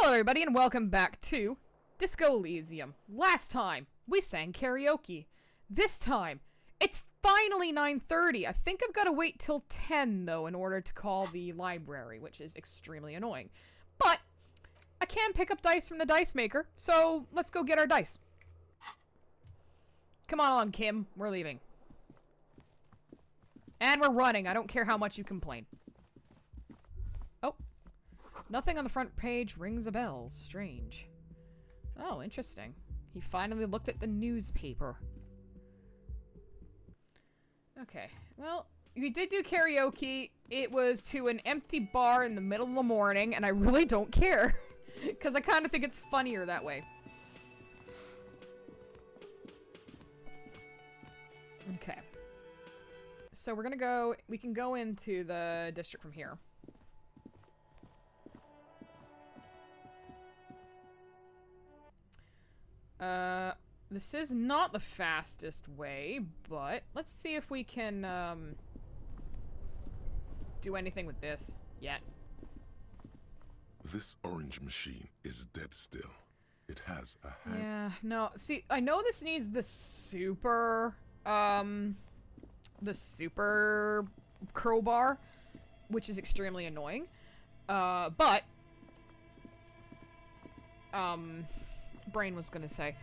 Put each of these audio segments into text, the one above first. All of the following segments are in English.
Hello everybody and welcome back to Disco Elysium. Last time, we sang karaoke. This time, it's finally 9:30. I think I've got to wait till 10 though in order to call the library, which is extremely annoying. But, I can pick up dice from the dice maker, so let's go get our dice. Come on along, Kim. We're leaving. And we're running. I don't care how much you complain. Oh. Nothing on the front page rings a bell. Strange. Oh, interesting. He finally looked at the newspaper. Okay. Well, we did do karaoke. It was to an empty bar in the middle of the morning, and I really don't care. Because I kind of think it's funnier that way. Okay. So we're gonna go... We can go into the district from here. This is not the fastest way, but let's see if we can, do anything with this yet. This orange machine is dead still. It has a hand. Yeah, no, see, I know this needs the super crowbar, which is extremely annoying, but, brain was gonna say,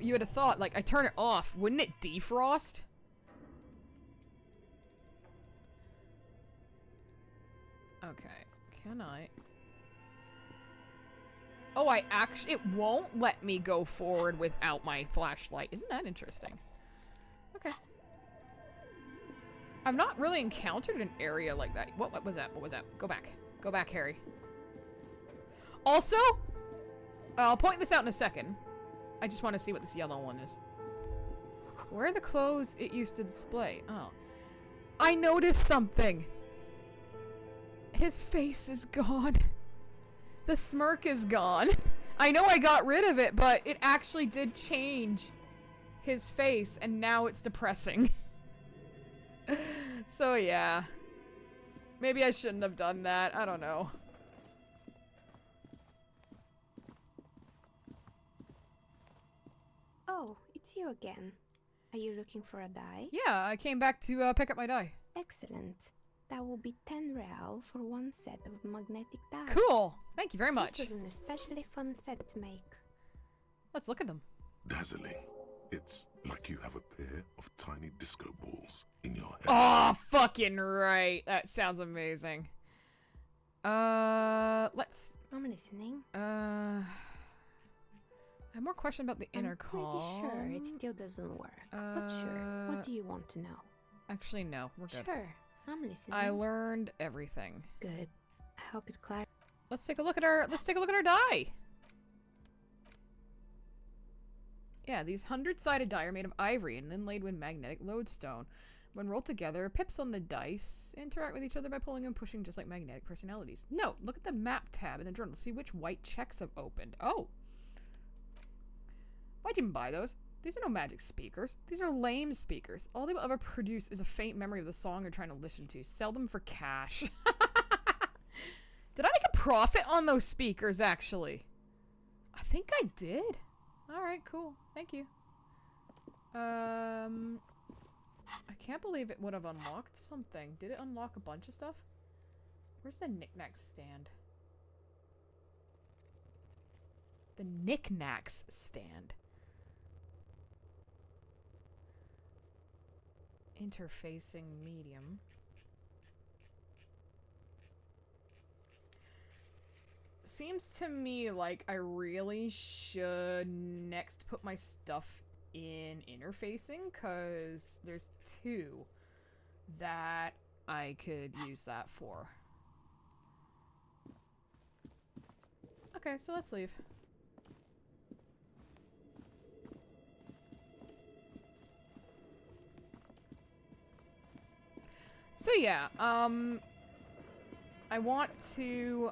you would have thought, like, I turn it off, wouldn't it defrost? Okay, can I? Oh, it won't let me go forward without my flashlight. Isn't that interesting? Okay. I've not really encountered an area like that. What was that? What was that? Go back. Go back, Harry. Also, I'll point this out in a second. I just want to see what this yellow one is. Where are the clothes it used to display? Oh. I noticed something! His face is gone. The smirk is gone. I know I got rid of it, but it actually did change his face, and now it's depressing. So yeah. Maybe I shouldn't have done that. I don't know. Oh, it's you again. Are you looking for a die? Yeah, I came back to pick up my die. Excellent. That will be 10 real for one set of magnetic die. Cool! Thank you very much. This was an especially fun set to make. Let's look at them. Dazzling. It's like you have a pair of tiny disco balls in your head. Oh, fucking right. That sounds amazing. Let's... I'm listening. I have more questions about the intercom. I'm pretty sure it still doesn't work. But sure, what do you want to know? Actually, no. We're good. Sure, I'm listening. I learned everything. Good. I hope it's clear. Let's take a look at our die. Yeah, these 100-sided die are made of ivory and inlaid with magnetic lodestone. When rolled together, pips on the dice interact with each other by pulling and pushing just like magnetic personalities. Note, look at the map tab in the journal to see which white checks have opened. Oh. Why'd you even buy those? These are no magic speakers. These are lame speakers. All they will ever produce is a faint memory of the song you're trying to listen to. Sell them for cash. Did I make a profit on those speakers, actually? I think I did. Alright, cool. Thank you. I can't believe it would have unlocked something. Did it unlock a bunch of stuff? Where's the knickknacks stand? The knickknacks stand. Interfacing medium. Seems to me like I really should next put my stuff in interfacing, because there's two that I could use that for. Okay, so let's leave. So yeah, I want to,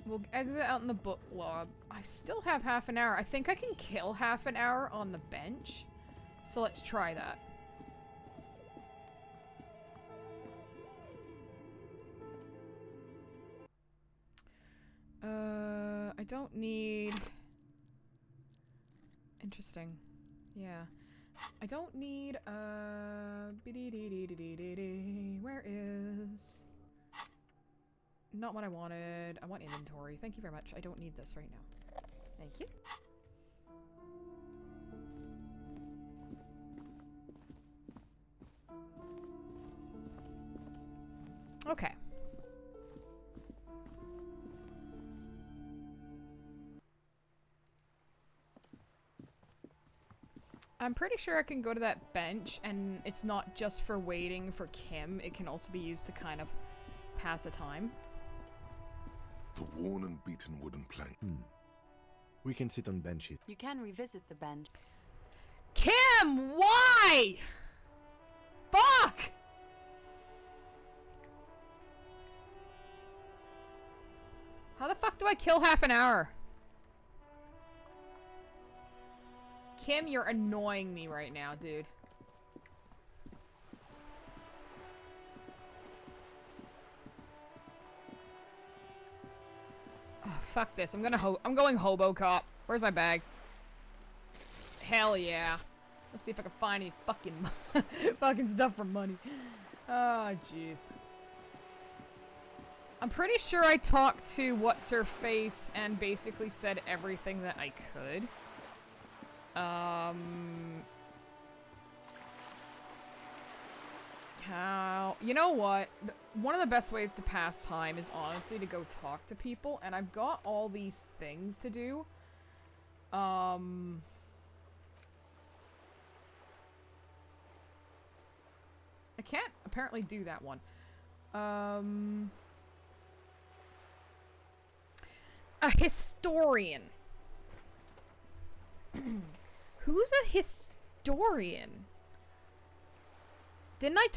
we'll exit out in the book log. I still have half an hour. I think I can kill half an hour on the bench. So let's try that. don't need... Interesting. Yeah. I don't need, where is... Not what I wanted. I want inventory. Thank you very much. I don't need this right now. Thank you. Okay. I'm pretty sure I can go to that bench, and it's not just for waiting for Kim. It can also be used to kind of pass the time. The worn and beaten wooden plank. We can sit on benches. You can revisit the bench. Kim, why? Fuck! How the fuck do I kill half an hour? Kim, you're annoying me right now, dude. Oh, fuck this. I'm going hobo cop. Where's my bag? Hell yeah. Let's see if I can find any fucking stuff for money. Oh, jeez. I'm pretty sure I talked to What's-Her-Face and basically said everything that I could. You know what? One of the best ways to pass time is honestly to go talk to people, and I've got all these things to do. I can't apparently do that one. A historian. Who's a historian? Didn't I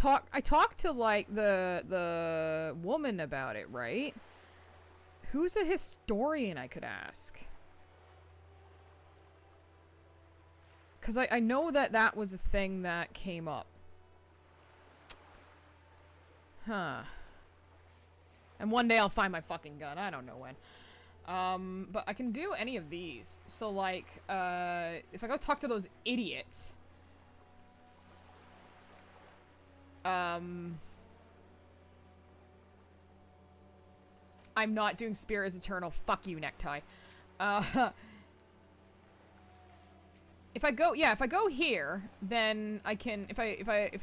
talked to, like, the woman about it, right? Who's a historian I could ask? Because I know that was a thing that came up. Huh. And one day I'll find my fucking gun. I don't know when. But I can do any of these. So, like, if I go talk to those idiots... I'm not doing Spirit is Eternal. Fuck you, Necktie. If I go here, then I can, if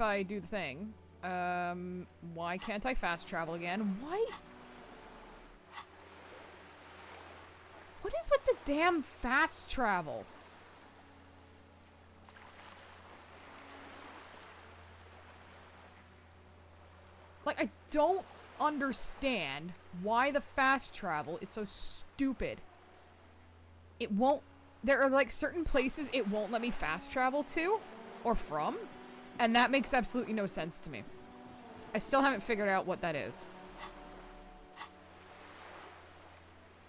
I do the thing, why can't I fast travel again? Why? What is with the damn fast travel? Like, I don't understand why the fast travel is so stupid. It won't... There are, like, certain places it won't let me fast travel to, or from, and that makes absolutely no sense to me. I still haven't figured out what that is.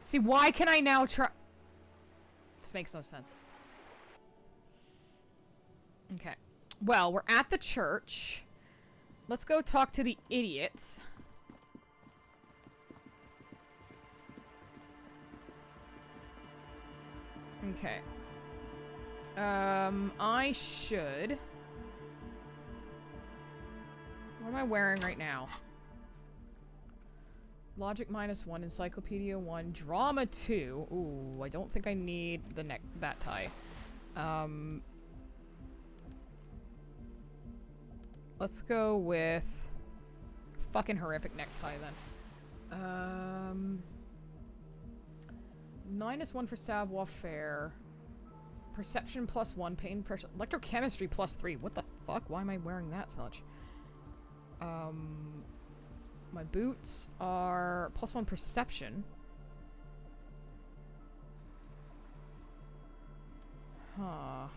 See, why can I now try... This makes no sense. Okay. Well, we're at the church. Let's go talk to the idiots. Okay. I should... What am I wearing right now? Logic -1, Encyclopedia 1, Drama 2. Ooh, I don't think I need that tie. Let's go with fucking horrific necktie then. -1 for savoir faire. Perception +1, pain pressure, electrochemistry +3. What the fuck? Why am I wearing that so much? My boots are +1 perception. Huh.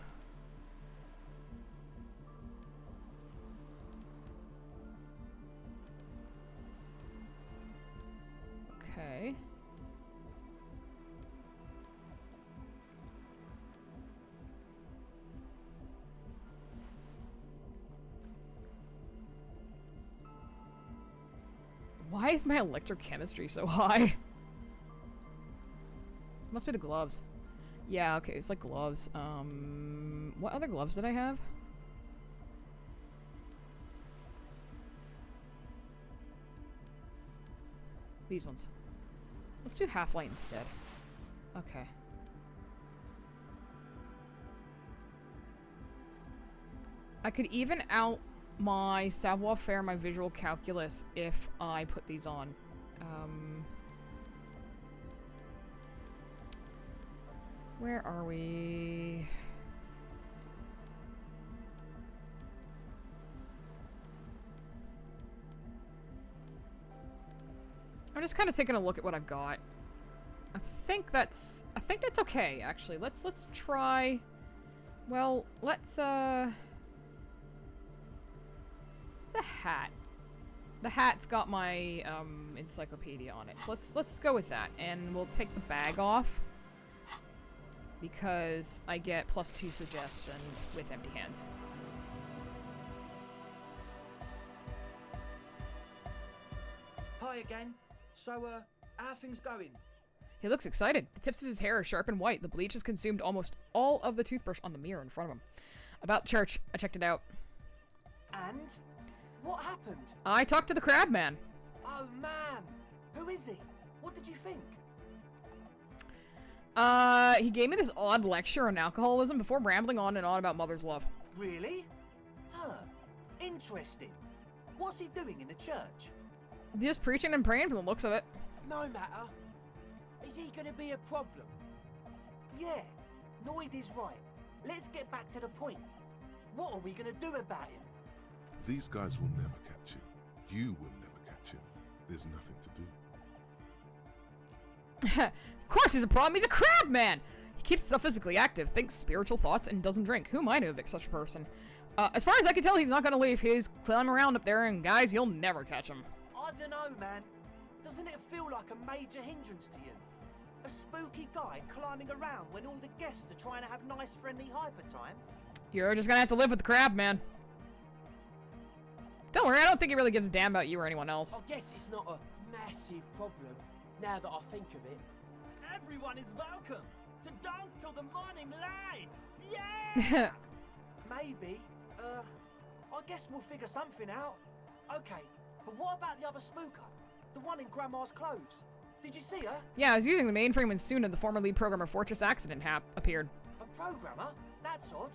Okay. Why is my electrochemistry so high? Must be the gloves. Yeah, okay, it's like gloves. What other gloves did I have? These ones. Let's do half light instead. Okay. I could even out my savoir-faire, my visual calculus, if I put these on. Where are we? I'm just kind of taking a look at what I've got. I think that's okay, actually. Let's try. Well, let's the hat. The hat's got my encyclopedia on it. So let's go with that, and we'll take the bag off because I get +2 suggestion with empty hands. Hi again. So, how are things going? He looks excited. The tips of his hair are sharp and white. The bleach has consumed almost all of the toothbrush on the mirror in front of him. About church. I checked it out. And? What happened? I talked to the crab man. Oh, man. Who is he? What did you think? He gave me this odd lecture on alcoholism before rambling on and on about mother's love. Really? Huh. Interesting. What's he doing in the church? Just preaching and praying from the looks of it. No matter. Is he gonna be a problem? Yeah. Noid is right. Let's get back to the point. What are we gonna do about him? These guys will never catch him. You will never catch him. There's nothing to do. Of course he's a problem. He's a crab man. He keeps himself physically active, thinks spiritual thoughts, and doesn't drink. Who am I to evict such a person? As far as I can tell, he's not gonna leave. He's climbing around up there, and guys, you'll never catch him. I don't know, man. Doesn't it feel like a major hindrance to you? A spooky guy climbing around when all the guests are trying to have nice, friendly hyper time? You're just gonna have to live with the crab man. Don't worry, I don't think he really gives a damn about you or anyone else. I guess it's not a massive problem, now that I think of it. Everyone is welcome to dance till the morning light! Yeah! Maybe. I guess we'll figure something out. Okay, but what about the other spooker? The one in Grandma's clothes? Did you see her? Yeah, I was using the mainframe when Suna, the former lead programmer Fortress Accident, appeared. A programmer? That's odd.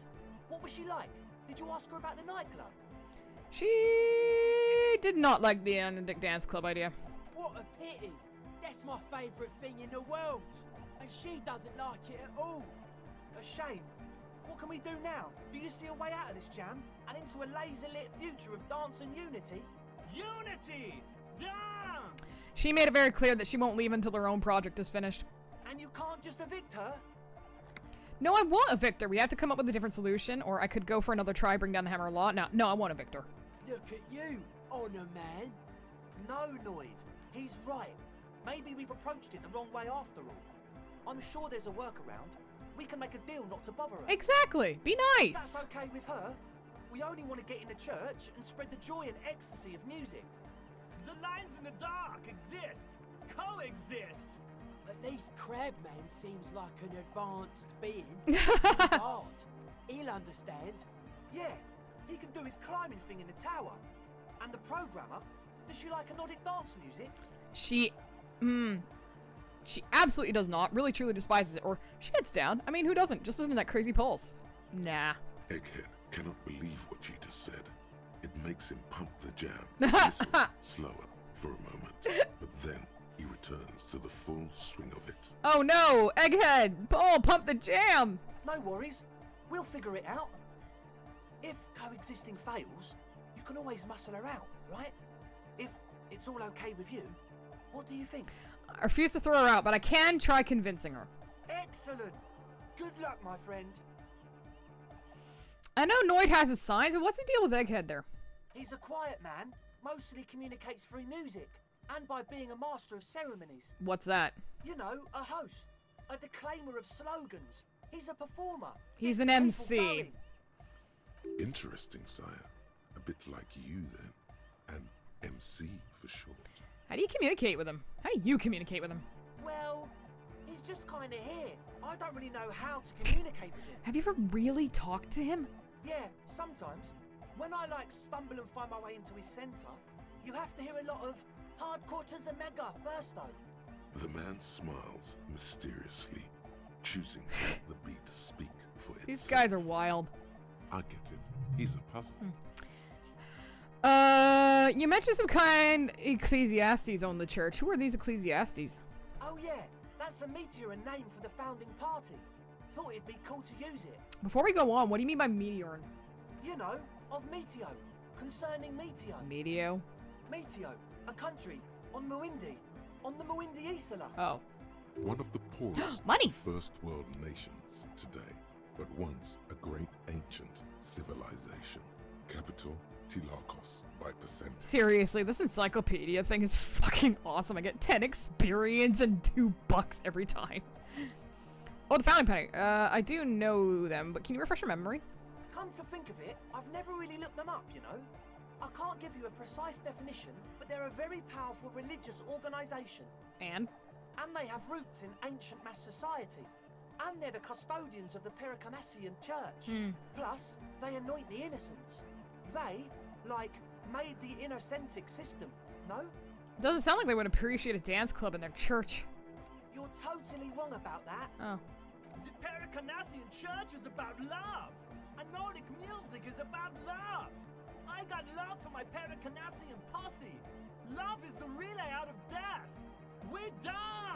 What was she like? Did you ask her about the nightclub? She did not like the Dick Dance Club idea. What a pity. That's my favourite thing in the world. And she doesn't like it at all. A shame. What can we do now? Do you see a way out of this jam? And into a laser-lit future of dance and unity? Unity! Dance! She made it very clear that she won't leave until her own project is finished. And you can't just evict her? No, I want a Victor. We have to come up with a different solution, or I could go for another try, bring down the hammer a lot. No, I want a Victor. Look at you, Honor Man. No, Noid. He's right. Maybe we've approached it the wrong way after all. I'm sure there's a workaround. We can make a deal not to bother her. Exactly. Be If nice. that's okay with her. We only want to get in the church and spread the joy and ecstasy of music. The lines in the dark exist. Coexist. At least Crabman seems like an advanced being. He's hard. He'll understand. Yeah, he can do his climbing thing in the tower. And the programmer, does she like anodic dance music? She absolutely does not. Really, truly despises it. Or she heads down. I mean, who doesn't? Just listen to that crazy pulse. Nah. Egghead cannot believe what she just said. It makes him pump the jam. Whistle slower for a moment, but then he returns to the full swing of it. Oh no! Egghead! Oh, pump the jam! No worries. We'll figure it out. If coexisting fails, you can always muscle her out, right? If it's all okay with you, what do you think? I refuse to throw her out, but I can try convincing her. Excellent. Good luck, my friend. I know Noid has his signs, but what's the deal with Egghead there? He's a quiet man, mostly communicates through music, and by being a master of ceremonies. What's that? You know, a host, a declaimer of slogans. He's a performer. He's Gets an people MC. going. Interesting, sire. A bit like you, then. An MC for short. How do you communicate with him? How do you communicate with him? Well, he's just kind of here. I don't really know how to communicate with him. Have you ever really talked to him? Yeah, sometimes. When I like stumble and find my way into his centre, you have to hear a lot of hardcore to the mega first though. The man smiles mysteriously, choosing to let the beat speak for itself. These guys are wild. I get it. He's a puzzle. You mentioned some kind Ecclesiastes own the church. Who are these Ecclesiastes? Oh yeah, that's a meteor and name for the founding party. Thought it'd be cool to use it. Before we go on, what do you mean by meteor? You know, of Meteo, concerning Meteo. Meteo? Meteo, a country on Muindi, on the Muindi Isla. Oh. One of the poorest Money. first world nations today, but once a great ancient civilization. Capital, Tilakos, by percent. Seriously, this encyclopedia thing is fucking awesome. I get 10 experience and $2 every time. Oh, the founding party. I do know them, but can you refresh your memory? Come to think of it, I've never really looked them up, you know. I can't give you a precise definition, but they're a very powerful religious organisation. And? And they have roots in ancient mass society. And they're the custodians of the Pericanassian church. Plus, they anoint the innocents. They, like, made the innocentic system, no? Doesn't sound like they would appreciate a dance club in their church. You're totally wrong about that. Oh. The Pericanassian church is about love. And Nordic music is about love. I got love for my Pericanassian posse. Love is the relay out of death. We're done.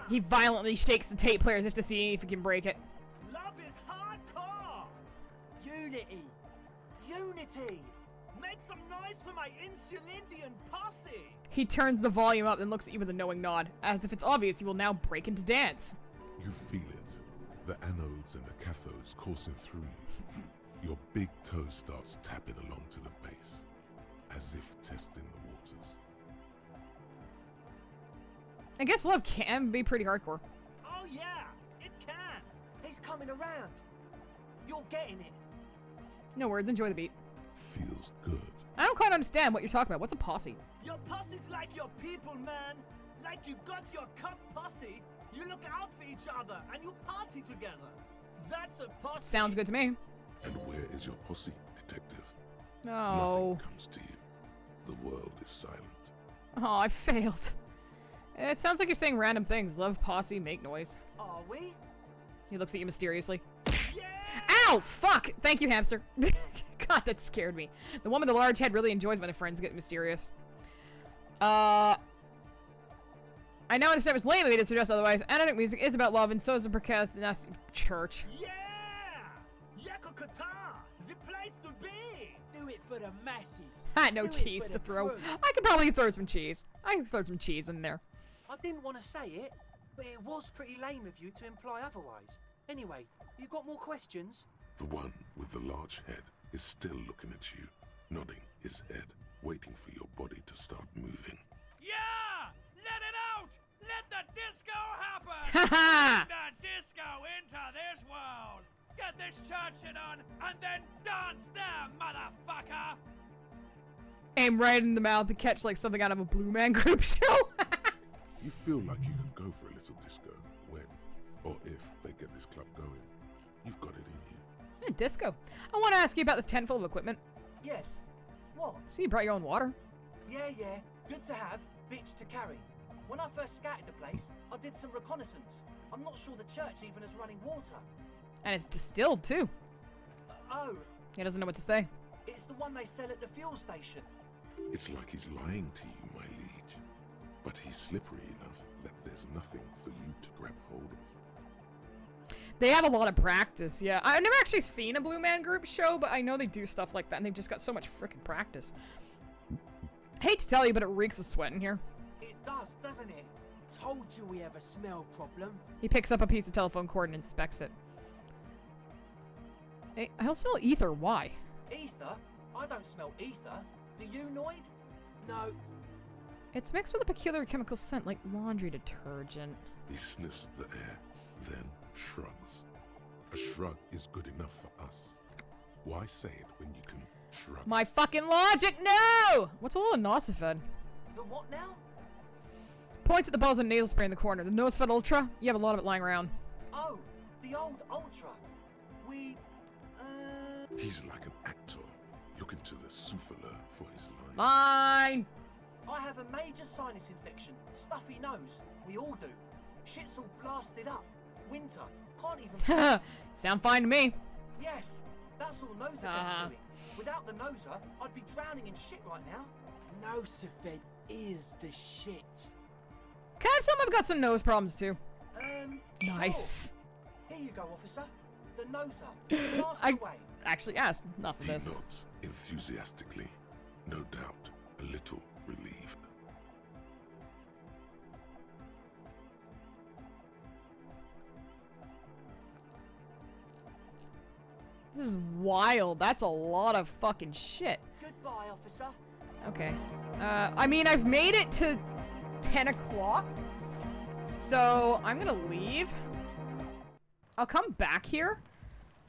He violently shakes the tape player as if to see if he can break it. Love is hardcore. Unity. Unity. Make some noise for my Insulindian posse. He turns the volume up and looks at you with a knowing nod, as if it's obvious he will now break into dance. You feel it. The anodes and the cathodes coursing through you. Your big toe starts tapping along to the base, as if testing the waters. I guess love can be pretty hardcore. Oh yeah, it can. He's coming around. You're getting it. No words, enjoy the beat. Feels good. I don't quite understand what you're talking about. What's a posse? Your posse's like your people, man. Like you got your cup posse. You look out for each other and you party together. That's a posse. Sounds good to me. And where is your posse, detective? Oh. Nothing comes to you. The world is silent. Oh, I failed. It sounds like you're saying random things. Love, posse, make noise. Are we? He looks at you mysteriously. Yeah! Ow! Fuck! Thank you, hamster. God, that scared me. The one with the large head really enjoys when the friends get mysterious. I now understand it's lame of me to suggest otherwise. Anodic music is about love, and so is the Pericanassian church. Yeah! Yakokata! The place to be! Do it for the masses. Ha! No Do it cheese for to the throw. crew. I could probably throw some cheese. I can throw some cheese in there. I didn't want to say it, but it was pretty lame of you to imply otherwise. Anyway, you got more questions? The one with the large head is still looking at you, nodding his head, waiting for your body to start moving. Yeah! Let it out! Let the disco happen! Ha-ha! Bring the disco into this world! Get this church shit on, and then dance there, motherfucker! Aim right in the mouth to catch like something out of a Blue Man Group show. You feel like you could go for a little disco when, or if they get this club going. You've got it in you. Yeah, disco. I want to ask you about this tent full of equipment. Yes. What? See, you brought your own water. Yeah. Good to have, bitch to carry. When I first scouted the place, I did some reconnaissance. I'm not sure the church even is running water. And it's distilled, too. Oh, He doesn't know what to say. it's the one they sell at the fuel station. It's like he's lying to you, my liege. But he's slippery enough that there's nothing for you to grab hold of. They have a lot of practice, yeah. I've never actually seen a Blue Man Group show, but I know they do stuff like that, and they've just got so much freaking practice. Hate to tell you, but it reeks of sweat in here. It does, doesn't it? Told you we have a smell problem. He picks up a piece of telephone cord and inspects it. Hey, I smell ether. Why? Ether? I don't smell ether. Do you, Noid? No, It's mixed with a peculiar chemical scent like laundry detergent. He sniffs the air, then shrugs. A shrug is good enough for us. Why say it when you can shrug? My fucking logic, no! What's a little nosifen? The what now? Points at the bottles of nasal spray in the corner. The Nosefed Ultra? You have a lot of it lying around. Oh, the old Ultra. We, He's like an actor, looking to the souffleur for his line. Line! I have a major sinus infection. Stuffy nose. We all do. Shit's all blasted up. Winter. Can't even... Sound fine to me. Yes, that's all Noser doing. Without the Noser, I'd be drowning in shit right now. Nosefed is the shit. Can I have someone who've got some nose problems too? Nice. Sure. Here you go, officer. The Noser. Blast I away. actually asked enough of He this. nods enthusiastically, no doubt a little relieved. This is wild. That's a lot of fucking shit. Goodbye, officer. Okay. I mean, I've made it to 10 o'clock. So, I'm gonna leave. I'll come back here.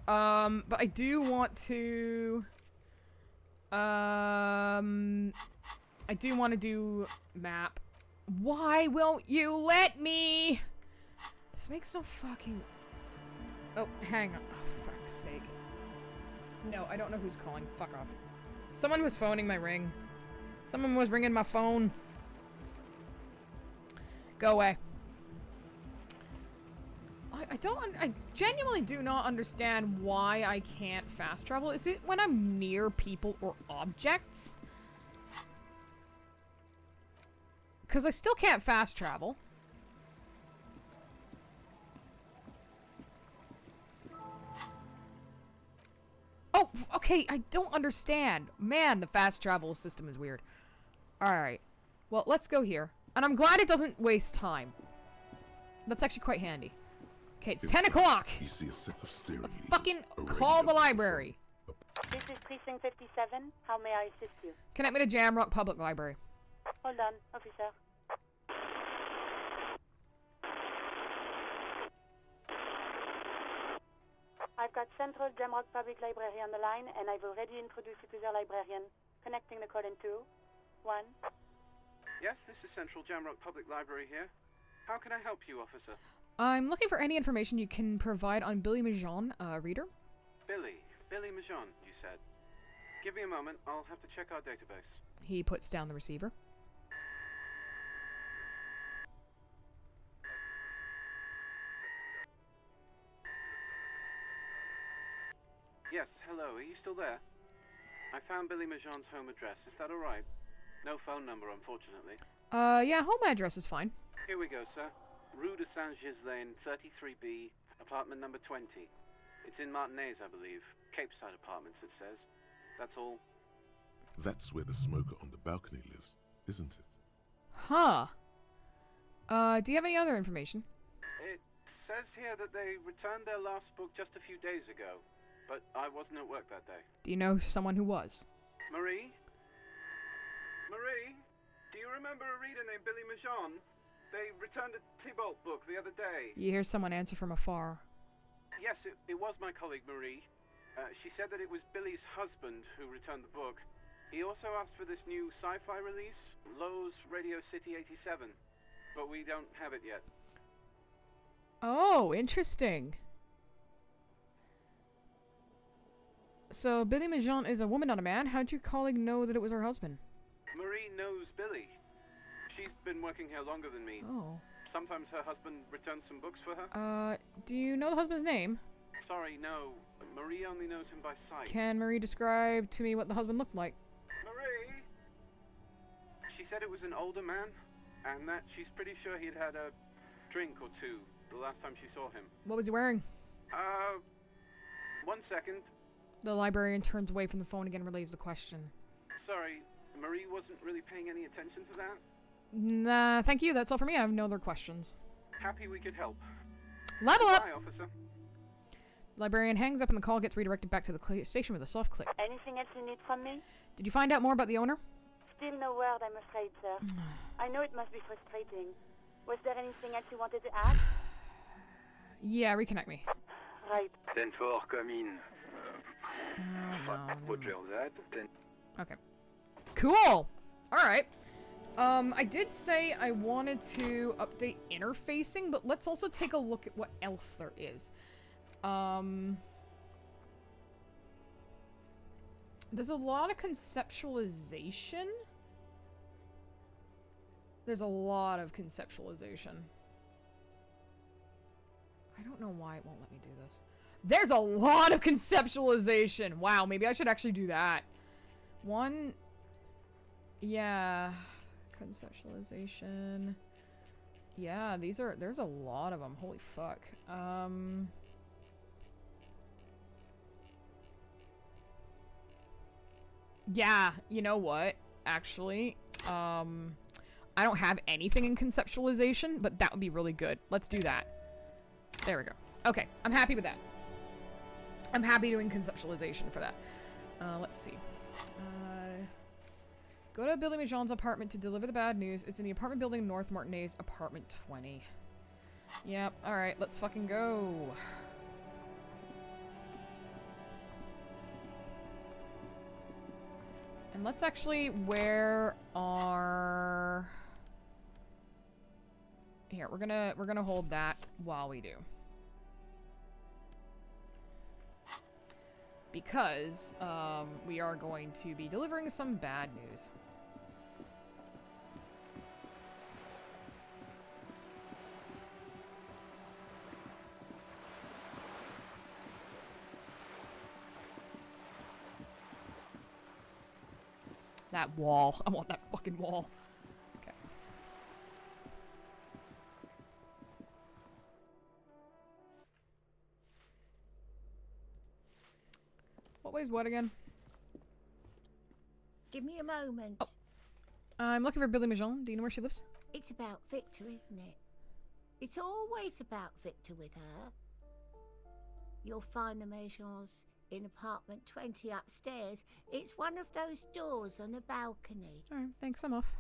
But I do want to... I do want to do map. Why won't you let me? This makes no fucking... Oh, hang on. Oh, for fuck's sake. No, I don't know who's calling. Fuck off. Someone was phoning my ring. Someone was ringing my phone. Go away. I genuinely do not understand why I can't fast travel. Is it when I'm near people or objects? Because I still can't fast travel. Oh, okay, I don't understand. Man, the fast travel system is weird. Alright. Well, let's go here. And I'm glad it doesn't waste time. That's actually quite handy. Okay, it's 10 o'clock! You see a set of steering Let's levers, fucking a call radio the library. This is Precinct 57. How may I assist you? Connect me to Jamrock Public Library. Hold on, officer. I've got Central Jamrock Public Library on the line, and I've already introduced you to their librarian. Connecting the call in 2, 1. Yes, this is Central Jamrock Public Library here. How can I help you, officer? I'm looking for any information you can provide on Billy Majon, reader. Billy Majon, you said. Give me a moment, I'll have to check our database. He puts down the receiver. Yes, hello, are you still there? I found Billy Majon's home address, is that alright? No phone number, unfortunately. Yeah, home address is fine. Here we go, sir. Rue de Saint-Ghislain, 33B, apartment number 20. It's in Martinez, I believe. Cape Side Apartments, it says. That's all. That's where the smoker on the balcony lives, isn't it? Huh. Do you have any other information? It says here that they returned their last book just a few days ago, but I wasn't at work that day. Do you know someone who was? Marie? Marie? Do you remember a reader named Billy Majon? They returned a Tybalt book the other day. You hear someone answer from afar. Yes, it was my colleague Marie. She said that it was Billy's husband who returned the book. He also asked for this new sci-fi release, Lowe's Radio City 87, but we don't have it yet. Oh, interesting. So, Billy Majon is a woman, not a man. How'd your colleague know that it was her husband? Marie knows Billy. She's been working here longer than me. Oh. Sometimes her husband returns some books for her. Do you know the husband's name? Sorry, no. Marie only knows him by sight. Can Marie describe to me what the husband looked like? Marie? She said it was an older man, and that she's pretty sure he'd had a drink or two the last time she saw him. What was he wearing? 1 second. The librarian turns away from the phone again and relays the question. Sorry, Marie wasn't really paying any attention to that. Nah, thank you. That's all for me. I have no other questions. Happy we could help. Level up! Bye, officer. Librarian hangs up and the call gets redirected back to the station with a soft click. Anything else you need from me? Did you find out more about the owner? Still no word, I'm afraid, sir. I know it must be frustrating. Was there anything else you wanted to add? Yeah, reconnect me. Right. 10-4, come in. No. Roger that. Okay. Cool! Alright. I did say I wanted to update interfacing, but let's also take a look at what else there is. There's a lot of conceptualization. There's a lot of conceptualization. I don't know why it won't let me do this. There's a lot of conceptualization. Wow, maybe I should actually do that. One... Yeah... Conceptualization. Yeah, there's a lot of them. Holy fuck. Yeah, you know what? Actually, I don't have anything in conceptualization, but that would be really good. Let's do that. There we go. Okay, I'm happy with that. I'm happy doing conceptualization for that. Let's see. Go to Billy Majon's apartment to deliver the bad news. It's in the apartment building North Martinez, apartment 20. Yep, alright, let's fucking go. And let's actually wear our... Here, we're gonna hold that while we do. Because, we are going to be delivering some bad news. That wall. I want that fucking wall. Okay. What way's what again? Give me a moment. Oh. I'm looking for Billy Majon. Do you know where she lives? It's about Victor, isn't it? It's always about Victor with her. You'll find the Majons in apartment 20 upstairs. It's one of those doors on the balcony. Alright, thanks, I'm off.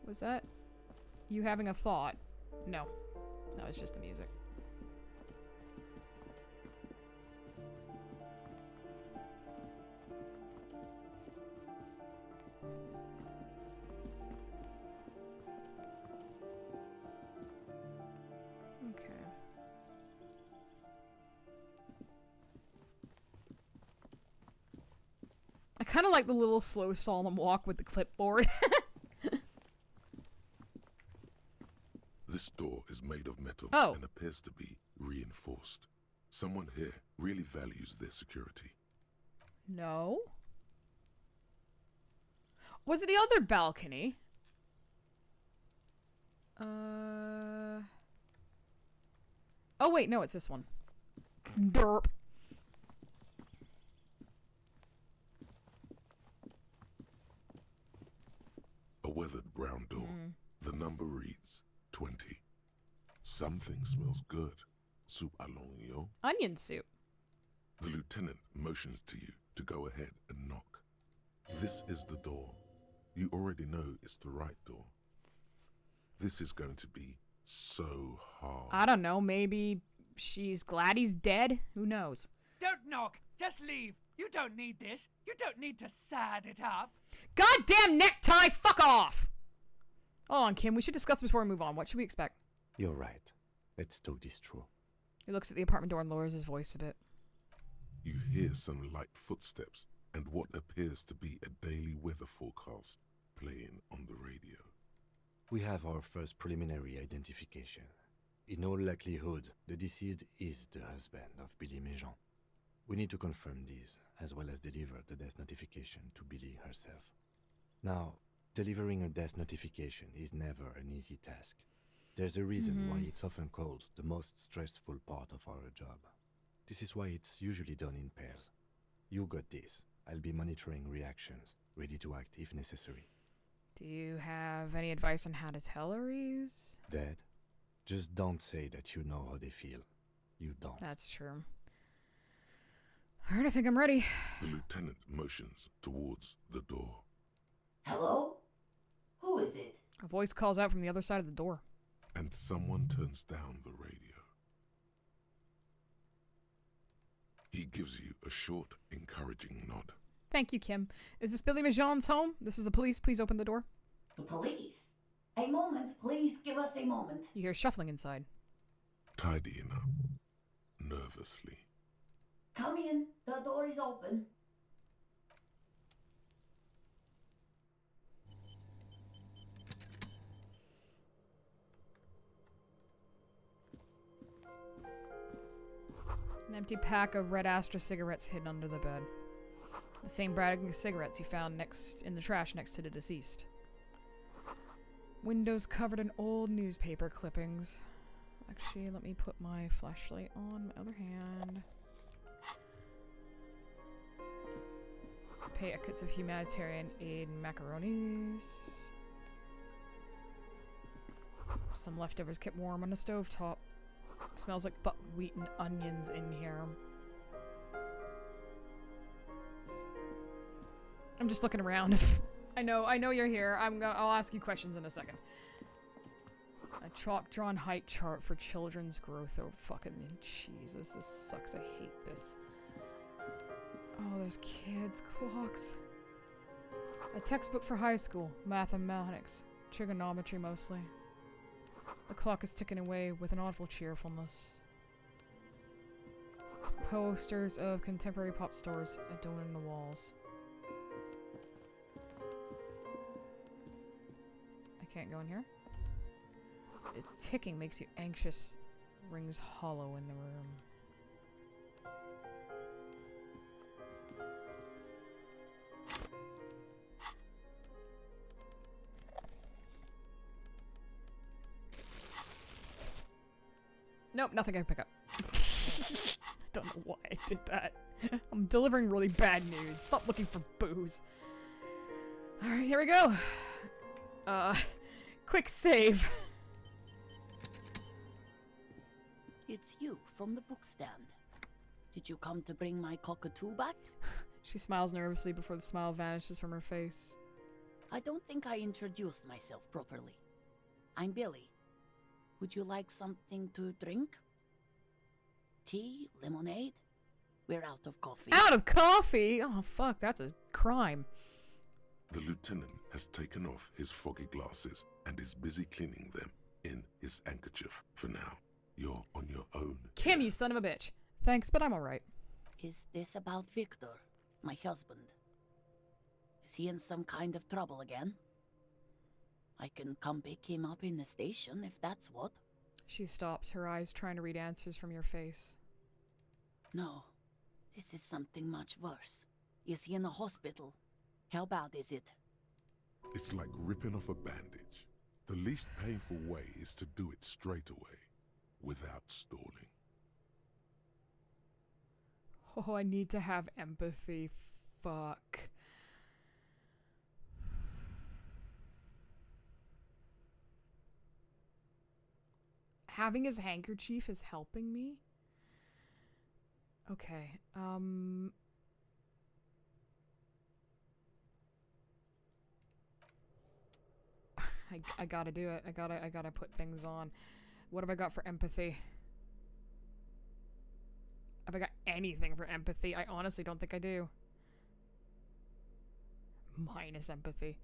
Was that you having a thought? No. That was just the music. Okay. I kind of like the little slow solemn walk with the clipboard. This door is made of metal Oh. and appears to be reinforced. Someone here really values their security. No. Was it the other balcony? Oh wait, no, it's this one. Derp. A weathered brown door. The number reads 20. Something smells good. Soup alongio. Onion soup. The lieutenant motions to you to go ahead and knock. This is the door. You already know it's the right door. This is going to be so hard. I don't know, maybe she's glad he's dead? Who knows? Don't knock. Just leave. You don't need this. You don't need to sad it up. Goddamn necktie, fuck off! Hold on, Kim, we should discuss before we move on. What should we expect? You're right. Let's talk this through. He looks at the apartment door and lowers his voice a bit. You hear some light footsteps and what appears to be a daily weather forecast playing on the radio. We have our first preliminary identification. In all likelihood, the deceased is the husband of Billy Majon. We need to confirm this, as well as deliver the death notification to Billy herself. Now, delivering a death notification is never an easy task. There's a reason why it's often called the most stressful part of our job. This is why it's usually done in pairs. You got this. I'll be monitoring reactions, ready to act if necessary. Do you have any advice on how to tell Aries? Dead? Just don't say that you know how they feel. You don't. That's true. Alright, I think I'm ready. The lieutenant motions towards the door. Hello? Who is it? A voice calls out from the other side of the door. And someone turns down the radio. gives you a short, encouraging nod. Thank you, Kim. Is this Billy Majon's home? This is the police. Please open the door. The police? A moment, please give us a moment. You hear shuffling inside. Tidying up, nervously. Come in, the door is open. An empty pack of red Astra cigarettes hidden under the bed. The same brand of cigarettes you found in the trash next to the deceased. Windows covered in old newspaper clippings. Actually, let me put my flashlight on my other hand. Packets of humanitarian aid macaronis. Some leftovers kept warm on the stovetop. Smells like buckwheat and onions in here. I'm just looking around. I know you're here. I'll ask you questions in a second. A chalk-drawn height chart for children's growth. Oh, fucking Jesus, this sucks. I hate this. Oh, there's kids' clocks. A textbook for high school. Mathematics. Trigonometry, mostly. The clock is ticking away with an awful cheerfulness. Posters of contemporary pop stars adorning the walls. I can't go in here. Its ticking makes you anxious. Rings hollow in the room. Nope, nothing I can pick up. I don't know why I did that. I'm delivering really bad news. Stop looking for booze. Alright, here we go. Quick save. It's you from the book stand. Did you come to bring my cockatoo back? She smiles nervously before the smile vanishes from her face. I don't think I introduced myself properly. I'm Billy. Would you like something to drink? Tea? Lemonade? We're out of coffee. Out of coffee? Oh, fuck, that's a crime. The lieutenant has taken off his foggy glasses and is busy cleaning them in his handkerchief. For now, you're on your own. Kim, you son of a bitch. Thanks, but I'm alright. Is this about Victor, my husband? Is he in some kind of trouble again? I can come pick him up in the station if that's what. She stops, her eyes trying to read answers from your face. No, this is something much worse. Is he in the hospital? How bad is it? It's like ripping off a bandage. The least painful way is to do it straight away, without stalling. Oh, I need to have empathy. Fuck. Having his handkerchief is helping me? Okay, I gotta do it. I gotta put things on. What have I got for empathy? Have I got anything for empathy? I honestly don't think I do. Minus empathy.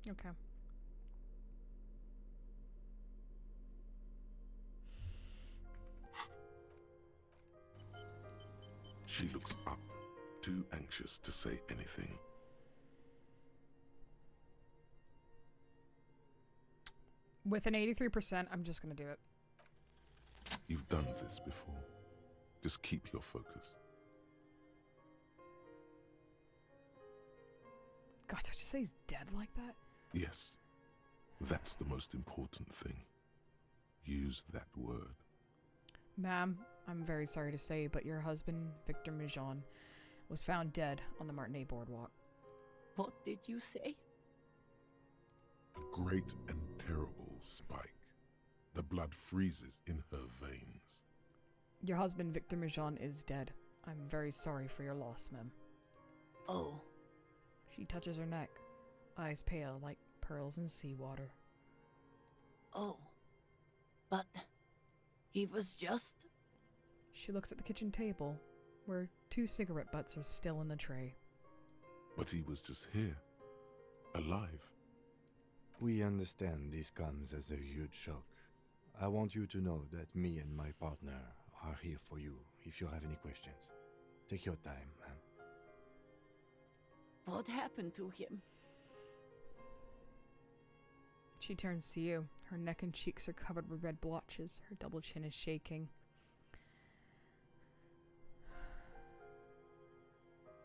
Okay. She looks up, too anxious to say anything. With an 83%, I'm just gonna do it. You've done this before. Just keep your focus. God, did you say he's dead like that? Yes, that's the most important thing. Use that word. Ma'am, I'm very sorry to say, but your husband, Victor Mijon, was found dead on the Martinet boardwalk. What did you say? A great and terrible spike. The blood freezes in her veins. Your husband, Victor Mijon, is dead. I'm very sorry for your loss, ma'am. Oh, She touches her neck, eyes pale like pearls in seawater. oh. But he was just... She looks at the kitchen table, where 2 cigarette butts are still in the tray. But he was just here, alive. We understand this comes as a huge shock. I want you to know that me and my partner are here for you if you have any questions. Take your time, ma'am. What happened to him? She turns to you. Her neck and cheeks are covered with red blotches. Her double chin is shaking.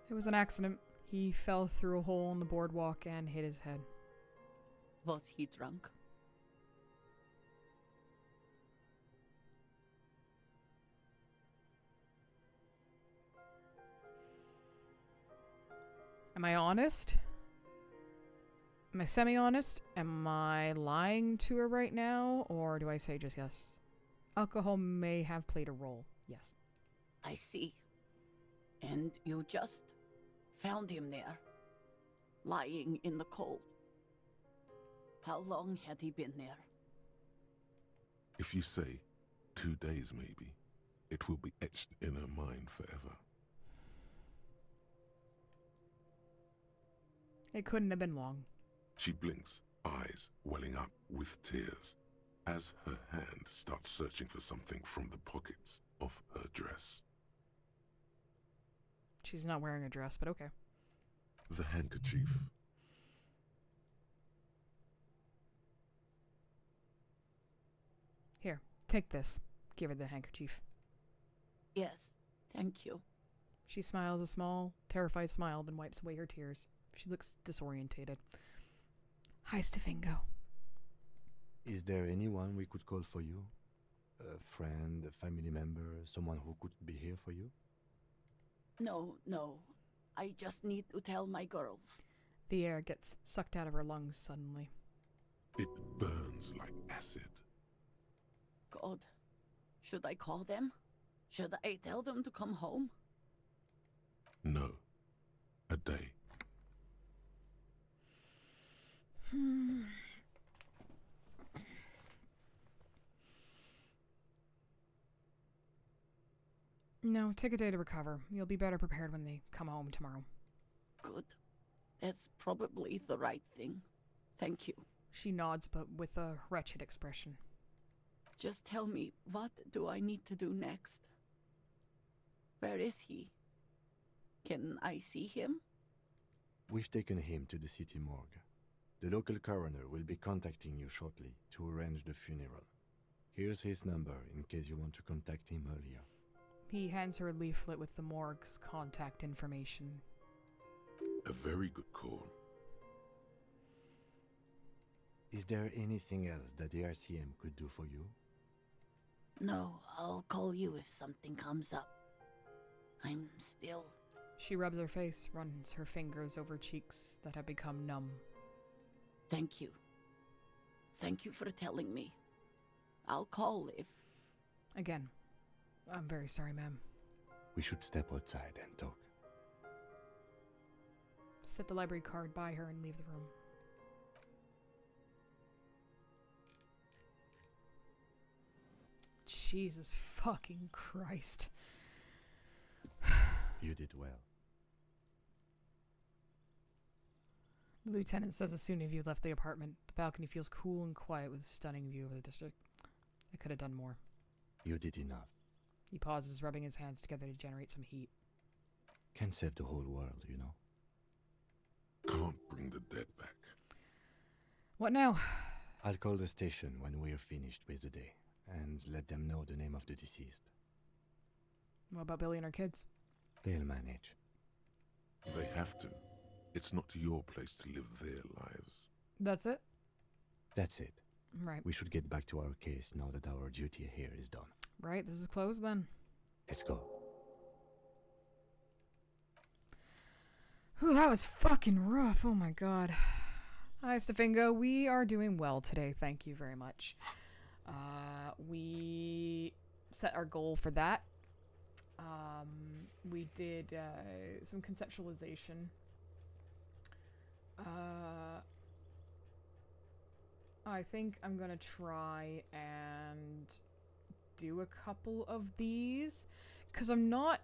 It was an accident. He fell through a hole in the boardwalk and hit his head. Was he drunk? Am I honest? Am I semi-honest? Am I lying to her right now? Or do I say just yes? Alcohol may have played a role. Yes. I see. And you just found him there, lying in the cold. How long had he been there? If you say 2 days maybe, it will be etched in her mind forever. It couldn't have been long. She blinks, eyes welling up with tears, as her hand starts searching for something from the pockets of her dress. She's not wearing a dress, but okay. The handkerchief. Here, take this. Give her the handkerchief. Yes, thank you. She smiles a small, terrified smile, then wipes away her tears. She looks disorientated. Hi, Stefingo. Is there anyone we could call for you? A friend, a family member, someone who could be here for you? No, no. I just need to tell my girls. The air gets sucked out of her lungs suddenly. It burns like acid. God, should I call them? Should I tell them to come home? No. A day. No, take a day to recover. You'll be better prepared when they come home tomorrow. Good. That's probably the right thing. Thank you. She nods, but with a wretched expression. Just tell me, what do I need to do next? Where is he? Can I see him? We've taken him to the city morgue. The local coroner will be contacting you shortly to arrange the funeral. Here's his number in case you want to contact him earlier. He hands her a leaflet with the morgue's contact information. A very good call. Is there anything else that the RCM could do for you? No, I'll call you if something comes up. I'm still... She rubs her face, runs her fingers over cheeks that have become numb. Thank you. Thank you for telling me. I'll call if... Again, I'm very sorry, ma'am. We should step outside and talk. Set the library card by her and leave the room. Jesus fucking Christ. You did well. The lieutenant says as soon as you left the apartment, the balcony feels cool and quiet with a stunning view of the district. I could have done more. You did enough. He pauses, rubbing his hands together to generate some heat. Can't save the whole world, you know. Can't bring the dead back. What now? I'll call the station when we're finished with the day, and let them know the name of the deceased. What about Billy and her kids? They'll manage. They have to. It's not your place to live their lives. That's it? That's it. Right. We should get back to our case now that our duty here is done. Right, this is closed then. Let's go. Whew, that was fucking rough. Oh my god. Hi, Stefingo. We are doing well today. Thank you very much. We set our goal for that. We did some conceptualization. I think I'm gonna try and do a couple of these, because I'm not...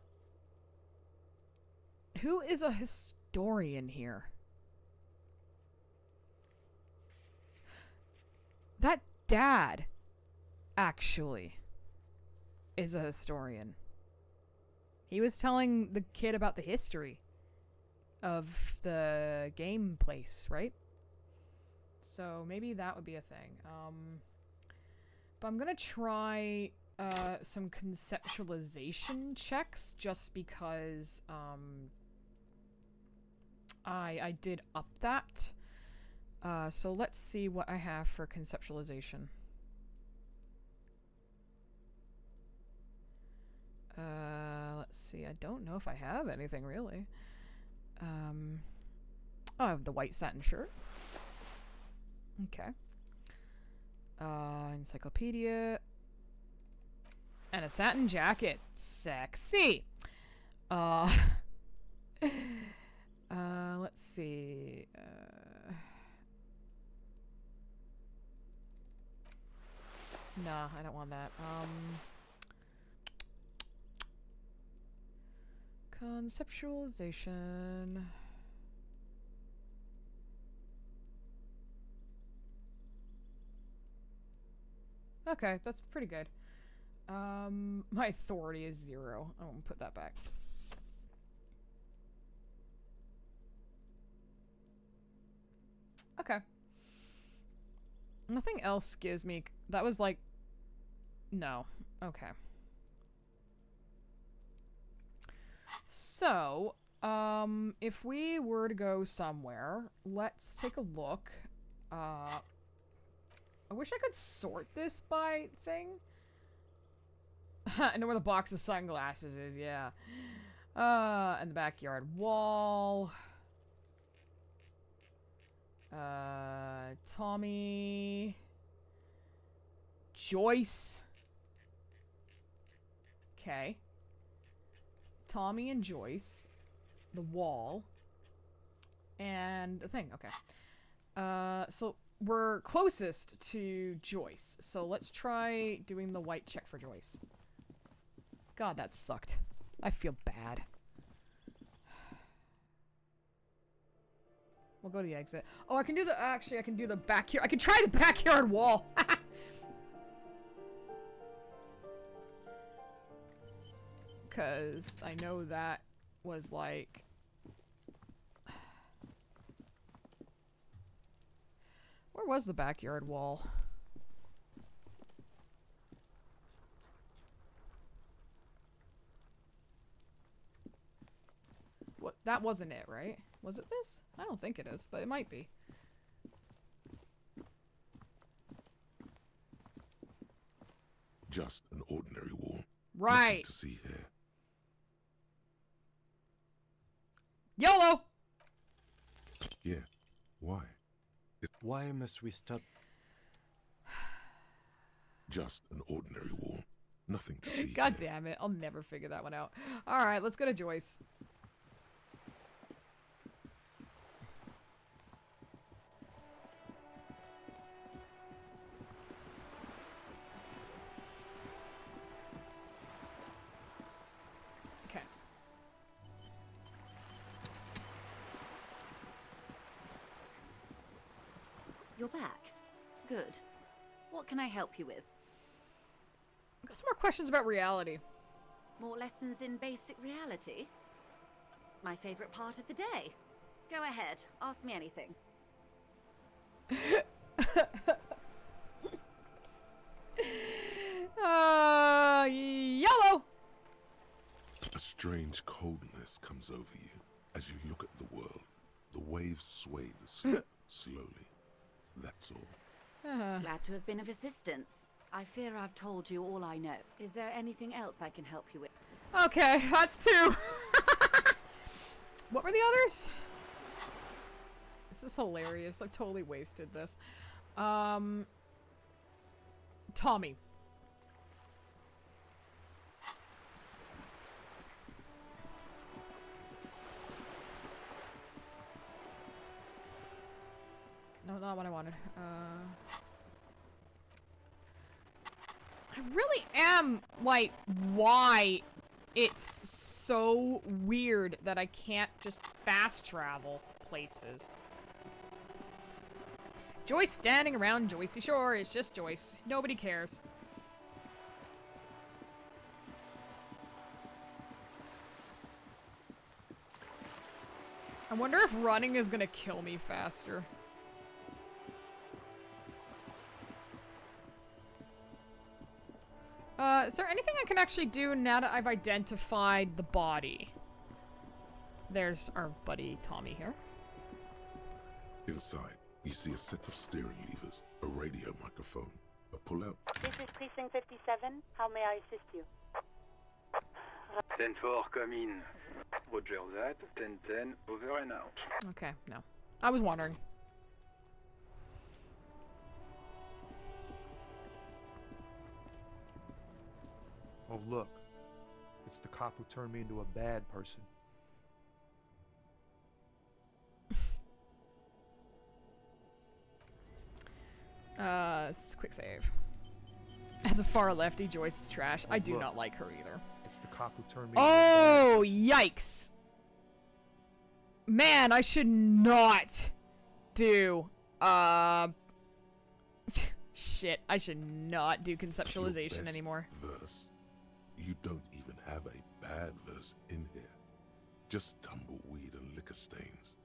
Who is a historian here? That dad, actually, is a historian. He was telling the kid about the history of the game place, right? So maybe that would be a thing. But I'm gonna try some conceptualization checks just because I did up that. So let's see what I have for conceptualization. Let's see. I don't know if I have anything really. Oh, I have the white satin shirt. Okay. Encyclopedia. And a satin jacket. Sexy. Let's see. Nah, I don't want that. Conceptualization. Okay, that's pretty good. My authority is 0. I won't put that back. Okay. Nothing else gives me... That was like... No. Okay. So, if we were to go somewhere, let's take a look. I wish I could sort this by thing. I know where the box of sunglasses is, yeah. And the backyard wall. Tommy. Joyce. Okay. Tommy and Joyce. The wall. And the thing, okay. So we're closest to Joyce. So let's try doing the white check for Joyce. God, that sucked. I feel bad. We'll go to the exit. Oh, I can do the... Actually, I can do the backyard... I can try the backyard wall! Because I know that was like... Where was the backyard wall? What? That wasn't it, right? Was it this? I don't think it is, but it might be. Just an ordinary wall. Right. Nothing to see here. YOLO! Yeah. Why? Why must we stop? Just an ordinary wall. Nothing to see God here. damn it. I'll never figure that one out. Alright, let's go to Joyce. Okay. You're back. Good. What can I help you with? I've got some more questions about reality. More lessons in basic reality? My favorite part of the day. Go ahead, ask me anything. Yellow! A strange coldness comes over you as you look at the world. The waves sway the slope slowly. That's all. Glad to have been of assistance. I fear I've told you all I know. Is there anything else I can help you with? Okay, that's 2. What were the others? This is hilarious. I totally wasted this. Tommy. No, not what I wanted. I really am, like, why it's so weird that I can't just fast travel places. Joyce standing around Joycey Shore. It's just Joyce. Nobody cares. I wonder if running is gonna kill me faster. Is there anything I can actually do now that I've identified the body? There's our buddy Tommy here. Inside, you see a set of steering levers, a radio microphone, a pull-out. This is Precinct 57. How may I assist you? 10-4, come in. Roger that. 10-10, over and out. Okay, no. I was wondering. Oh, look. It's the cop who turned me into a bad person. Quick save. As a far lefty, Joyce is trash. Oh, I do look. not like her either. It's the cop who turned me Oh, yikes. Man, I should not do, shit, I should not do conceptualization Your best anymore. Verse. You don't even have a bad verse in here. Just tumbleweed and liquor stains.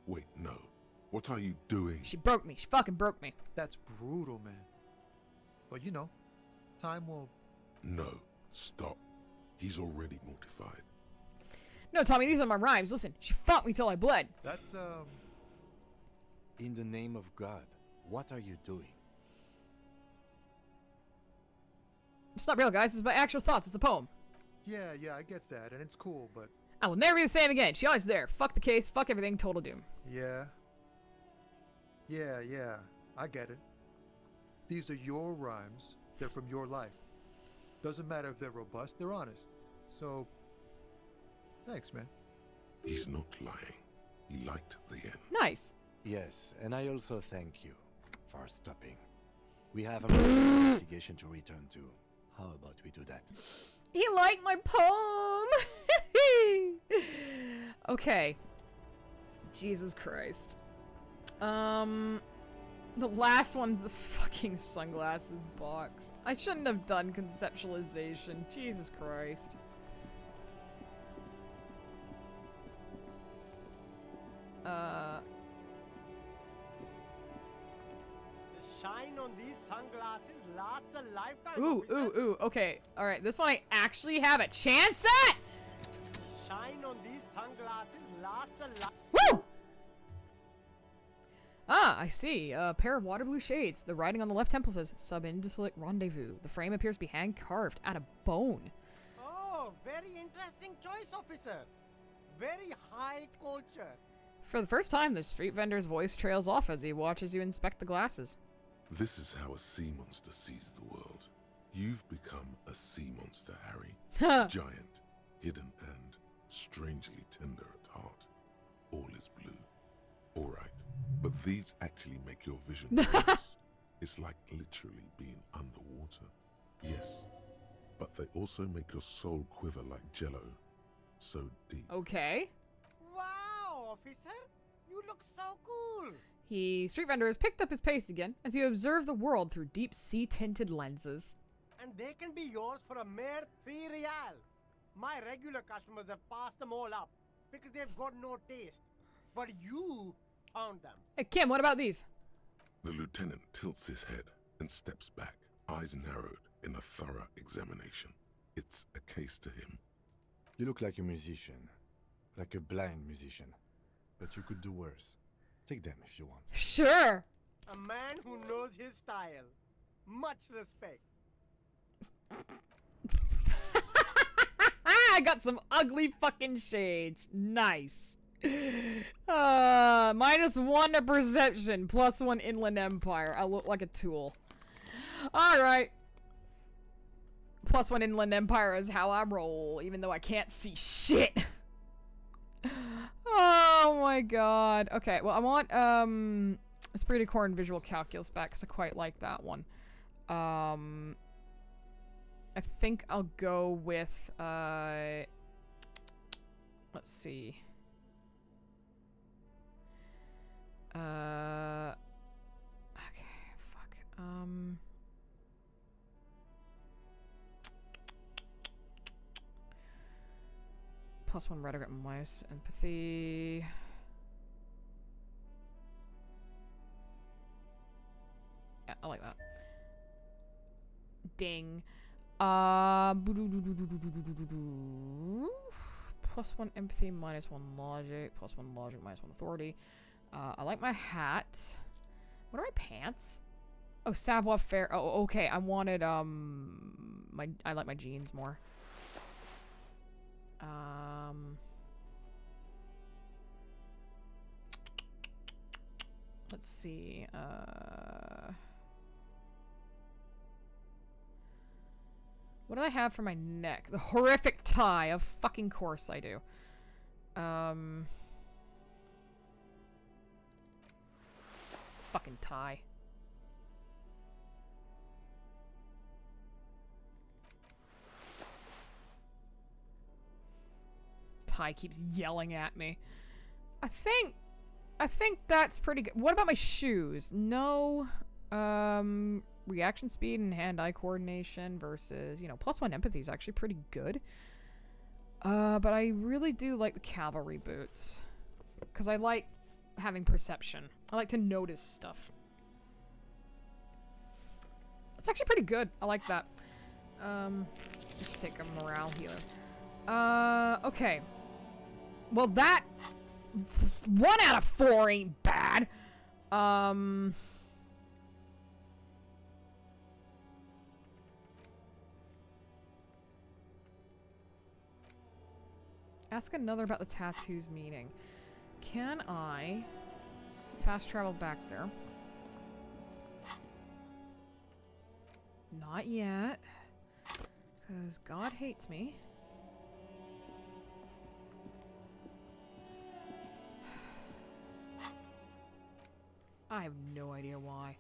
Wait, no. What are you doing? She broke me. She fucking broke me. That's brutal, man. But you know, time will... No, stop. He's already mortified. No, Tommy, these are my rhymes. Listen, she fought me till I bled. That's, In the name of God, what are you doing? It's not real, guys. It's my actual thoughts. It's a poem. Yeah, I get that, and it's cool, but... I will never be the same again. She always there. Fuck the case. Fuck everything. Total doom. Yeah, I get it. These are your rhymes. They're from your life. Doesn't matter if they're robust, they're honest. So, thanks, man. He's not lying. He liked the end. Nice. Yes, and I also thank you for stopping. We have an investigation to return to. How about we do that? He liked my poem. Okay. Jesus Christ. The last one's the fucking sunglasses box. I shouldn't have done conceptualization. Jesus Christ. The shine on these sunglasses lasts a lifetime. Ooh. Okay. All right. This one I actually have a chance at. Shine on these sunglasses lasts a lifetime. Woo! Ah, I see. A pair of water blue shades. The writing on the left temple says Sub-Indicilic Rendezvous. The frame appears to be hand-carved out of bone. Oh, very interesting choice, officer. Very high culture. For the first time, the street vendor's voice trails off as he watches you inspect the glasses. This is how a sea monster sees the world. You've become a sea monster, Harry. Giant, hidden, and strangely tender at heart. All is blue. All right, but these actually make your vision worse. It's like literally being underwater. Yes, but they also make your soul quiver like jello. So deep. Okay. Wow, officer. You look so cool. Street vendor has picked up his pace again as you observe the world through deep sea-tinted lenses. And they can be yours for a mere 3 real. My regular customers have passed them all up because they've got no taste. But you found them. Hey, Kim, what about these? The lieutenant tilts his head and steps back, eyes narrowed in a thorough examination. It's a case to him. You look like a musician. Like a blind musician. But you could do worse. Take them if you want. Sure. A man who knows his style. Much respect. I got some ugly fucking shades. Nice. -1 to perception, +1 Inland Empire. I look like a tool. Alright. +1 Inland Empire is how I roll, even though I can't see shit. Oh my god. Okay, well I want, Esprit de Corps and Visual Calculus back, because I quite like that one. I think I'll go with, let's see. Okay, fuck. +1 rhetoric and minus empathy. Yeah, I like that. Ding. +1 empathy, -1 logic, +1 logic, -1 authority. I like my hat. What are my pants? Oh, savoir faire. Oh, okay. I wanted, I like my jeans more. Let's see. What do I have for my neck? The horrific tie. Of fucking course I do. Fucking tie. Tie keeps yelling at me. I think that's pretty good. What about my shoes? No, reaction speed and hand-eye coordination versus, you know, +1 empathy is actually pretty good. But I really do like the cavalry boots. Because I like having perception. I like to notice stuff. It's actually pretty good. I like that. Let's take a morale healer. Okay. Well, that 1 out of 4 ain't bad. Ask another about the tattoos meeting. Can I fast travel back there? Not yet. Because God hates me. I have no idea why.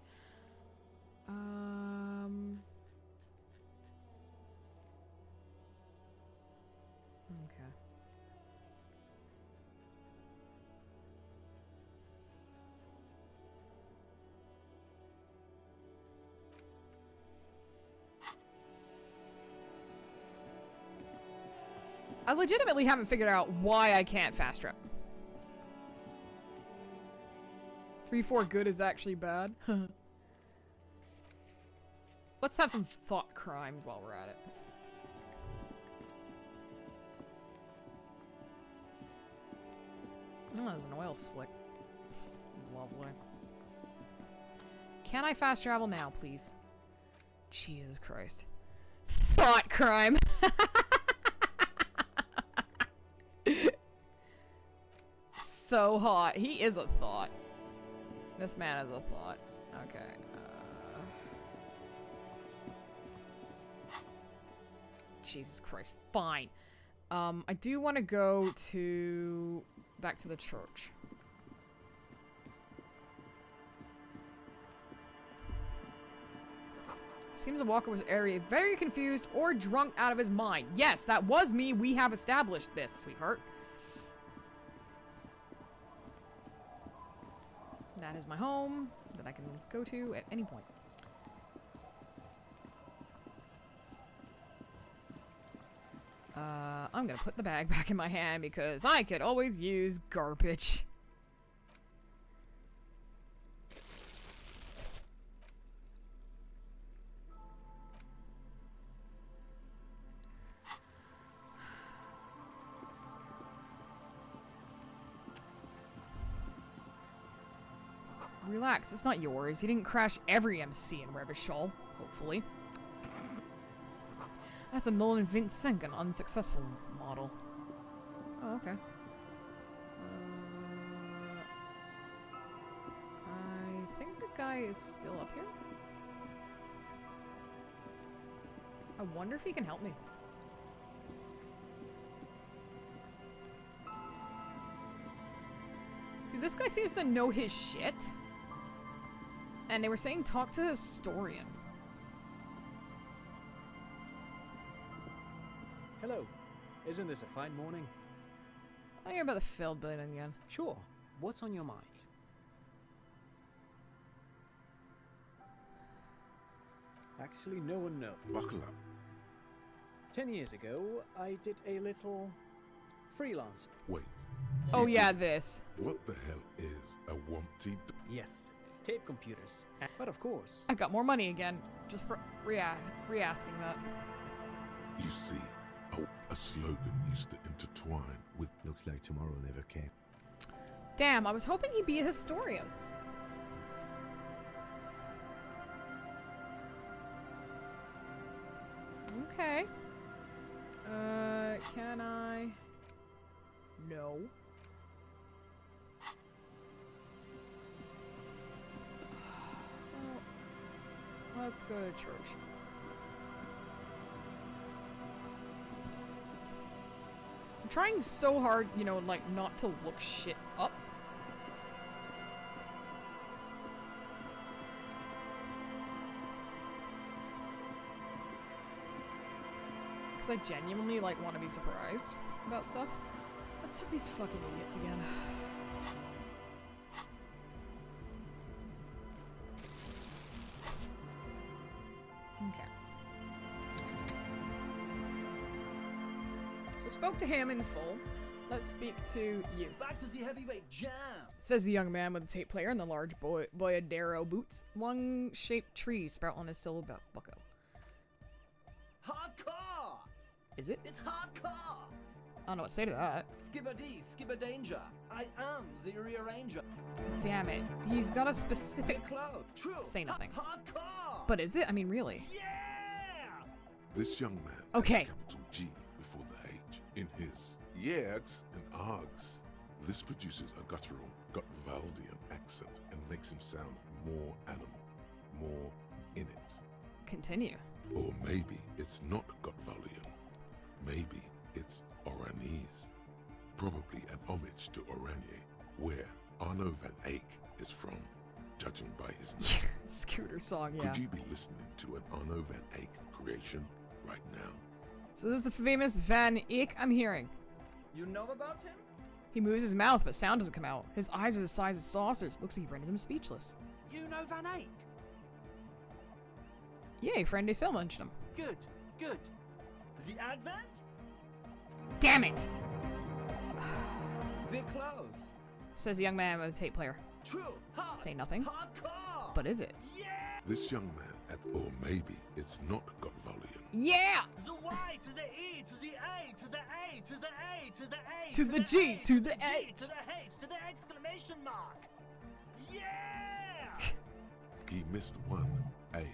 Okay. I legitimately haven't figured out why I can't fast travel. 3-4 good is actually bad. Let's have some thought crimes while we're at it. Oh, there's an oil slick. Lovely. Can I fast travel now, please? Jesus Christ. Thought crime. So hot. He is a thought. This man is a thought. Okay. Jesus Christ. Fine. I do want to go to... back to the church. Seems a walker was area very confused or drunk out of his mind. Yes, that was me. We have established this, sweetheart. That is my home that I can go to at any point. I'm gonna put the bag back in my hand because I could always use garbage. Relax, it's not yours. He didn't crash every MC in Revachol, hopefully. That's a null and Vincent, an unsuccessful model. Oh, okay. I think the guy is still up here. I wonder if he can help me. See, this guy seems to know his shit. And they were saying talk to a historian. Hello. Isn't this a fine morning? I hear about the failed building again. Sure. What's on your mind? Actually, no one knows. Buckle up. 10 years ago, I did a little freelance. Wait. Oh yeah, this. What the hell is a Wumpty? Yes, tape computers. But of course. I got more money again, just for re-asking that. You see, a slogan used to intertwine with. Looks like tomorrow never came. Damn, I was hoping he'd be a historian. Okay. Can I? No. Well, let's go to church. I'm trying so hard, you know, like, not to look shit up. Because I genuinely, like, want to be surprised about stuff. Let's talk to these fucking idiots again. Okay. So spoke to him in full. Let's speak to you. Back to the heavyweight jam. Says the young man with the tape player and the large boyadero boots. Lung-shaped trees sprout on his silver bucko. Hardcore! Is it? It's hardcore! I don't know what to say to that. Skibber-dee, skibber-danger. I am the rearranger. Damn it. He's got a specific... True. Say nothing. Hardcore! But is it? I mean, really? Yeah! This young man okay. has a capital G before the H in his yeags and args. This produces a guttural, Gotvaldian accent and makes him sound more animal, more in it. Continue. Or maybe it's not Gotvaldian. Maybe it's Oranese. Probably an homage to Oranje, where Arno van Eyck is from, judging by his name. Scooter song, yeah. Could you be listening to an Arno van Eyck creation right now? So this is the famous Van Eyck I'm hearing. You know about him? He moves his mouth, but sound doesn't come out. His eyes are the size of saucers. Looks like he rendered him speechless. You know Van Eyck? Yay, friend Decel mentioned him. Good, good. The Advent? Damn it! We're close. Says the young man with a tape player. True. Hard. Say nothing. Hardcore. But is it? Yeah. This young man or maybe it's not Gotvaldian. Yeah! The Y to the E to the A to the A to the A to the A to the G to the H to the H to the exclamation mark. Yeah! He missed one A.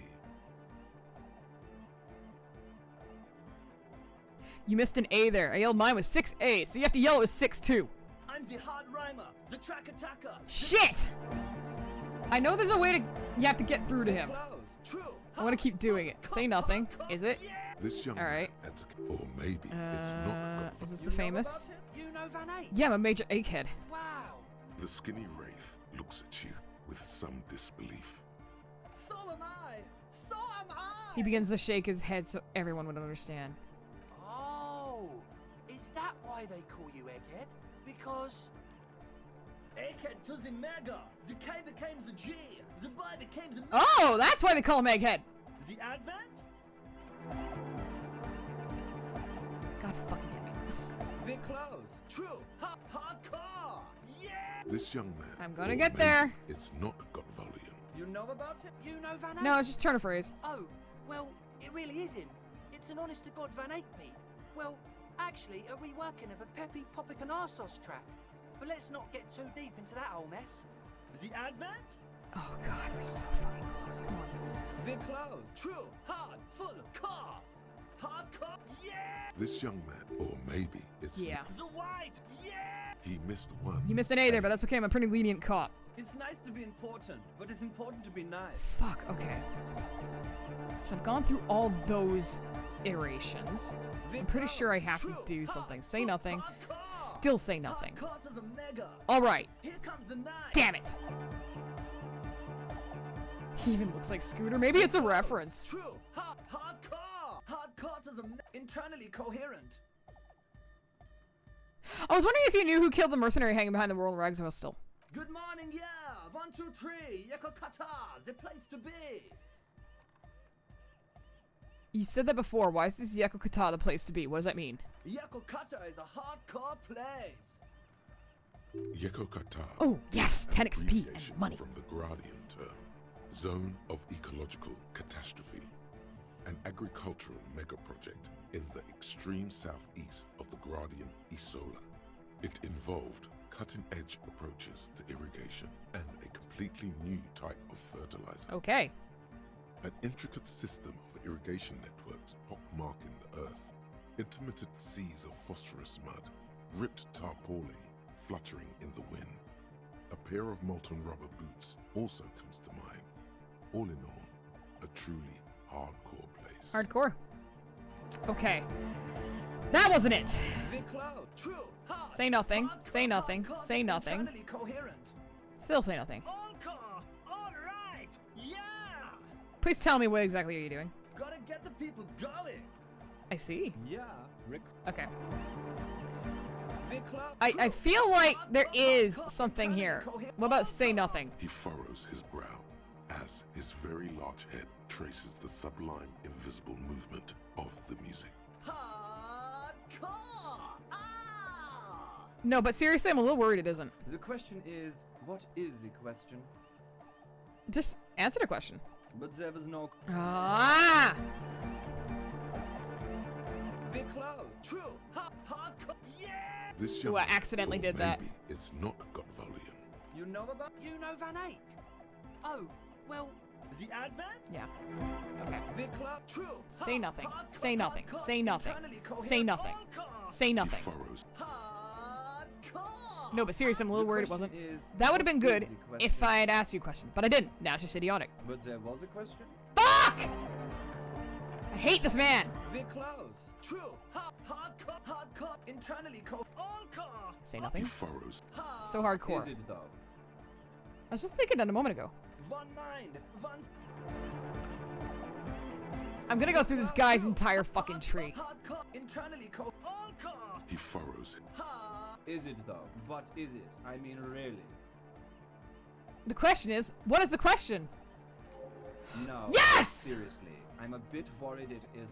You missed an A there. I yelled mine was 6A, so you have to yell it was 6-2. I'm the hard rhymer, the track attacker. Shit! I know there's a way to... You have to get through to him. True. I want to keep doing it. Say nothing. Is it? This young man adds a... Or maybe it's not Gotvaldian. Is this the famous? You know Van Eyck? Yeah, I'm a major egghead. Wow. The skinny wraith looks at you with some disbelief. So am I. So am I. He begins to shake his head so everyone would understand. Oh, is that why they call you Egghead? Because... Egghead to the mega. The K became the G. The Y became the... Oh, that's why they call him Egghead. The Advent? God fucking damn it. We're close. True. Hardcore. Yeah! This young man... I'm gonna get there. It's not Gotvaldian. You know about him? You know Van Eyck? No, it's just turn a phrase. Oh, well, it really is him. It's an honest-to-God Van Eyck beat. Well, actually, a reworking of a Peppy Popic and Arsos track. But let's not get too deep into that whole mess. The Advent? Oh god, we're so fucking close. Come on. We're close. True. Hard. Full. Car. Hardcore. Yeah. This young man, or maybe it's Yeah. The white. Yeah. he missed one. You missed an A there, but that's okay. I'm a pretty lenient cop. It's nice to be important, but it's important to be nice. Fuck, okay. So I've gone through all those iterations. I'm pretty sure I have to do something. Say nothing. Still say nothing. Carter's a mega. Alright. Here comes the knife. Damn it! He even looks like Scooter. Maybe it's a reference. True. Hardcore. Carter's internally coherent. I was wondering if you knew who killed the mercenary hanging behind the Royal Rags Hostel. Good morning, yeah. 1, 2, 3. Yeko Kata, the place to be. You said that before. Why is this Yeko Kata the place to be? What does that mean? Yeko Kata is a hardcore place. Yeko Kata. Oh, yes, 10 XP and abbreviation money. From the Gradian term, Zone of Ecological Catastrophe, an agricultural mega-project in the extreme southeast of the Gradian Isola. It involved cutting-edge approaches to irrigation and a completely new type of fertilizer. Okay. An intricate system of irrigation networks pockmarking the earth, intermittent seas of phosphorus mud, ripped tarpaulin fluttering in the wind. A pair of molten rubber boots also comes to mind. All in all, a truly hardcore place. Hardcore. Okay. That wasn't it. True. Hard. Say nothing. Say nothing. Say nothing. Internally coherent. Still say nothing. All right. Yeah. Please tell me what exactly are you doing. Gotta get the people going. I see. Yeah. Rick. Okay. I feel like there is something here. What about say nothing? He furrows his brow as his very large head traces the sublime invisible movement of the music. No, but seriously, I'm a little worried it isn't. The question is, what is the question? Just answer the question. But there was no. Ah! We're close. True. Hardcore. Yeah. This young Ooh, I accidentally or did that. maybe it's not got volume. You know about? You know Van Eyck? Oh, well, the Advent? Yeah. Okay. We're close. True. Say nothing. Say nothing. Say nothing. Say nothing. Say He nothing. furrows. No, but seriously, I'm a little worried it wasn't. Is, That would have been what good is the question? if I had asked you a question, but I didn't. Now it's just idiotic. But there was a question? Fuck! I hate this man. We're close. True. Hardcore. Internally all car. Say He nothing. furrows. So hardcore. Is it though? I was just thinking that a moment ago. One mind. One. I'm gonna go through this guy's entire fucking tree. Hardcore. Internally all car. He furrows. Is it though? But is it? I mean, really? The question is, what is the question? No. Yes! Seriously, I'm a bit worried it isn't.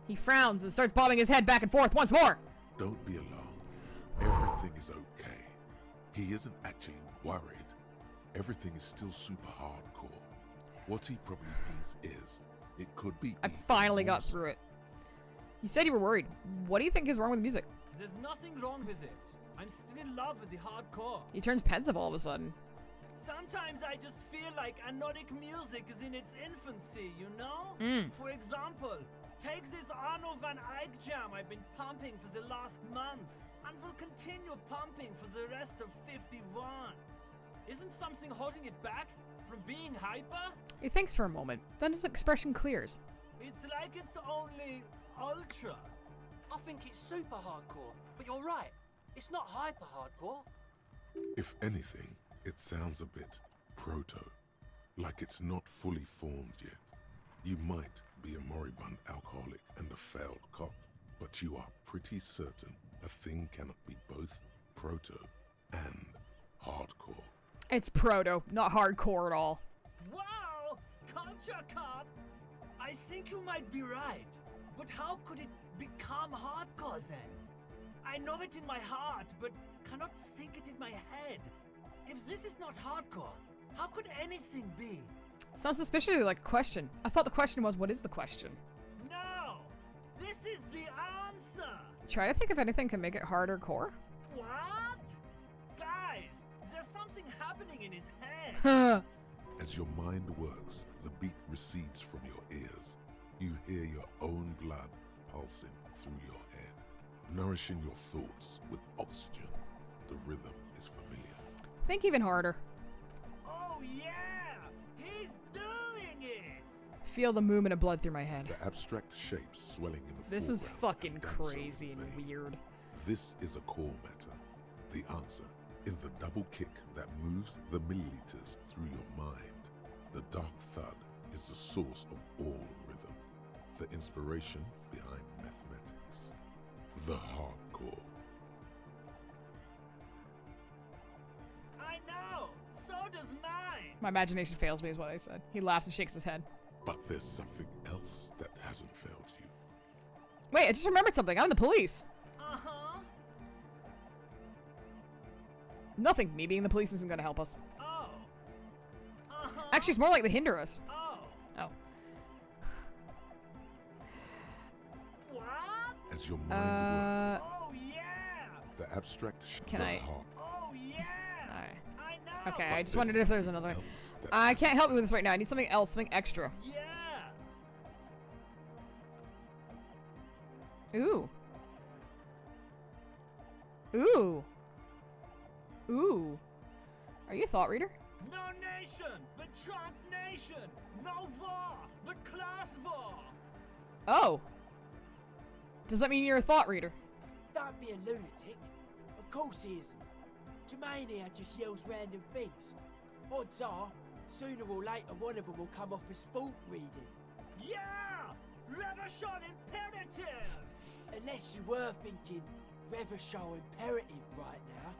He frowns and starts bobbing his head back and forth once more. Don't be alarmed. Everything is okay. He isn't actually worried. Everything is still super hardcore. What he probably means is, it could be. I even finally got worse. through it. You said you were worried. What do you think is wrong with the music? there's nothing wrong with it. I'm still in love with the hardcore. He turns pensive all of a sudden. Sometimes I just feel like anodic music is in its infancy, you know? For example, take this Arno van Eyck jam I've been pumping for the last month, and will continue pumping for the rest of 51. Isn't something holding it back from being hyper? He thinks for a moment, then his expression clears. It's like it's only ultra. I think it's super hardcore, but you're right. It's not hyper hardcore. If anything, it sounds a bit proto, like it's not fully formed yet. You might be a moribund alcoholic and a failed cop, but you are pretty certain a thing cannot be both proto and hardcore. It's proto, not hardcore at all. Wow! Culture cop! I think you might be right. But how could it become hardcore then? I know it in my heart, but cannot think it in my head. If this is not hardcore, how could anything be? Sounds suspiciously like a question. I thought the question was, what is the question? No! This is the answer! Try to think if anything can make it harder core. What? Guys, there's something happening in his head. As your mind works, the beat recedes from your ears. You hear your own blood pulsing through your head, nourishing your thoughts with oxygen. The rhythm is familiar. Think even harder. Oh yeah! He's doing it! Feel the movement of blood through my head. The abstract shapes swelling in the This is foreground fucking have done so crazy in and vain. weird. This is a core matter. The answer in the double kick that moves the milliliters through your mind. The dark thud is the source of all rhythm, the inspiration behind mathematics, the hardcore. I know! So does mine! My imagination fails me is what I said. He laughs and shakes his head. But there's something else that hasn't failed you. Wait, I just remembered something. I'm the police. Uh-huh. Nothing. Me being the police isn't going to help us. Oh. Uh-huh. Actually, it's more likely to hinder us. Oh. Oh. What? As your mind works, Oh yeah! the abstract Can the I- heart. Oh yeah! Alright. I know! Okay, But I just wondered if there's another way. else that I can't help you with this right now. I need something else, something extra. Yeah! Ooh. Ooh. Ooh. Are you a thought reader? No nation, but transnation! No war, but class war! Oh. Does that mean you're a thought reader? Don't be a lunatic. Of course he isn't. Jermaine here just yells random things. Odds are, sooner or later one of them will come off as thought reading. Yeah! Revolution imperative! Unless you were thinking Revachol imperative right now.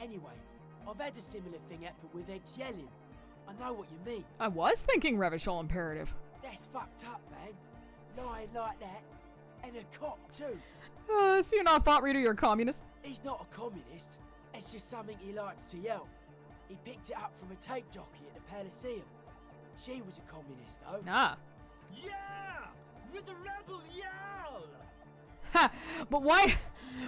Anyway, I've had a similar thing happen with eggs yelling. I know what you mean. I was thinking Revachol imperative. That's fucked up, man. Lying like that. And a cop too. So you're not a thought reader, you're a communist? He's not a communist. It's just something he likes to yell. He picked it up from a tape jockey at the Elysium. She was a communist, though. Ah. Yeah! With the rebel yell! Ha! But why?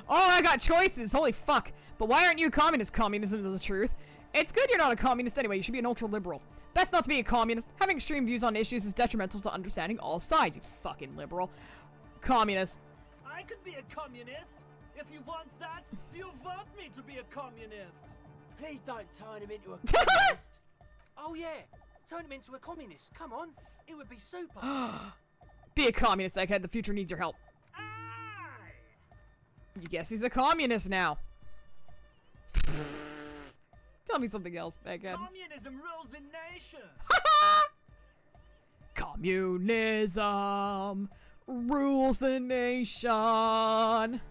Oh, I got choices. Holy fuck. But why aren't you a communist? Communism is the truth. It's good you're not a communist anyway. You should be an ultra-liberal. Best not to be a communist. Having extreme views on issues is detrimental to understanding all sides, you fucking liberal. Communist. I could be a communist! If you want that, do you want me to be a communist? Please don't turn him into a communist. Oh yeah, turn him into a communist. Come on, it would be super. Be a communist, egghead. The future needs your help. You guess he's a communist now. Tell me something else, egghead. Communism rules the nation! Communism rules the nation.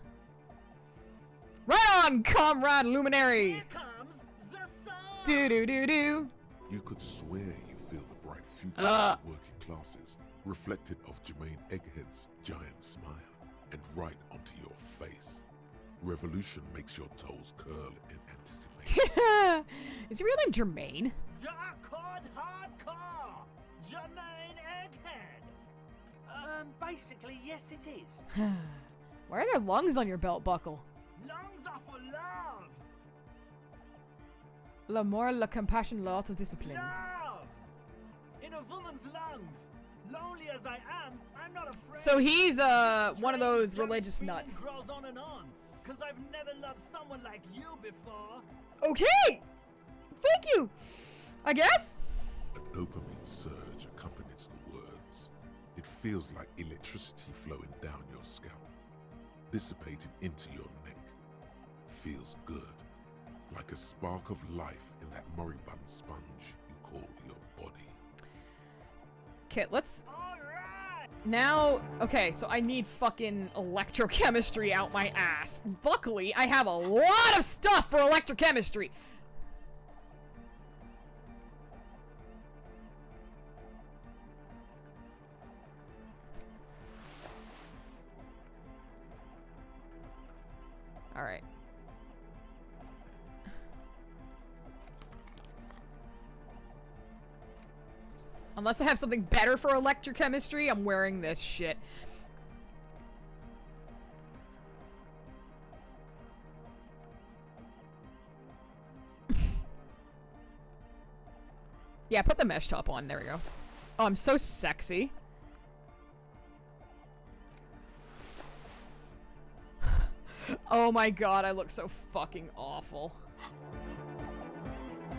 Right on, comrade luminary. Here comes the sun! Do do do do. You could swear you feel the bright future of the working classes reflected of Jermaine Egghead's giant smile and right onto your face. Revolution makes your toes curl in anticipation. Is he real name Jermaine? Dark hardcore! Jermaine Egghead! Basically, yes it is. Why are there lungs on your belt buckle? Lungs are for love! L'amour, la compassion, l'art of discipline. Love! In a woman's lungs! Lonely as I am, I'm not afraid. So he's one of those religious nuts. Grows on and on, 'cause I've never loved someone like you before. Okay! Thank you! I guess? A dopamine surge accompanies the words. It feels like electricity flowing down your scalp, dissipated into your neck. Feels good, like a spark of life in that moribund sponge you call your body. Okay, let's... Now, okay, so I need fucking electrochemistry out my ass. Luckily, I have a lot of stuff for electrochemistry. All right. Unless I have something better for electrochemistry, I'm wearing this shit. Yeah, put the mesh top on. There we go. Oh, I'm so sexy. Oh my god, I look so fucking awful.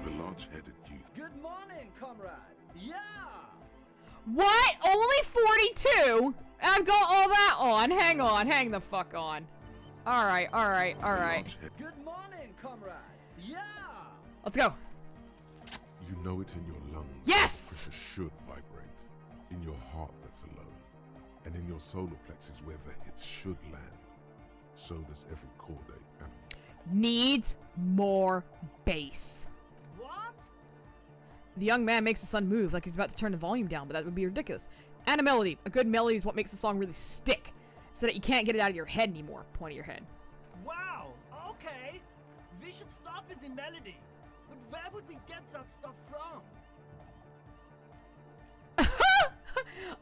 The large-headed youth. Good morning, comrade. Yeah! What? Only 42? I've got all that on. Hang on. Hang the fuck on. Alright, alright, alright. Good morning, comrade. Yeah! Let's go. You know it in your lungs. Yes! The pressure should vibrate. In your heart that's alone. And in your solar plexus where the hits should land. So does every chordate animal. Needs more bass. What? The young man makes the sun move like he's about to turn the volume down, but that would be ridiculous. And a melody. A good melody is what makes the song really stick. So that you can't get it out of your head anymore. Point of your head. Wow, okay. We should start with the melody. But where would we get that stuff from?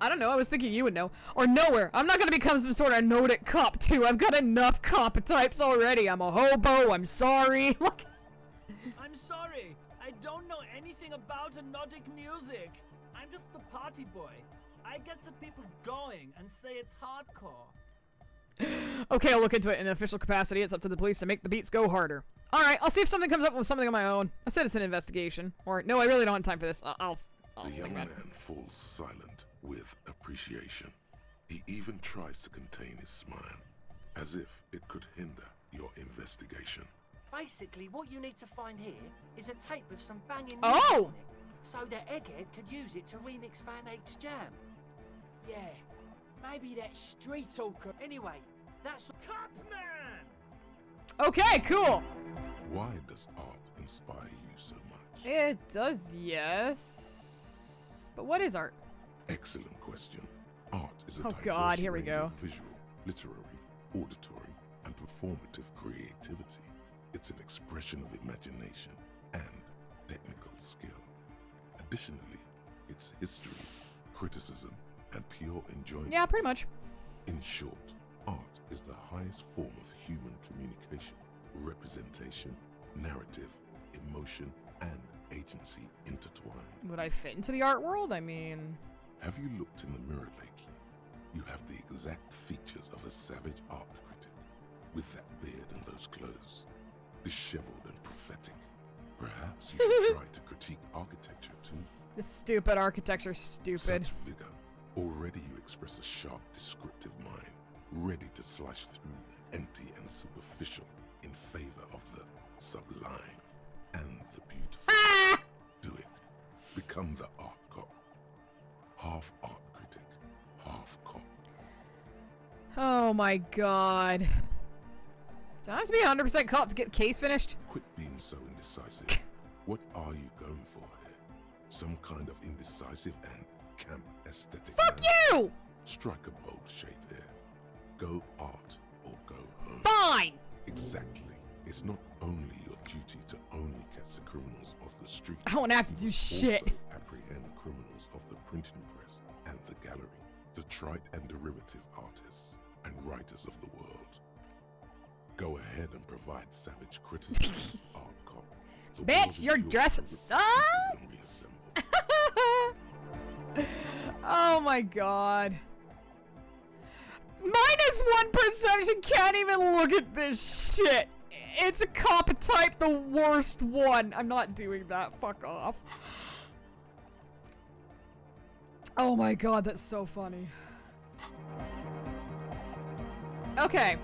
I don't know, I was thinking you would know. Or nowhere. I'm not gonna become some sort of Nordic cop too. I've got enough cop types already. I'm a hobo, I'm sorry. Look. I'm sorry. I don't know anything about Nordic music. I'm just the party boy. I get the people going and say it's hardcore. Okay, I'll look into it in an official capacity. It's up to the police to make the beats go harder. Alright, I'll see if something comes up with something of my own. I said it's an investigation. Or, no, I really don't have time for this. I'll the young man falls silent with appreciation. He even tries to contain his smile, as if it could hinder your investigation. Basically, what you need to find here is a tape with some banging music Oh! on it, so that Egghead could use it to remix Van Eyck's Jam. Yeah, maybe that street talker. Anyway, that's Copman! Okay, cool. Why does art inspire you so much? It does, yes. But what is art? Excellent question. Art is a Oh diverse god, here we range go. of visual, literary, auditory, and performative creativity. It's an expression of imagination and technical skill. Additionally, it's history, criticism, and pure enjoyment. Yeah, pretty much. In short, art is the highest form of human communication, representation, narrative, emotion, and agency intertwined. Would I fit into the art world? I mean... Have you looked in the mirror lately? You have the exact features of a savage art critic, with that beard and those clothes, disheveled and prophetic. Perhaps you should try to critique architecture too. This stupid architecture's stupid. Such vigor. Already you express a sharp, descriptive mind, ready to slash through the empty and superficial in favor of the sublime and the beautiful. Do it. Become the art cop. Half art critic, half cop. Oh my god. Do I have to be 100% cop to get the case finished? Quit being so indecisive. What are you going for here? Some kind of indecisive and camp aesthetic? Fuck you! Strike a bold shape here. Go art or go home. Fine! Exactly. It's not only your duty to only catch the criminals off the street. I won't have to you do must shit. Also apprehend criminals of the printing press and the gallery, the trite and derivative artists and writers of the world. Go ahead and provide savage criticism, art cop. The world Bitch, is your yours dress to rip to pieces sucks! and reassemble. Oh my god. -1 perception, can't even look at this shit. It's a cop type, the worst one. I'm not doing that. Fuck off. Oh my god, that's so funny. Okay.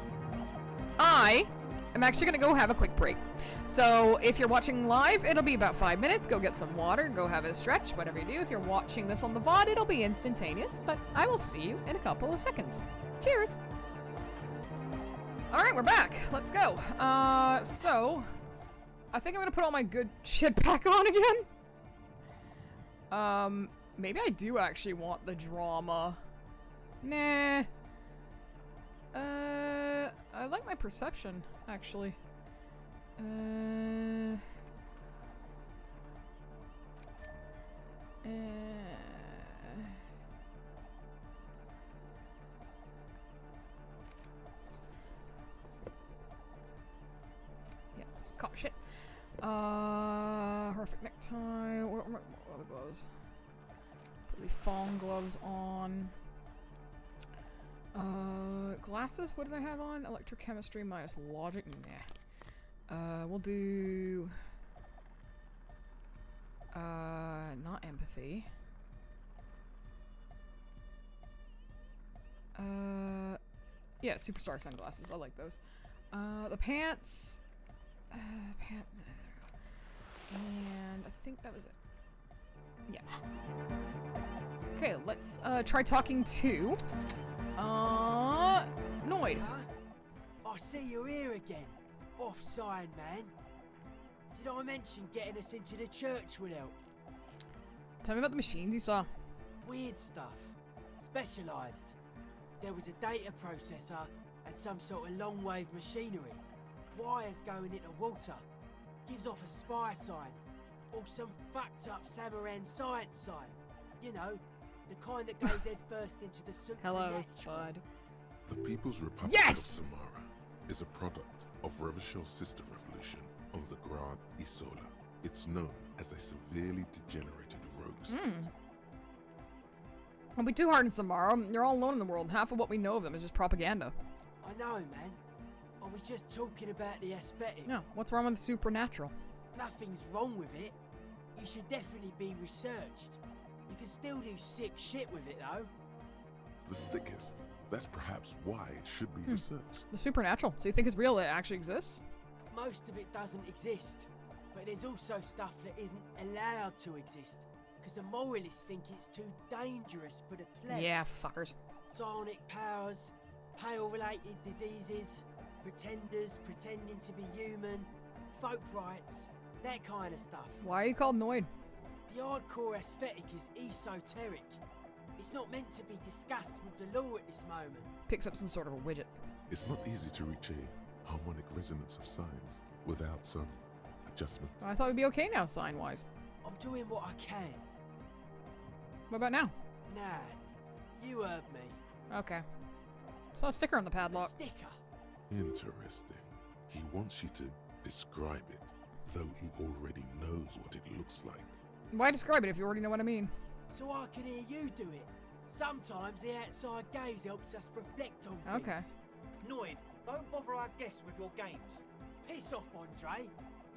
I am actually gonna go have a quick break. So if you're watching live, it'll be about 5 minutes. Go get some water, go have a stretch, whatever you do. If you're watching this on the VOD, it'll be instantaneous, but I will see you in a couple of seconds. Cheers! Alright, we're back. Let's go. So I think I'm gonna put all my good shit back on again. Maybe I do actually want the drama. Nah. I like my perception, actually. Yeah, caught shit. Perfect necktie. What are the gloves? Put the fawn gloves on. Glasses? What did I have on? Electrochemistry minus logic? Nah. We'll do... not empathy. Yeah, superstar sunglasses. I like those. The pants... pants... There we go. And I think that was it. Yeah. Okay, let's, try talking to... Noid. I see you're here again. Off-sign, man. Did I mention getting us into the church would help? Tell me about the machines you saw. Weird stuff. Specialised. There was a data processor and some sort of long-wave machinery. Wires going into water. Gives off a spy sign. Or some fucked-up Samaran science sign. You know, the kind that goes head first into the soup. Hello, Spud. The People's Republic of Samara is a product of Revachel's sister revolution on the Grand Isola. It's known as a severely degenerated rogue state. Don't be too hard on Samara. They're all alone in the world. Half of what we know of them is just propaganda. I know, man. I was just talking about the aesthetic. No, what's wrong with the supernatural? Nothing's wrong with it. You should definitely be researched. You can still do sick shit with it, though. The sickest. That's perhaps why it should be researched. The supernatural. So you think it's real? It actually exists? Most of it doesn't exist. But there's also stuff that isn't allowed to exist. Because the moralists think it's too dangerous for the plebs. Yeah, fuckers. Psionic powers, pale-related diseases, pretenders pretending to be human, folk rights, that kind of stuff. Why are you called Noid? The hardcore aesthetic is esoteric. It's not meant to be discussed with the law at this moment. Picks up some sort of a widget. It's not easy to reach a harmonic resonance of signs without some adjustment. I thought we'd be okay now, sign-wise. I'm doing what I can. What about now? Nah, you heard me. Okay. Saw a sticker on the padlock. A sticker? Interesting. He wants you to describe it, though he already knows what it looks like. Why describe it if you already know what I mean? So I can hear you do it. Sometimes the outside gaze helps us reflect on things. Okay. Noid, don't bother our guests with your games. Piss off, Andre.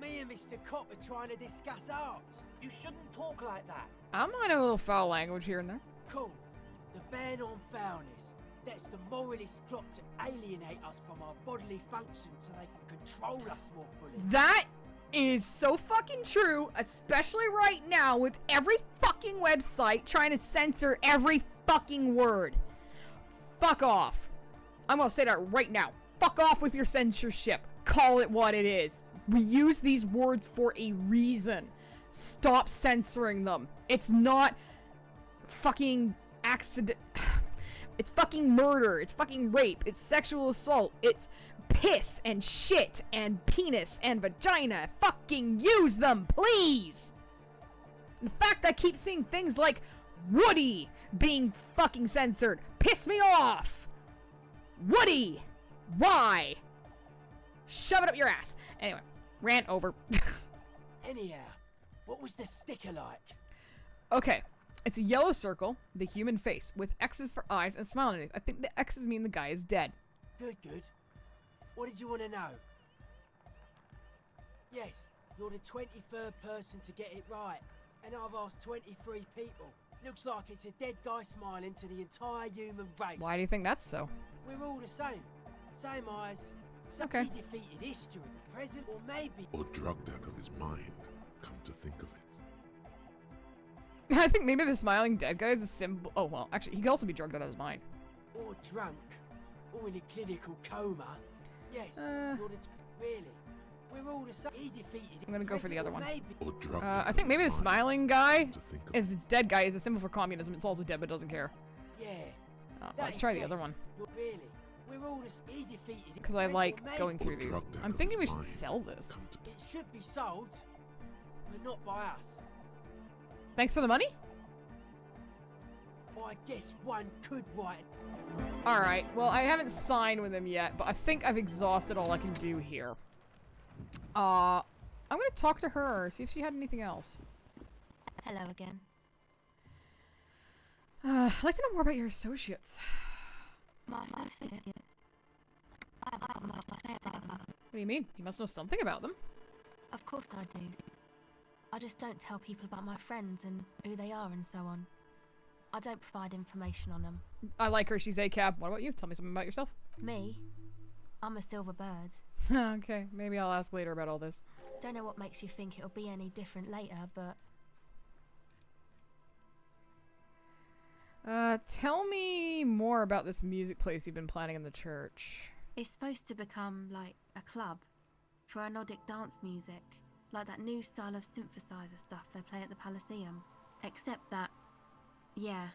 Me and Mr. Cop are trying to discuss art. You shouldn't talk like that. I'm minding a little foul language here and there. Cool. The ban on foulness. That's the moralist plot to alienate us from our bodily functions so they can control us more fully. That is so fucking true, especially right now with every fucking website trying to censor every fucking word. Fuck off. I'm gonna say that right now. Fuck off with your censorship. Call it what it is. We use these words for a reason. Stop censoring them. It's not fucking accident. It's fucking murder. It's fucking rape. It's sexual assault. It's piss and shit and penis and vagina. Fucking use them, please! In fact, I keep seeing things like Woody being fucking censored. Piss me off! Woody! Why? Shove it up your ass. Anyway, rant over. Anyhow, what was the sticker like? Okay, it's a yellow circle, the human face, with X's for eyes and a smile underneath. I think the X's mean the guy is dead. Good, good. What did you want to know? Yes, you're the 23rd person to get it right, and I've asked 23 people. Looks like it's a dead guy smiling to the entire human race. Why do you think that's so? We're all the same. Same eyes. Somebody defeated history, the present, or maybe... Or drugged out of his mind, come to think of it. I think maybe the smiling dead guy is a symbol. Oh, well, actually, he could also be drugged out of his mind. Or drunk. Or in a clinical coma. Yes, you're the... Really? We're all the same. He defeated... I'm gonna go for the other one. Or drugged I think maybe the smiling guy is a dead guy is a symbol for communism. It's also dead but doesn't care. Yeah. Let's try the other one. Really? We're all the... He defeated... Because I like going through these. I'm thinking we should sell this. It should be sold, but not by us. Thanks for the money? I guess one could write. Alright, well, I haven't signed with him yet, but I think I've exhausted all I can do here. I I'm gonna talk to her, see if she had anything else. Hello again. I'd like to know more about your associates. My associates. I have much to say about them. What do you mean? You must know something about them. Of course I do. I just don't tell people about my friends and who they are and so on. I don't provide information on them. I like her. She's ACAB. What about you? Tell me something about yourself. Me? I'm a silver bird. Okay, maybe I'll ask later about all this. Don't know what makes you think it'll be any different later, but... Tell me more about this music place you've been planning in the church. It's supposed to become, like, a club for anodic dance music, like that new style of synthesizer stuff they play at the Elysium. Except that, yeah.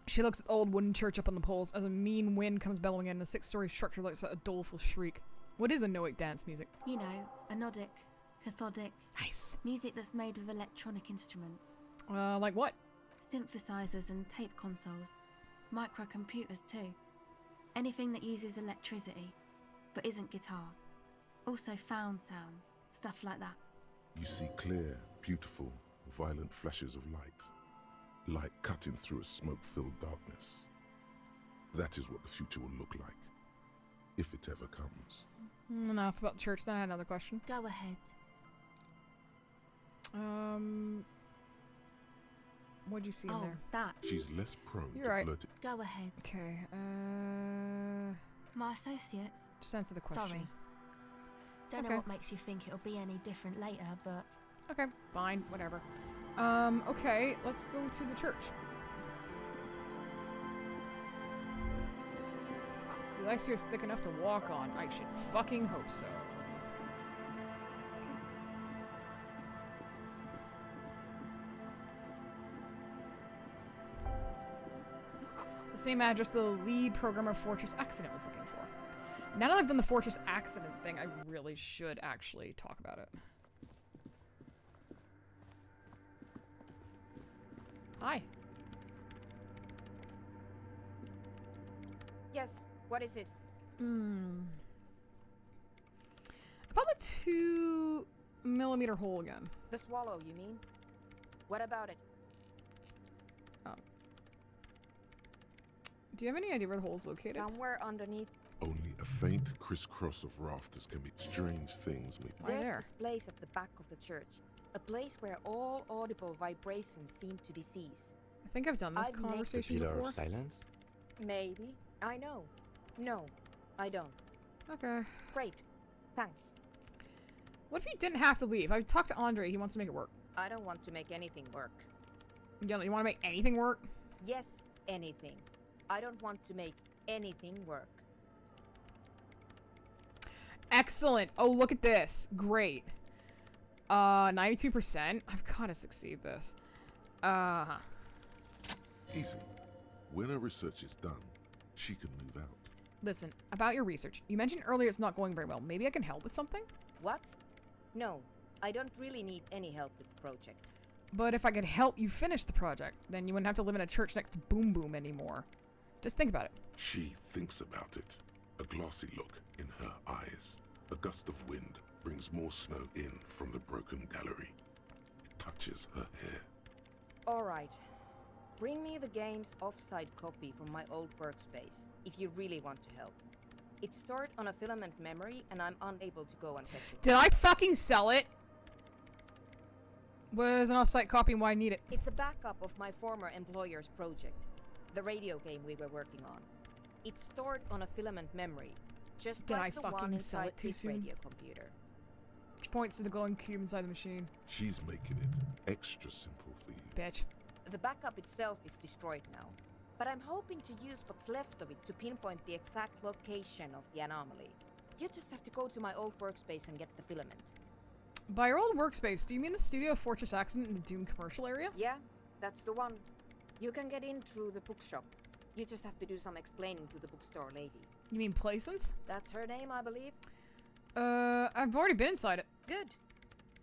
She looks at the old wooden church up on the poles as a mean wind comes bellowing in. The 6-story structure lets out a doleful shriek. What is anodic dance music? You know, anodic, cathodic. Nice. Music that's made with electronic instruments. Like what? Synthesizers and tape consoles. Microcomputers too. Anything that uses electricity, but isn't guitars. Also found sounds, stuff like that. You see clear, beautiful, violent flashes of light. Light cutting through a smoke-filled darkness. That is what the future will look like. If it ever comes. Enough about the church, then I had another question. Go ahead. What'd you see in there? That. She's less prone You're to right. blurt it. Go ahead. Okay, My associates. just answer the question. Sorry. Don't know what makes you think it'll be any different later, but... Okay, fine, whatever. Okay, let's go to the church. The ice here is thick enough to walk on. I should fucking hope so. The same address the lead programmer of Fortress Accident was looking for. Now that I've done the Fortress Accident thing, I really should actually talk about it. Hi. Yes, what is it? About the 2mm hole again. The swallow, you mean? What about it? Do you have any idea where the hole's located? Somewhere underneath. Only a faint crisscross of rafters can be strange things made. There's this place at the back of the church. A place where all audible vibrations seem to cease. I think I've done this conversation the pillar before. of silence? Maybe. I know. No, I don't. Okay. Great. Thanks. What if you didn't have to leave? I've talked to Andre. He wants to make it work. I don't want to make anything work. You want to make anything work? Yes, anything. I don't want to make anything work. Excellent. Oh, look at this. Great. 92%. I've got to succeed this. Easy. When her research is done, she can move out. Listen, about your research. You mentioned earlier it's not going very well. Maybe I can help with something? What? No, I don't really need any help with the project. But if I could help you finish the project, then you wouldn't have to live in a church next to Boom Boom anymore. Just think about it. She thinks about it. A glassy look in her eyes. A gust of wind brings more snow in from the broken gallery. It touches her hair. All right. Bring me the game's offsite copy from my old workspace, if you really want to help. It's stored on a filament memory, and I'm unable to go and fetch it. Did I fucking sell it? Where's an offsite copy and why I need it? It's a backup of my former employer's project, the radio game we were working on. It's stored on a filament memory, just Did like I the fucking one sell inside it too this soon? radio computer. She points to the glowing cube inside the machine. She's making it extra simple for you. Bitch. The backup itself is destroyed now, but I'm hoping to use what's left of it to pinpoint the exact location of the anomaly. You just have to go to my old workspace and get the filament. By your old workspace, do you mean the studio of Fortress Accident in the Doom commercial area? Yeah, that's the one. You can get in through the bookshop. You just have to do some explaining to the bookstore lady. You mean Plaisance? That's her name, I believe. I've already been inside it. Good.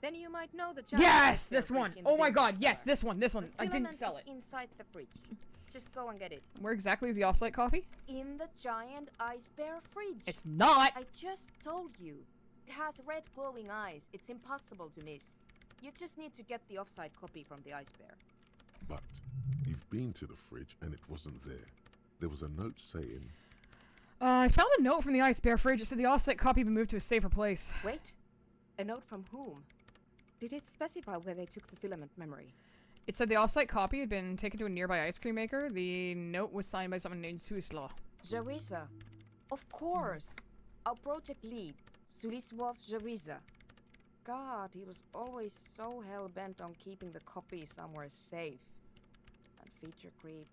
Then you might know the Yes, this one. Oh my god, yes, this one. I didn't sell it. Inside the fridge. Just go and get it. Where exactly is the offsite coffee? In the giant ice bear fridge. It's not. I just told you. It has red glowing eyes. It's impossible to miss. You just need to get the offside copy from the ice bear. But you've been to the fridge and it wasn't there. There was a note saying... I found a note from the ice bear fridge. It said the offset copy had been moved to a safer place. Wait. A note from whom? Did it specify where they took the filament memory? It said the offsite copy had been taken to a nearby ice cream maker. The note was signed by someone named Suislaw. Jawiza. Of course. Our project lead, Suliswov Jawiza. God, he was always so hell-bent on keeping the copy somewhere safe. And feature creep,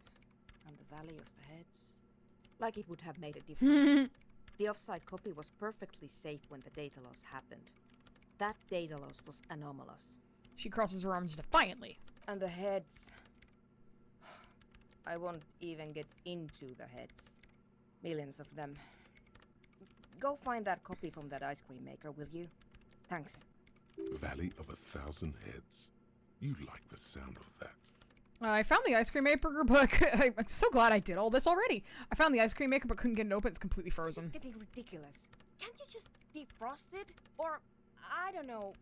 and the Valley of the Heads. Like it would have made a difference. The offside copy was perfectly safe when the data loss happened. That data loss was anomalous. She crosses her arms defiantly. And the heads. I won't even get into the heads. Millions of them. Go find that copy from that ice cream maker, will you? Thanks. Valley of 1,000 Heads. You like the sound of that. I found the ice cream maker, but I'm so glad I did all this already. I found the ice cream maker, but couldn't get it open. It's completely frozen. It's getting ridiculous. Can't you just defrost it? Or, I don't know.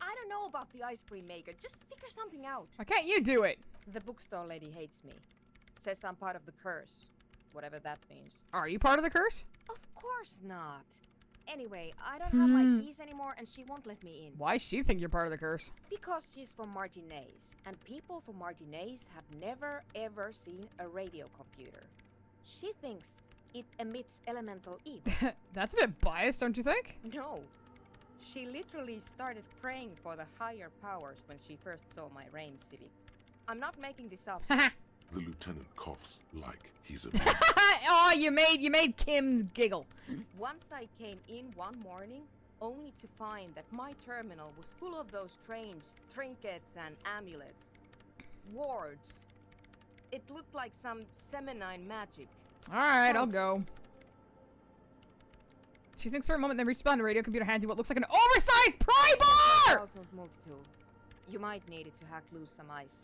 I don't know about the ice cream maker. Just figure something out. Why can't you do it? The bookstore lady hates me. Says I'm part of the curse. Whatever that means. Are you part of the curse? Of course not. Anyway, I don't have my keys anymore and she won't let me in. Why does she think you're part of the curse? Because she's from Martinez. And people from Martinez have never ever seen a radio computer. She thinks it emits elemental heat. That's a bit biased, don't you think? No. She literally started praying for the higher powers when she first saw my Rain Civic. I'm not making this up. The lieutenant coughs like he's a... Oh, you made Kim giggle. Once I came in one morning, only to find that my terminal was full of those strange trinkets and amulets. Wards. It looked like some Semenine magic. Alright, I'll go. She thinks for a moment, then reaches behind the radio computer, hands you what looks like an oversized pry bar! Also multi-tool. You might need it to hack loose some ice.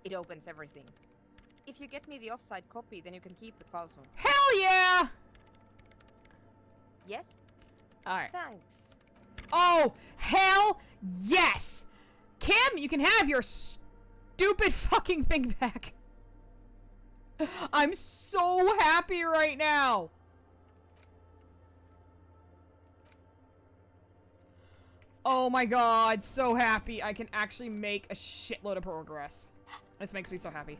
It opens everything. If you get me the offside copy, then you can keep the file zone. Hell yeah! Yes? Alright. Thanks. Oh, hell yes! Kim, you can have your stupid fucking thing back. I'm so happy right now. Oh my god, so happy. I can actually make a shitload of progress. This makes me so happy.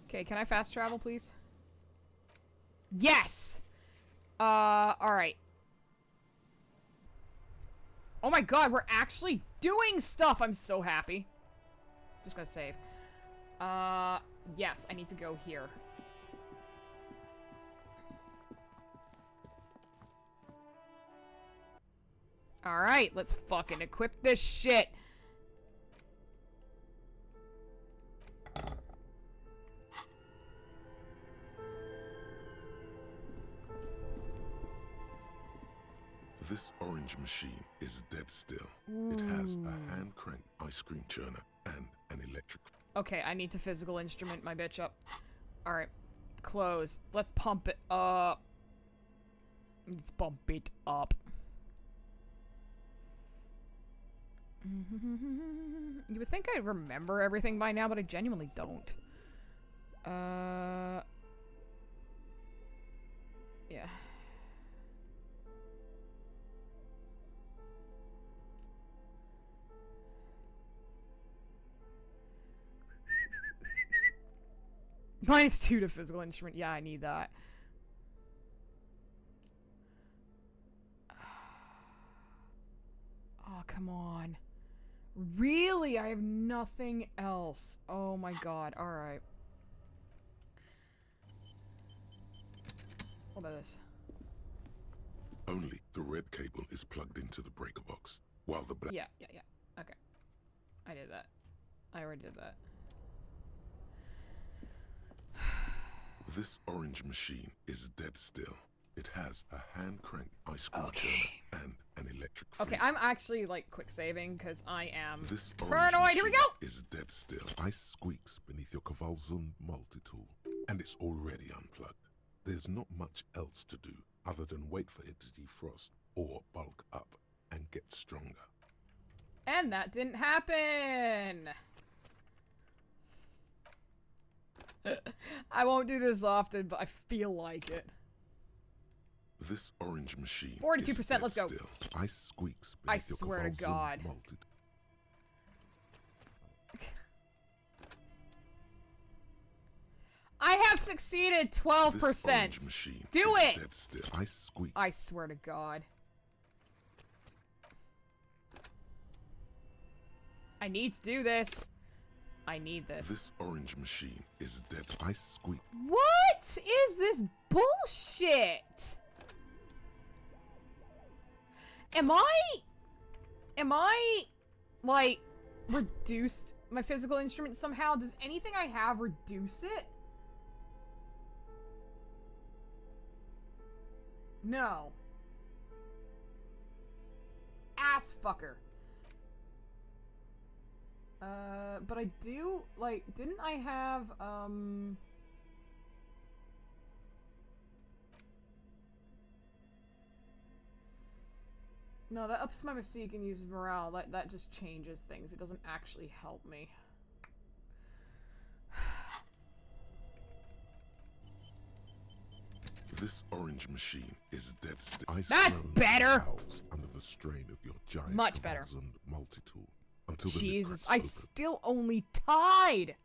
Okay, can I fast travel, please? Yes! Alright. Oh my god, we're actually doing stuff! I'm so happy. Just gonna save. Yes, I need to go here. Alright, let's fucking equip this shit. This orange machine is dead still. It has a hand-cranked ice cream churner and an electric... Okay, I need to physical instrument my bitch up. Alright. Close. Let's pump it up. Let's bump it up. You would think I'd remember everything by now, but I genuinely don't. Yeah. -2 to physical instrument. Yeah, I need that. Oh, come on. Really? I have nothing else. Oh my god. Alright. What about this? Only the red cable is plugged into the breaker box, while the black... Yeah. Okay. I did that. I already did that. This orange machine is dead still. It has a hand-cranked ice cream churner and an electric Okay, freeze. I'm actually, like, quick saving, because I am This paranoid. Here we go! Is dead still. Ice squeaks beneath your Kavalzund multi-tool, and it's already unplugged. There's not much else to do other than wait for it to defrost or bulk up and get stronger. And that didn't happen! I won't do this often, but I feel like it. This orange machine 42%, is dead let's go. still. Ice squeaks I beneath your swear to Kavalzund God. I have succeeded 12%. This orange machine Do is it! dead still. Ice squeaks. I swear to God. I need to do this. I need this. This orange machine is dead. Ice squeak. What is this bullshit? Am I, like, reduced my physical instrument somehow? Does anything I have reduce it? No. Ass fucker. But I do, like, didn't I have, no, that ups my mystique and uses morale. That just changes things. It doesn't actually help me. This orange machine is dead still. That's better! Under the strain of your giant Much better. Kavalzund multi-tool. Until the lid Jesus, cracks I open. still only tied!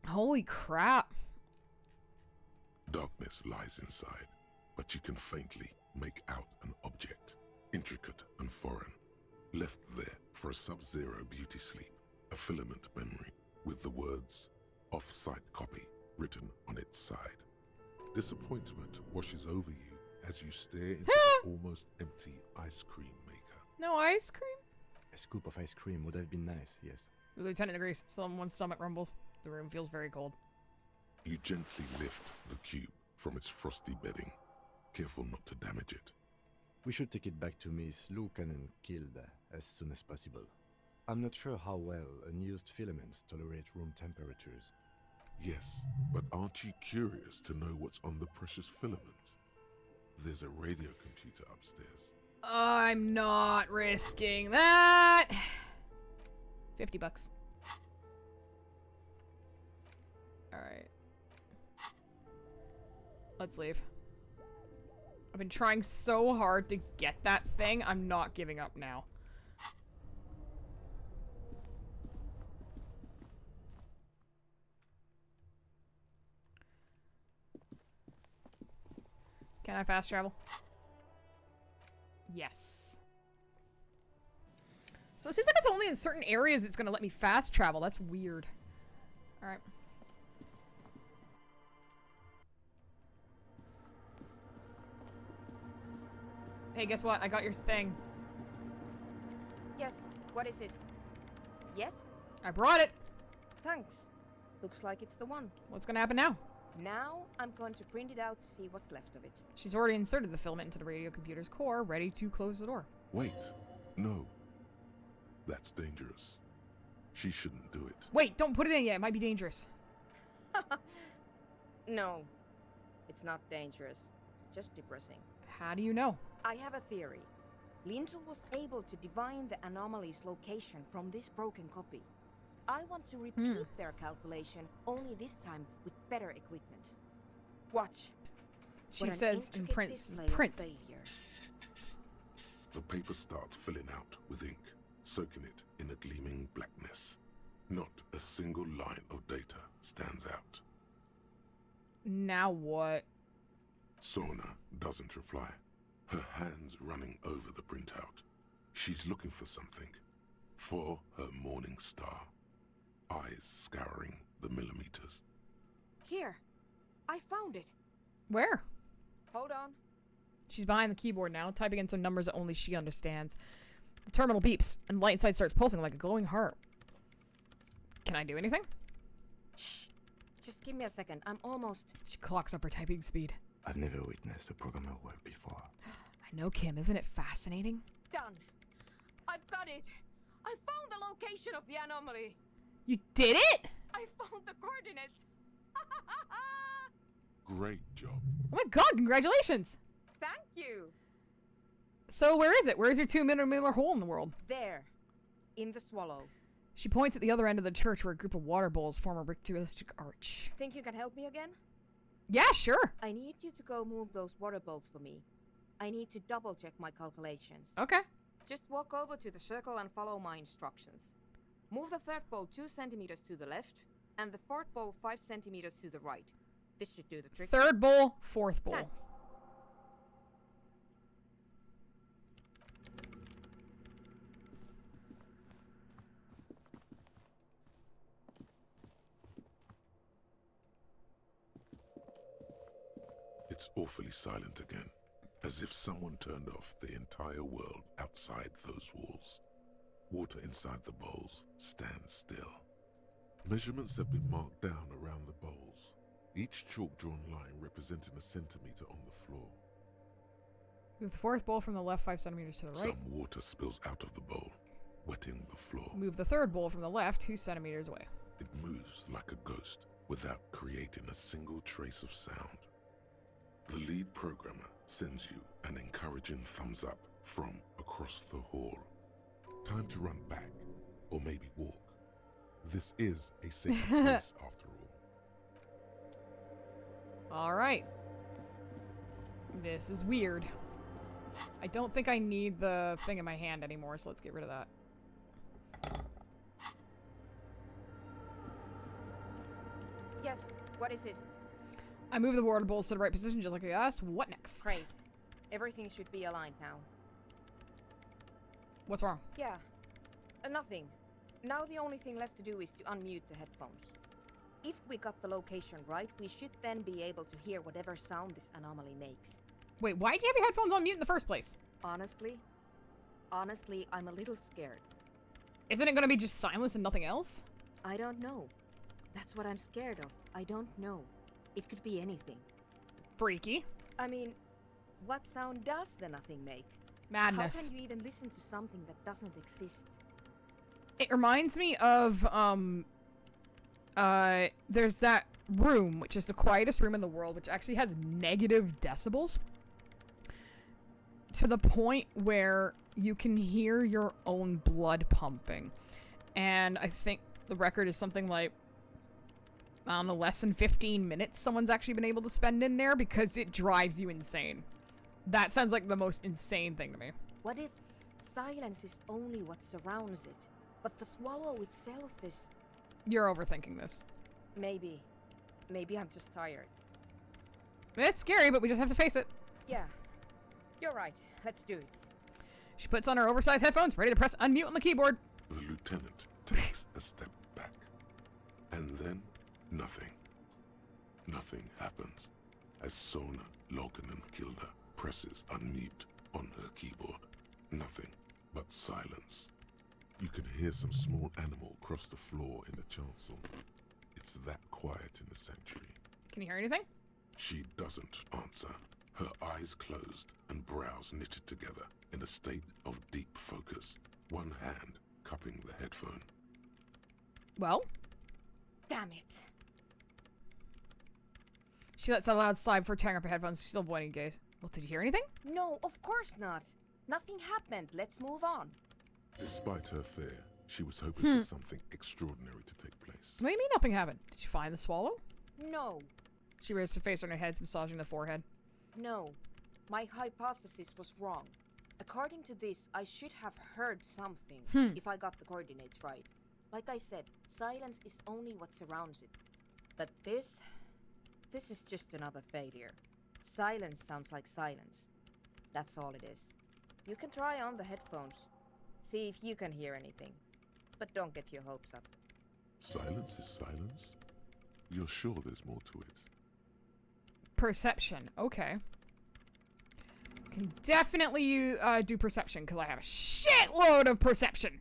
Holy crap. Darkness lies inside, but you can faintly make out an object, intricate and foreign, left there for a sub-zero beauty sleep, a filament memory with the words off-site copy written on its side. Disappointment washes over you as you stare into the almost empty ice cream maker. No ice cream? A scoop of ice cream would have been nice, yes. The lieutenant agrees. Someone's stomach rumbles. The room feels very cold. You gently lift the cube from its frosty bedding, careful not to damage it. We should take it back to Miss Lucan and Kilda as soon as possible. I'm not sure how well unused filaments tolerate room temperatures. Yes, but aren't you curious to know what's on the precious filament? There's a radio computer upstairs. I'm not risking that. $50. Alright. Let's leave. I've been trying so hard to get that thing. I'm not giving up now. Can I fast travel? Yes. So it seems like it's only in certain areas it's gonna let me fast travel. That's weird. Alright. Hey, guess what? I got your thing. Yes, what is it? Yes? I brought it! Thanks. Looks like it's the one. What's gonna happen now? Now, I'm going to print it out to see what's left of it. She's already inserted the filament into the radio computer's core, ready to close the door. Wait, no. That's dangerous. She shouldn't do it. Wait, don't put it in yet. It might be dangerous. No, it's not dangerous. Just depressing. How do you know? I have a theory. Lintel was able to divine the anomaly's location from this broken copy. I want to repeat their calculation, only this time with better equipment. Watch. She What an says in intricate print. display of Print. failure. The paper starts filling out with ink, soaking it in a gleaming blackness. Not a single line of data stands out. Now what? Sona doesn't reply, her hands running over the printout. She's looking for something. For her morning star. Eyes scouring the millimeters. Here. I found it. Where? Hold on. She's behind the keyboard now, typing in some numbers that only she understands. The terminal beeps, and light inside starts pulsing like a glowing heart. Can I do anything? Shh. Just give me a second. I'm almost... She clocks up her typing speed. I've never witnessed a programmer work before. I know, Kim. Isn't it fascinating? Done. I've got it. I found the location of the anomaly. You did it? I found the coordinates. Great job. Oh my god, congratulations. Thank you. So where is it? Where's your 2-millimeter hole in the world? There. In the swallow. She points at the other end of the church where a group of water bowls form a ritualistic arch. Think you can help me again? Yeah, sure. I need you to go move those water bowls for me. I need to double check my calculations. Okay. Just walk over to the circle and follow my instructions. Move the third bowl 2 centimeters to the left, and the fourth bowl 5 centimeters to the right. This should do the trick. Third bowl, fourth bowl. Thanks. It's awfully silent again, as if someone turned off the entire world outside those walls. Water inside the bowls stands still. Measurements have been marked down around the bowls, each chalk-drawn line representing a centimeter on the floor. Move the fourth bowl from the left 5 centimeters to the right. Some water spills out of the bowl, wetting the floor. Move the third bowl from the left 2 centimeters away. It moves like a ghost without creating a single trace of sound. The lead programmer sends you an encouraging thumbs up from across the hall. Time to run back, or maybe walk. This is a safe place after all. Alright. This is weird. I don't think I need the thing in my hand anymore, so let's get rid of that. Yes, what is it? I move the water bowls to the right position just like I asked. What next? Great. Everything should be aligned now. What's wrong? Yeah. Nothing. Now the only thing left to do is to unmute the headphones. If we got the location right, we should then be able to hear whatever sound this anomaly makes. Wait, why did you have your headphones on mute in the first place? Honestly, I'm a little scared. Isn't it gonna be just silence and nothing else? I don't know. That's what I'm scared of. I don't know. It could be anything. Freaky. I mean, what sound does the nothing make? Madness. How can you even listen to something that doesn't exist? It reminds me of, there's that room, which is the quietest room in the world, which actually has negative decibels. To the point where you can hear your own blood pumping. And I think the record is something like, I don't know, less than 15 minutes someone's actually been able to spend in there because it drives you insane. That sounds like the most insane thing to me. What if silence is only what surrounds it, but the swallow itself is... You're overthinking this. Maybe. Maybe I'm just tired. It's scary, but we just have to face it. Yeah. You're right. Let's do it. She puts on her oversized headphones, ready to press unmute on the keyboard. The lieutenant takes a step back. And then, nothing. Nothing happens as Sona Loganen-Kilda presses unmute on her keyboard. Nothing but silence. You can hear some small animal cross the floor in the chancel. It's that quiet in the sanctuary. Can you hear anything? She doesn't answer, her eyes closed and brows knitted together in a state of deep focus, one hand cupping the headphone. Well? Damn it. She lets out a loud sigh before tearing up her headphones. She's still avoiding gaze. Well, did you hear anything? No, of course not. Nothing happened. Let's move on. Despite her fear, she was hoping for something extraordinary to take place. What do you mean nothing happened? Did you find the swallow? No. She raised her face on her head, massaging the forehead. No. My hypothesis was wrong. According to this, I should have heard something if I got the coordinates right. Like I said, silence is only what surrounds it. But this is just another failure. Silence sounds like silence. That's all it is. You can try on the headphones. See if you can hear anything. But don't get your hopes up. Silence is silence? You're sure there's more to it? Perception. Okay. Can definitely do perception, because I have a shitload of perception.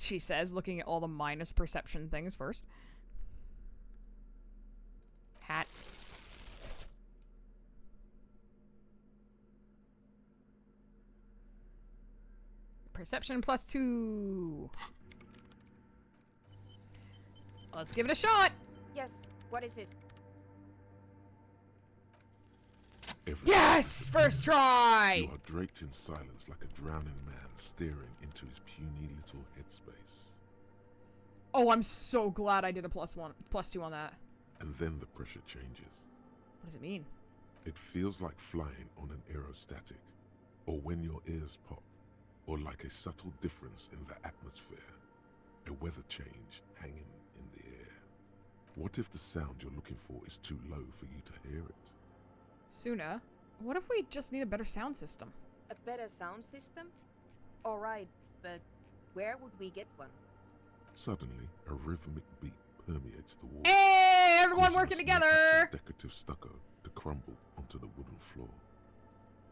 she says, looking at all the minus perception things first. Hat. Perception +2. Let's give it a shot. Yes, what is it? Yes! First try! You are draped in silence like a drowning man staring into his puny little headspace. Oh, I'm so glad I did a +2 on that. And then the pressure changes. What does it mean? It feels like flying on an aerostatic, or when your ears pop, or like a subtle difference in the atmosphere, a weather change hanging in the air. What if the sound you're looking for is too low for you to hear it? Suna, what if we just need a better sound system? A better sound system? Alright, but where would we get one? Suddenly, a rhythmic beat permeates the wall. Hey, everyone causing working a small patch together! of decorative stucco to crumble onto the wooden floor.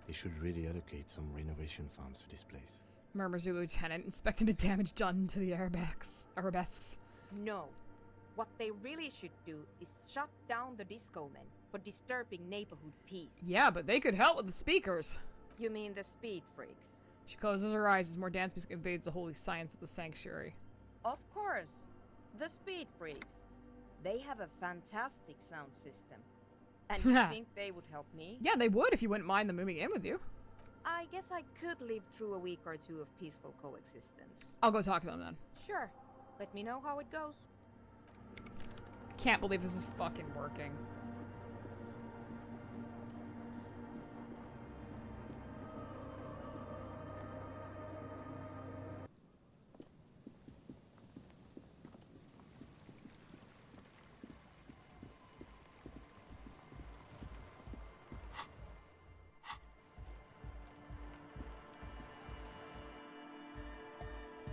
They should really allocate some renovation funds to this place. Murmurs the lieutenant, inspecting the damage done to the arabesques. No. What they really should do is shut down the disco men for disturbing neighborhood peace. Yeah, but they could help with the speakers. You mean the speed freaks? She closes her eyes as more dance music invades the holy science of the sanctuary. Of course. The speed freaks. They have a fantastic sound system. And you think they would help me? Yeah, they would if you wouldn't mind them moving in with you. I guess I could live through a week or two of peaceful coexistence. I'll go talk to them then. Sure. Let me know how it goes. Can't believe this is fucking working.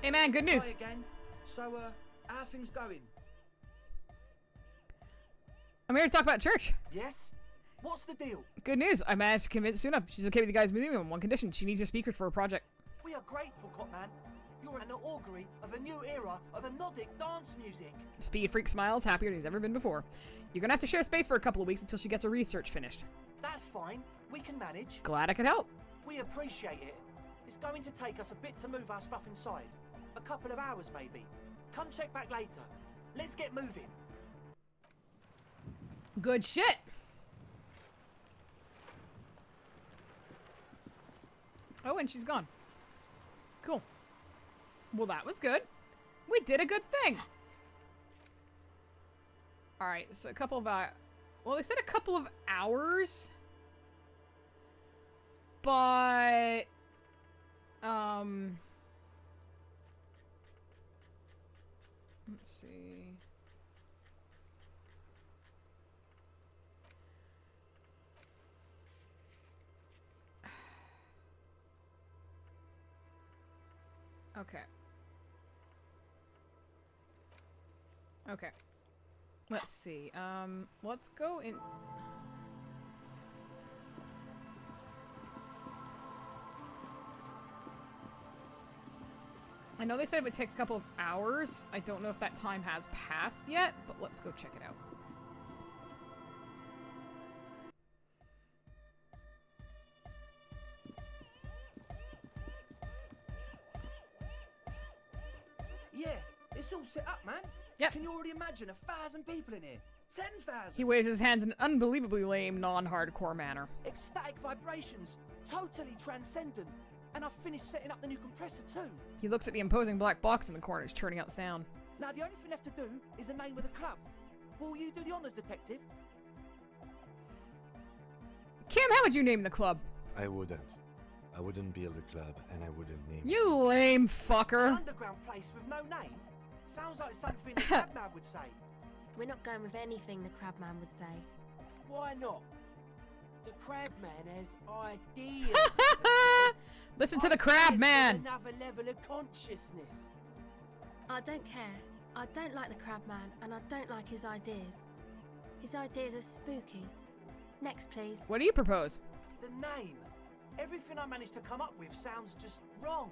Hey man, good news. Hi again. So, how are things going? I'm here to talk about church. Yes? What's the deal? Good news. I managed to convince Suna. She's okay with the guys moving on one condition. She needs your speakers for a project. We are grateful, Cotman. You're an augury of a new era of anodic dance music. Speed Freak smiles, happier than he's ever been before. You're gonna have to share space for a couple of weeks until she gets her research finished. That's fine. We can manage. Glad I could help. We appreciate it. It's going to take us a bit to move our stuff inside. A couple of hours, maybe. Come check back later. Let's get moving. Good shit. Oh, and she's gone. Cool. Well, that was good. We did a good thing. Alright, so a couple of, well, they said a couple of hours. But, let's see. Okay. Okay. Let's see. Let's go in. I know they said it would take a couple of hours. I don't know if that time has passed yet, but let's go check it out. Yeah, it's all set up, man. Yep. Can you already imagine 1,000 people in here? 10,000. He waves his hands in an unbelievably lame, non-hardcore manner. Ecstatic vibrations, totally transcendent. And I've finished setting up the new compressor too. He looks at the imposing black box in the corner, churning out sound. Now the only thing left to do is the name of the club. Will you do the honors, detective? Kim, how would you name the club? I wouldn't. I wouldn't build a club, and I wouldn't name You lame An fucker. underground place with no name? Sounds like something the Crabman would say. We're not going with anything the Crabman would say. Why not? The Crabman has ideas. Listen to the crab man. Another level of consciousness. I don't care. I don't like the Crabman, and I don't like his ideas. His ideas are spooky. Next, please. What do you propose? The name. Everything I managed to come up with sounds just wrong.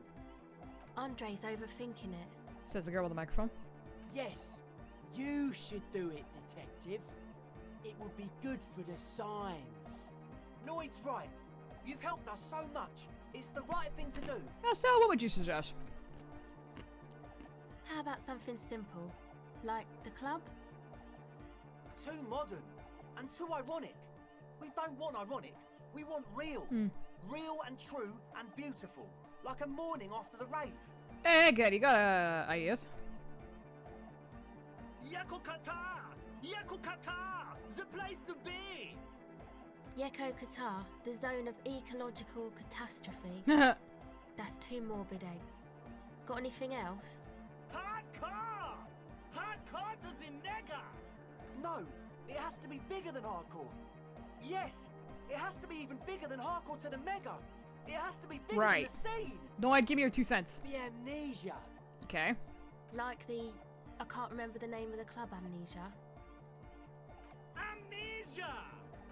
Andre's overthinking it. Says the girl with the microphone. Yes, you should do it, detective. It would be good for the signs. Lloyd's right. You've helped us so much. It's the right thing to do. Oh, so what would you suggest? How about something simple, like the club? Too modern and too ironic. We don't want ironic. We want real. Real and true and beautiful. Like a morning after the rave. Eh, good. You got ideas. Yakokata! Yakokata! The place to be! Yeko Qatar, the zone of ecological catastrophe. That's too morbid, eh? Got anything else? Hardcore! Hardcore to the nigger! No, it has to be bigger than hardcore. Yes, it has to be even bigger than hardcore to the mega. It has to be bigger than the scene. No, I'd give me your 2 cents. The amnesia. Okay. Like the... I can't remember the name of the club, Amnesia. Amnesia!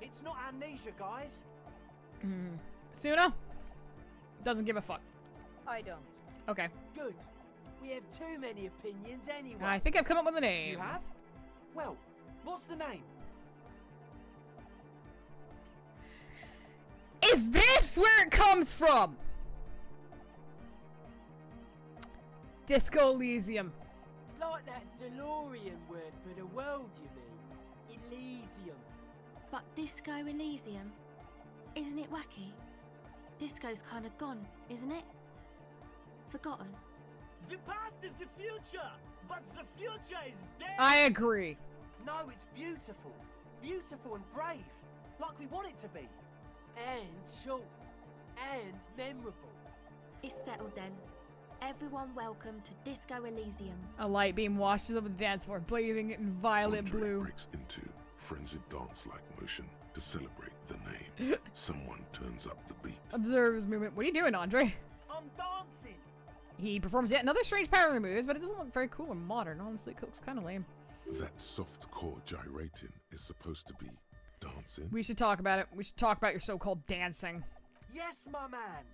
It's not amnesia, guys. Suna? Doesn't give a fuck. I don't. Okay. Good. We have too many opinions anyway. I think I've come up with a name. You have? Well, what's the name? Is this where it comes from? Disco Elysium. Like that DeLorean word for the world, you mean? Elysium. But Disco Elysium? Isn't it wacky? Disco's kind of gone, isn't it? Forgotten. The past is the future, but the future is dead! I agree. No, it's beautiful. Beautiful and brave. Like we want it to be. And short. And memorable. It's settled then. Everyone welcome to Disco Elysium. A light beam washes over the dance floor, blazing in violet Andre blue. breaks into frenzied dance-like motion to celebrate the name. Someone turns up the beat. Observe his movement. What are you doing, Andre? I'm dancing. He performs yet another strange power moves, but it doesn't look very cool or modern. Honestly, it looks kind of lame. That soft core gyrating is supposed to be dancing. We should talk about it. We should talk about your so-called dancing. Yes, my man.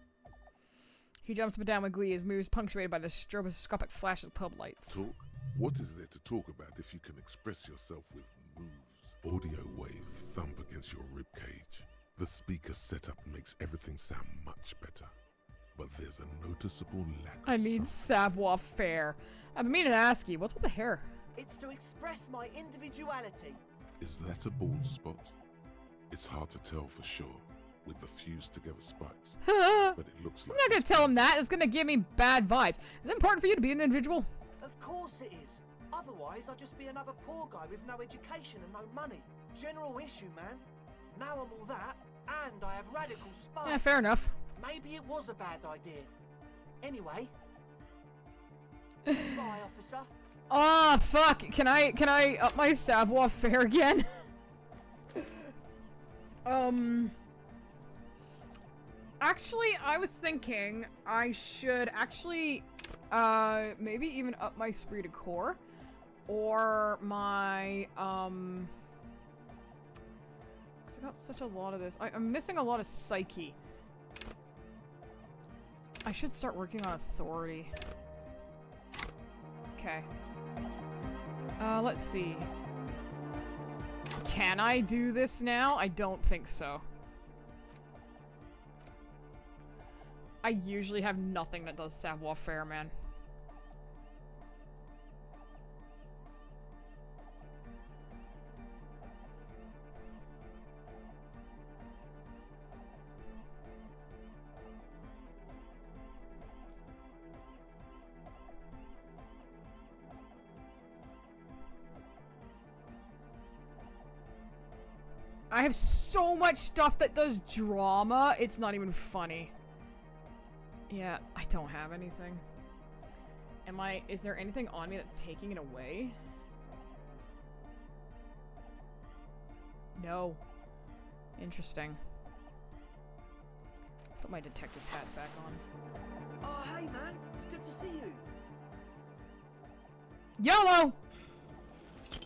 He jumps up and down with glee, his moves punctuated by the stroboscopic flash of club lights. Talk? What is there to talk about if you can express yourself with moves? Audio waves thump against your ribcage. The speaker setup makes everything sound much better. But there's a noticeable lack of I need savoir-faire. I've been meaning to ask you, what's with the hair? It's to express my individuality. Is that a bald spot? It's hard to tell for sure, with the fused together spikes. But it looks like I'm not gonna tell him that. It's gonna give me bad vibes. Is it important for you to be an individual? Of course it is. Otherwise, I'd just be another poor guy with no education and no money. General issue, man. Now I'm all that, and I have radical spikes. Yeah, fair enough. Maybe it was a bad idea. Anyway. Bye, officer. Oh, fuck. Can I up my savoir-faire again? Actually, I was thinking I should actually, maybe even up my esprit de corps. Or my, 'cause I got such a lot of this. I'm missing a lot of psyche. I should start working on authority. Okay. Let's see. Can I do this now? I don't think so. I usually have nothing that does savoir-faire, man. I have so much stuff that does drama, it's not even funny. Yeah, I don't have anything. Is there anything on me that's taking it away? No. Interesting. Put my detective's hats back on. Oh, hey, man. It's good to see you. YOLO!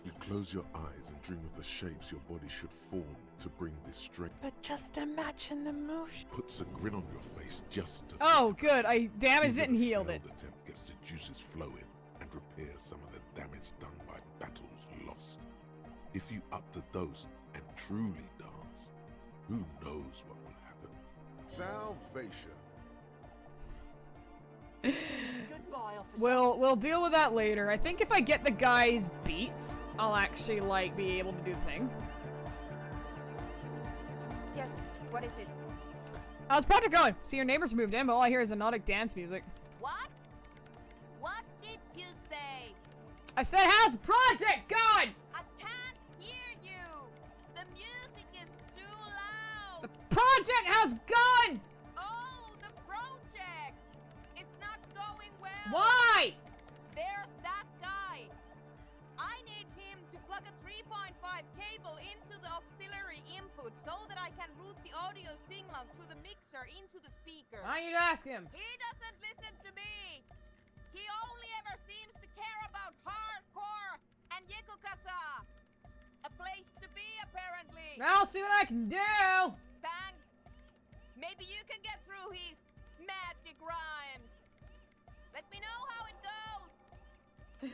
You close your eyes and dream of the shapes your body should form to bring this strength. But just imagine the motion. Puts a grin on your face just to Oh, good. I damaged it and healed it. attempt gets the juices flowing and repair some of the damage done by battles lost. If you up the dose and truly dance, who knows what will happen? Salvation. Goodbye, officer. We'll deal with that later. I think if I get the guy's beats, I'll actually, like, be able to do the thing. Yes, what is it? How's the project going? See, your neighbors moved in, but all I hear is hypnotic dance music. What? What did you say? I said, how's the project going? I can't hear you. The music is too loud. The project has gone! Oh, the project! It's not going well. Why? There's that guy. I need him to plug a 3.5 cable into the auxiliary input so that I can route the audio signal through the mixer into the speaker. I need to ask him. He doesn't listen to me. He only ever seems to care about hardcore and yekukata. A place to be, apparently. I'll see what I can do. Thanks. Maybe you can get through his magic rhymes. Let me know how it goes.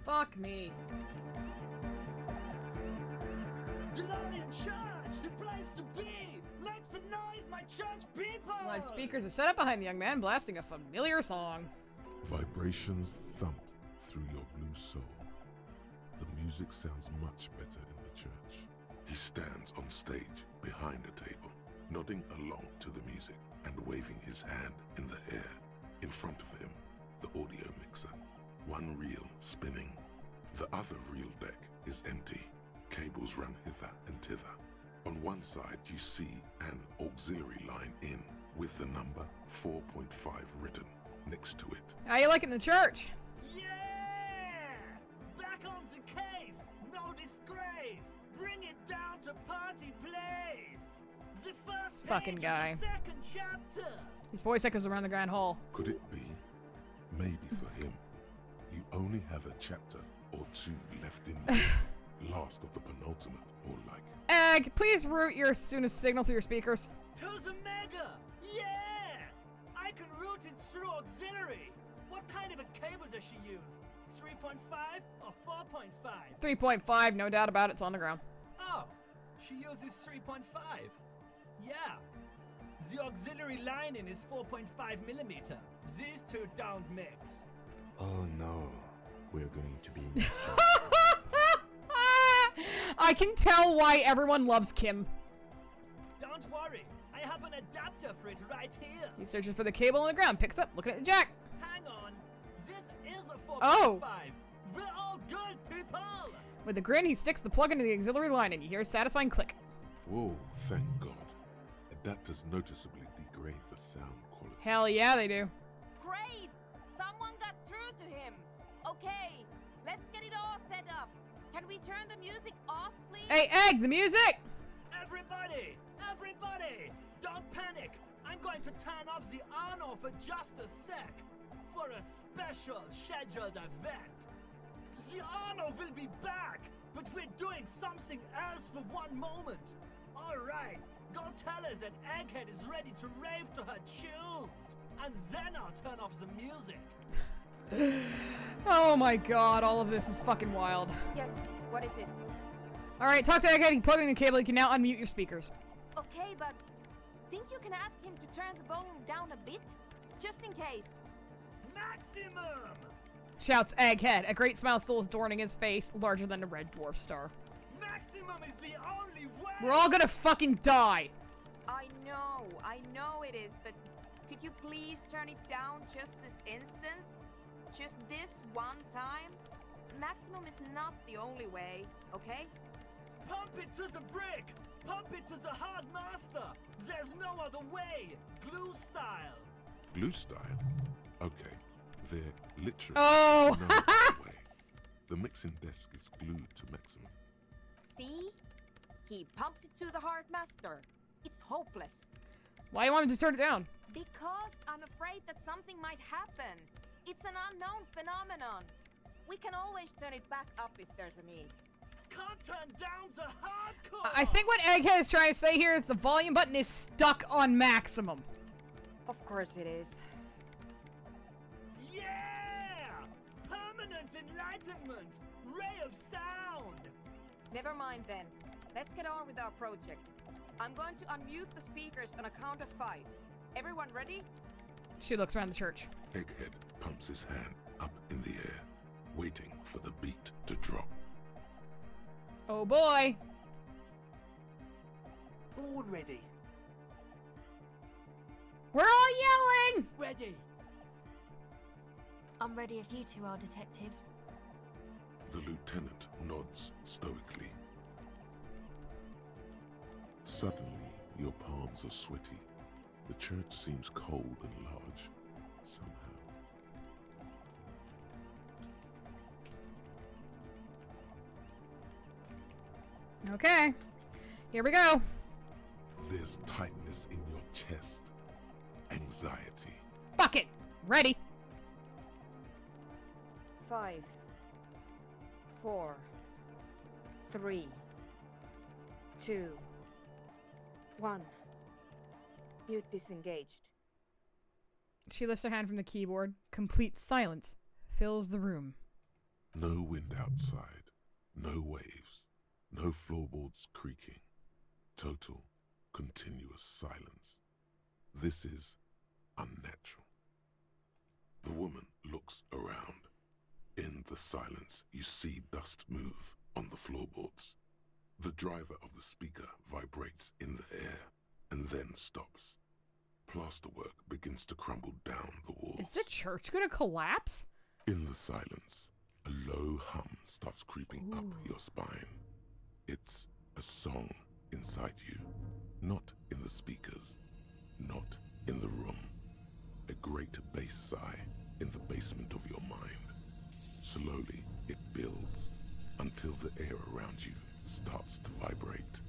Fuck me. Delorean Church, the place to be. Make some noise, my church people. Large speakers are set up behind the young man, blasting a familiar song. Vibrations thump through your blue soul. The music sounds much better in the church. He stands on stage behind a table, nodding along to the music and waving his hand in the air. In front of him, the audio mixer. One reel spinning. The other reel deck is empty. Cables run hither and thither. On one side you see an auxiliary line in with the number 4.5 written next to it. How you like it in the church? Yeah! Back on the case! No disgrace! Bring it down to party place! The first Fucking page guy. of the second chapter! His voice echoes around the grand hall. Could it be? Maybe for him, you only have a chapter or two left in you. Last of the penultimate, or like. Egg, please route your soonest signal through your speakers. To the mega! Yeah! I can route it through auxiliary! What kind of a cable does she use? 3.5 or 4.5? 3.5, no doubt about it, it's on the ground. Oh, she uses 3.5. Yeah. The auxiliary lining is 4.5 millimeter. These two don't mix. Oh no, we're going to be in this job. I can tell why everyone loves Kim. Don't worry, I have an adapter for it right here. He searches for the cable on the ground, picks up, looking at the jack. Hang on, this is a 4.5. Oh. We're all good people. With a grin, he sticks the plug into the auxiliary line and you hear a satisfying click. Whoa, thank God. Adapters noticeably degrade the sound quality. Hell yeah, they do. Great! Someone got through to him. Okay, let's get it all set up. Can we turn the music off, please? Hey, Egg, the music! Everybody, don't panic. I'm going to turn off the on-off for just a sec for a special scheduled event. The on-off will be back, but we're doing something else for one moment. All right, go tell her that Egghead is ready to rave to her tunes, and then I'll turn off the music. Oh my god, all of this is fucking wild. Yes, what is it? Alright, talk to Egghead, you plug in the cable, you can now unmute your speakers. Okay, but think you can ask him to turn the volume down a bit? Just in case. Maximum! Shouts Egghead, a great smile still adorning his face, larger than a red dwarf star. Maximum is the only way! We're all gonna fucking die! I know it is, but could you please turn it down just this instance? Just this one time? Maximum is not the only way, okay? Pump it to the brick! Pump it to the hard master! There's no other way! Glue style! Glue style? Okay, they're literally Oh! no other way. The mixing desk is glued to maximum. See? He pumps it to the hard master. It's hopeless. Why do you want him to turn it down? Because I'm afraid that something might happen. It's an unknown phenomenon. We can always turn it back up if there's a need. Can't turn down the hardcore! I think what Egghead is trying to say here is the volume button is stuck on maximum. Of course it is. Yeah! Permanent enlightenment! Ray of sound! Never mind then. Let's get on with our project. I'm going to unmute the speakers on a count of 5. Everyone ready? She looks around the church. Egghead pumps his hand up in the air, waiting for the beat to drop. Oh boy! Born ready. We're all yelling! Ready. I'm ready if you two are detectives. The lieutenant nods stoically. Suddenly, your palms are sweaty. The church seems cold and large, somehow. Okay, here we go. There's tightness in your chest. Anxiety. Fuck it! Ready? 5, 4, 3, 2, 1. Mute disengaged. She lifts her hand from the keyboard. Complete silence fills the room. No wind outside. No waves. No floorboards creaking. Total, continuous silence. This is unnatural. The woman looks around. In the silence, you see dust move on the floorboards. The driver of the speaker vibrates in the air and then stops. Plasterwork begins to crumble down the walls. Is the church gonna collapse? In the silence, a low hum starts creeping up your spine. It's a song inside you, not in the speakers, not in the room. A great bass sigh in the basement of your mind. Slowly, it builds until the air around you starts to vibrate.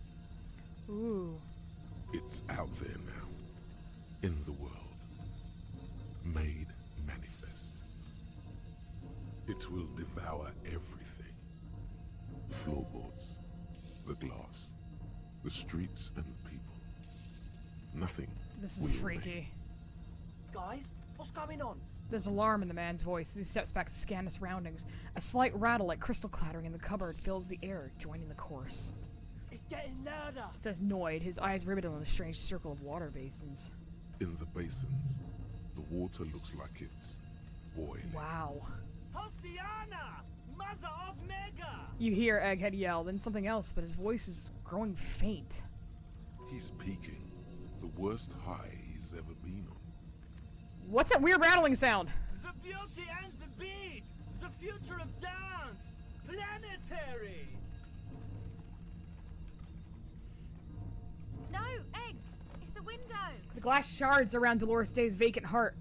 Ooh. It's out there now, in the world, made manifest. It will devour everything. The floorboards, the glass, the streets and the people. Nothing. This is freaky. Guys, what's going on? There's alarm in the man's voice as he steps back to scan the surroundings. A slight rattle like crystal clattering in the cupboard fills the air, joining the chorus. It's getting louder, Says Noid, his eyes riveted on the strange circle of water basins. In the basins, the water looks like it's boiling. Wow. Hosiana! Mother of Mega! You hear Egghead yell, then something else, but his voice is growing faint. He's peaking. The worst high he's ever been on. What's that weird rattling sound? The beauty and the beat! The future of dance! Planetary! No, Egg! It's the window! The glass shards around Dolores Day's vacant heart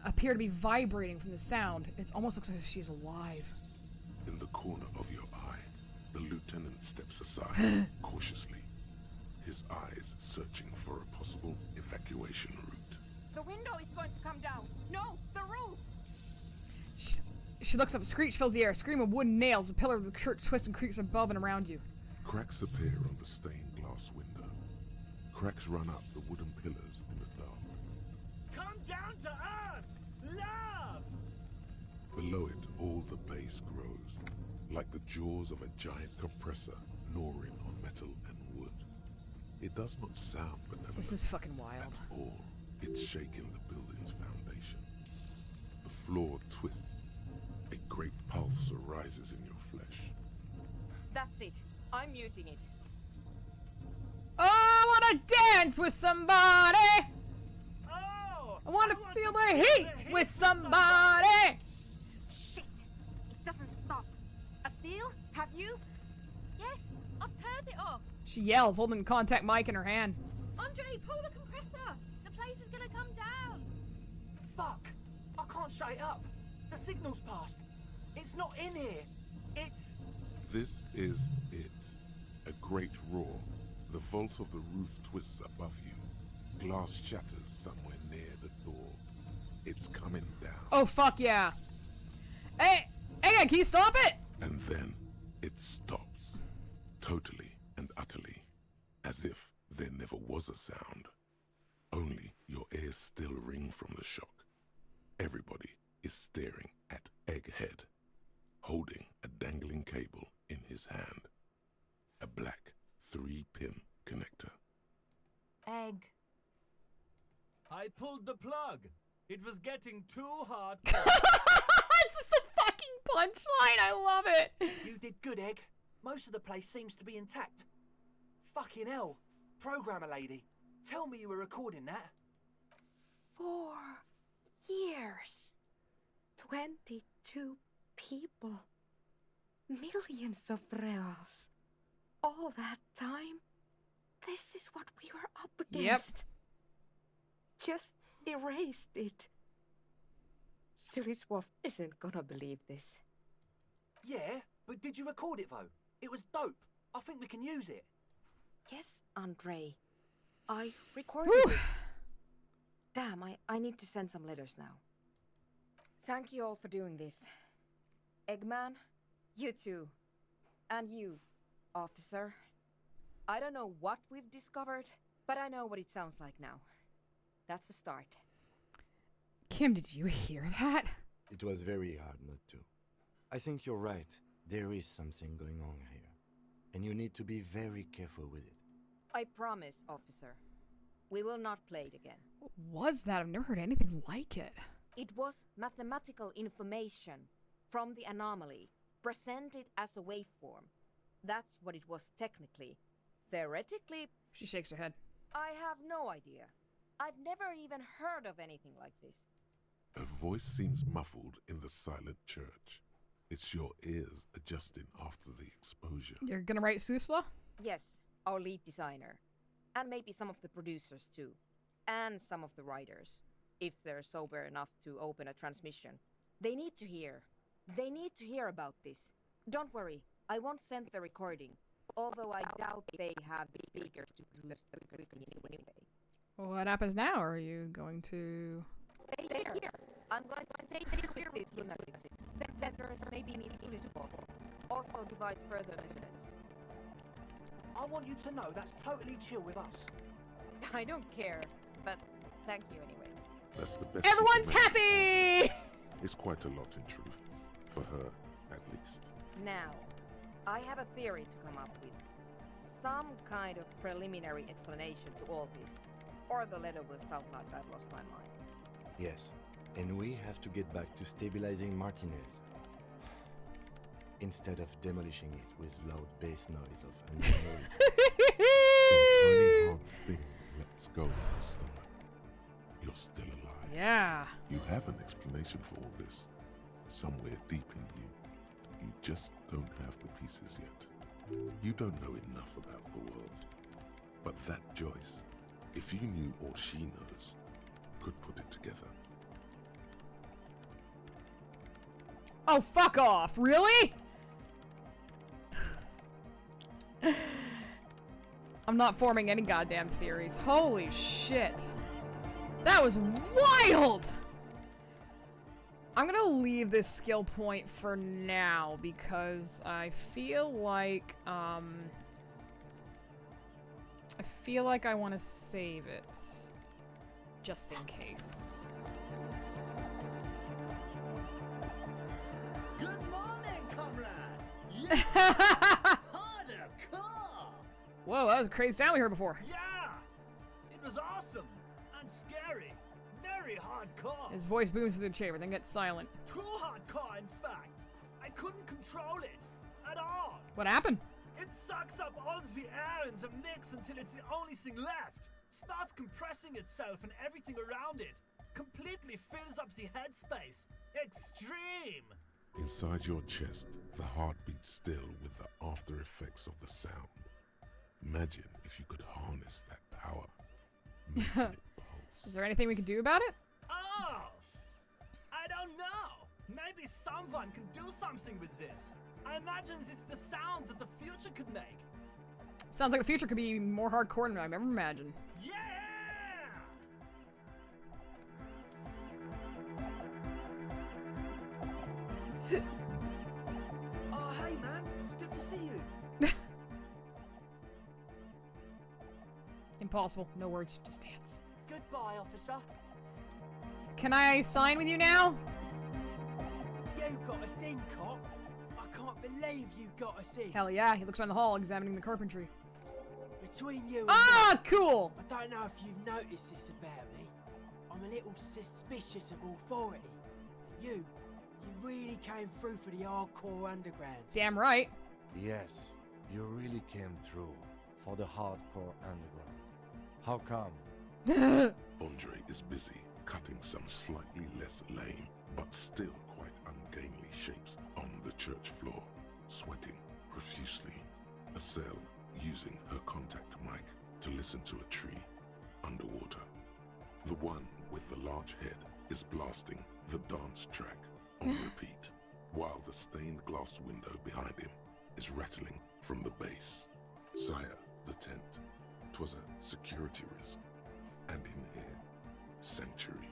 appear to be vibrating from the sound. It almost looks as if she's alive. In the corner of your eye, the lieutenant steps aside, cautiously, his eyes searching for a possible evacuation route. The window is going to come down. No, the roof! She looks up, a screech fills the air, a scream of wooden nails, the pillar of the church twists and creaks above and around you. Cracks appear on the stained glass window. Cracks run up the wooden pillars in the dark. Come down to us! Love! Below it, all the bass grows, like the jaws of a giant compressor gnawing on metal and wood. It does not sound benevolent. This is fucking wild. At all. It's shaking the building's foundation. The floor twists. A great pulse arises in your flesh. That's it. I'm muting it. Oh, I want to dance with somebody! Oh! I want to feel the heat with somebody! Shit! It doesn't stop. A seal? Have you? Yes, I've turned it off. She yells, holding the contact mic in her hand. Andre, pull the compressor! The place is gonna come down! Fuck! I can't shut it up. The signal's passed. It's not in here. It's... This is it. A great roar. The vault of the roof twists above you. Glass shatters somewhere near the door. It's coming down. Oh, fuck yeah. Hey, can you stop it? And then it stops. Totally and utterly. As if there never was a sound. Only your ears still ring from the shock. Everybody is staring at Egghead. holding a dangling cable in his hand. A black 3-pin connector. Egg. I pulled the plug. It was getting too hard. This is the fucking punchline. I love it. You did good, Egg. Most of the place seems to be intact. Fucking hell. Programmer lady, tell me you were recording that. 4 years. 22 people. Millions of reals. All that time? This is what we were up against. Just erased it. Suliswolf isn't gonna believe this. Yeah, but did you record it though? It was dope. I think we can use it. Yes, Andre. I recorded it. Damn, I need to send some letters now. Thank you all for doing this. Eggman, you too. And you, officer. I don't know what we've discovered, but I know what it sounds like now. That's the start. Kim, did you hear that? It was very hard not to. I think you're right. There is something going on here. And you need to be very careful with it. I promise, officer. We will not play it again. What was that? I've never heard anything like it. It was mathematical information from the anomaly, presented as a waveform. That's what it was technically. Theoretically... She shakes her head. I have no idea. I've never even heard of anything like this. Her voice seems muffled in the silent church. It's your ears adjusting after the exposure. You're gonna write Susla? Yes, our lead designer. And maybe some of the producers too. And some of the writers. If they're sober enough to open a transmission. They need to hear. They need to hear about this. Don't worry, I won't send the recording. Although I doubt they have the speakers to produce the recording anyway. What happens now? Are you going to... Stay there. I'm going to stay clear this lunatic. Send letters, maybe meet Suliswolf. Also devise further measurements. I want you to know that's totally chill with us. I don't care, but thank you anyway. That's the best. Everyone's happy! It's quite a lot in truth. For her, at least. Now, I have a theory to come up with. Some kind of preliminary explanation to all this. Or the letter will sound like I've lost my mind. Yes, and we have to get back to stabilizing Martinez. Instead of demolishing it with loud bass noise of unknown. Some tiny hard thing lets go of the stomach. You're still alive. Yeah. You have an explanation for all this. Somewhere deep in you. You just don't have the pieces yet. You don't know enough about the world. But that Joyce, if you knew all she knows, could put it together. Oh, fuck off. Really? I'm not forming any goddamn theories. Holy shit. That was wild! I'm gonna leave this skill point for now because I feel like I want to save it just in case. Good morning, comrade! Yeah! Harder car! Whoa, that was a crazy sound we heard before. Yeah! It was awesome and scary. Very hardcore. His voice booms through the chamber, then gets silent. Too hardcore, in fact. I couldn't control it at all. What happened? It sucks up all the air in the mix until it's the only thing left. Starts compressing itself and everything around it. Completely fills up the headspace. Extreme. Inside your chest, the heart beats still with the after effects of the sound. Imagine if you could harness that power. Making it pulse. Is there anything we can do about it? Oh! I don't know. Maybe someone can do something with this. I imagine this is the sounds that the future could make. Sounds like the future could be more hardcore than I've ever imagined. Yeah! Oh, hey, man. It's good to see you. Impossible. No words, just dance. Goodbye, officer. Can I sign with you now? You got us in, cop. believe you got us in. Hell yeah, he looks around the hall examining the carpentry. Between you and Ah, me, cool! I don't know if you've noticed this about me. I'm a little suspicious of authority. But you really came through for the hardcore underground. Damn right. Yes, you really came through for the hardcore underground. How come? Andre is busy cutting some slightly less lame, but still quite ungainly shapes on the church floor, sweating profusely. Estelle using her contact mic to listen to a tree underwater. The one with the large head is blasting the dance track on repeat, while the stained glass window behind him is rattling from the base. Sire, the tent. 'Twas a security risk. And in here, sanctuary.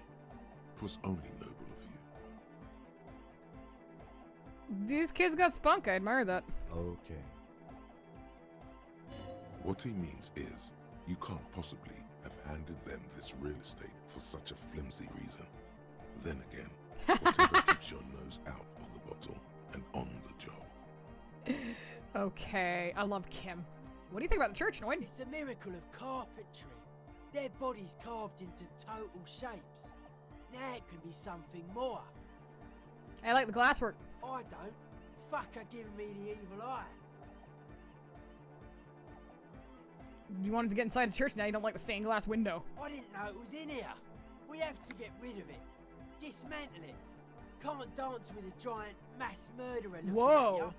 'Twas only noble of you. These kids got spunk, I admire that. Okay. What he means is, you can't possibly have handed them this real estate for such a flimsy reason. Then again, whatever keeps your nose out of the bottle and on the job. Okay, I love Kim. What do you think about the church, Noid? It's a miracle of carpentry. Dead bodies carved into total shapes. Now it can be something more. I like the glasswork. I don't. Fuck are giving me the evil eye. You wanted to get inside a church, now you don't like the stained glass window. I didn't know it was in here. We have to get rid of it. Dismantle it. Can't dance with a giant mass murderer looking Whoa. at you.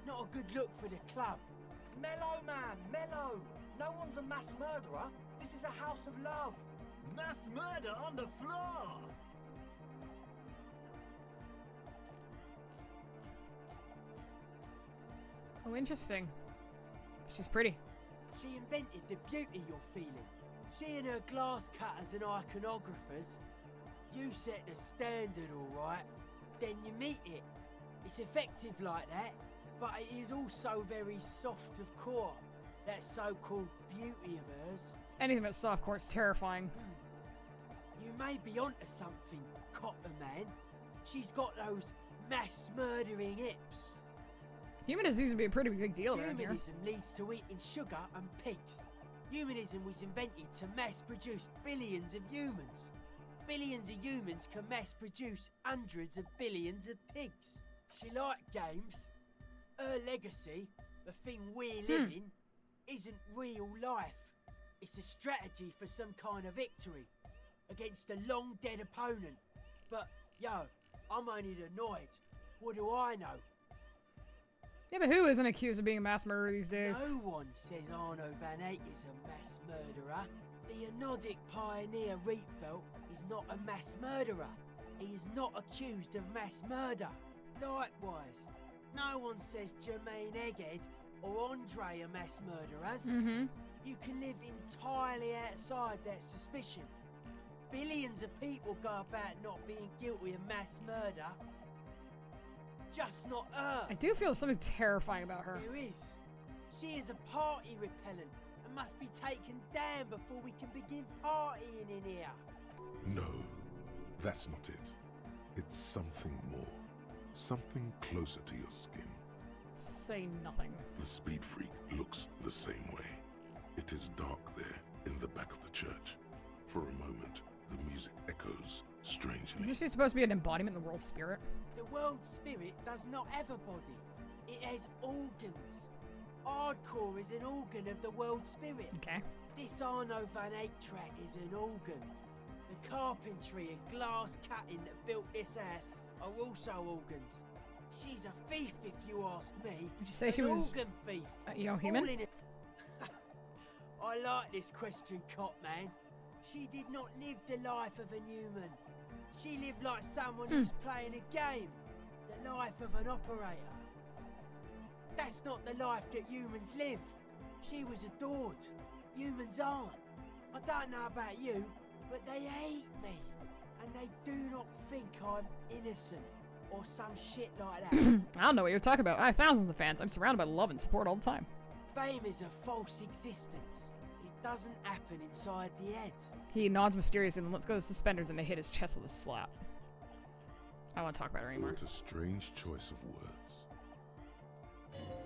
Not a good look for the club. Mellow, man, mellow. No one's a mass murderer. This is a house of love. Mass murder on the floor. Oh, interesting. She's pretty. She invented the beauty you're feeling. She and her glass cutters and iconographers. You set the standard, alright. Then you meet it. It's effective like that, but it is also very soft of core. That so-called beauty of hers. Anything but softcore is terrifying. You may be onto something, Copper Man. She's got those mass murdering hips. Humanism used to be a pretty big deal around here. Humanism leads to eating sugar and pigs. Humanism was invented to mass produce billions of humans. Billions of humans can mass produce hundreds of billions of pigs. She liked games. Her legacy, the thing we're living, isn't real life. It's a strategy for some kind of victory against a long dead opponent. But, yo, I'm only annoyed. What do I know? Yeah, but who isn't accused of being a mass murderer these days? No one says Arno van Eyck is a mass murderer. The Anodic pioneer Rietveld is not a mass murderer. He is not accused of mass murder. Likewise, no one says Jermaine Egghead or Andre are mass murderers. You can live entirely outside that suspicion. Billions of people go about not being guilty of mass murder. Just not her. I do feel something terrifying about her. There is. She is a party repellent and must be taken down before we can begin partying in here. No, that's not it. It's something more. Something closer to your skin. Say nothing. The speed freak looks the same way. It is dark there in the back of the church. For a moment, the music echoes strangely. Isn't she supposed to be an embodiment of the world spirit? The world spirit does not have a body. It has organs. Hardcore is an organ of the world spirit. Okay. This Arno van Eyck track is an organ. The carpentry and glass cutting that built this house are also organs. She's a thief, if you ask me. Did you say she was organ thief? human? I like this question, Cop Man. She did not live the life of a human. She lived like someone who's playing a game. The life of an operator. That's not the life that humans live. She was adored. Humans aren't. I don't know about you, but they hate me. And they do not think I'm innocent. Or some shit like that. I don't know what you're talking about. I have thousands of fans. I'm surrounded by love and support all the time. Fame is a false existence. It doesn't happen inside the head. He nods mysteriously and lets go of the suspenders and they hit his chest with a slap. I don't want to talk about her anymore. What a strange choice of words.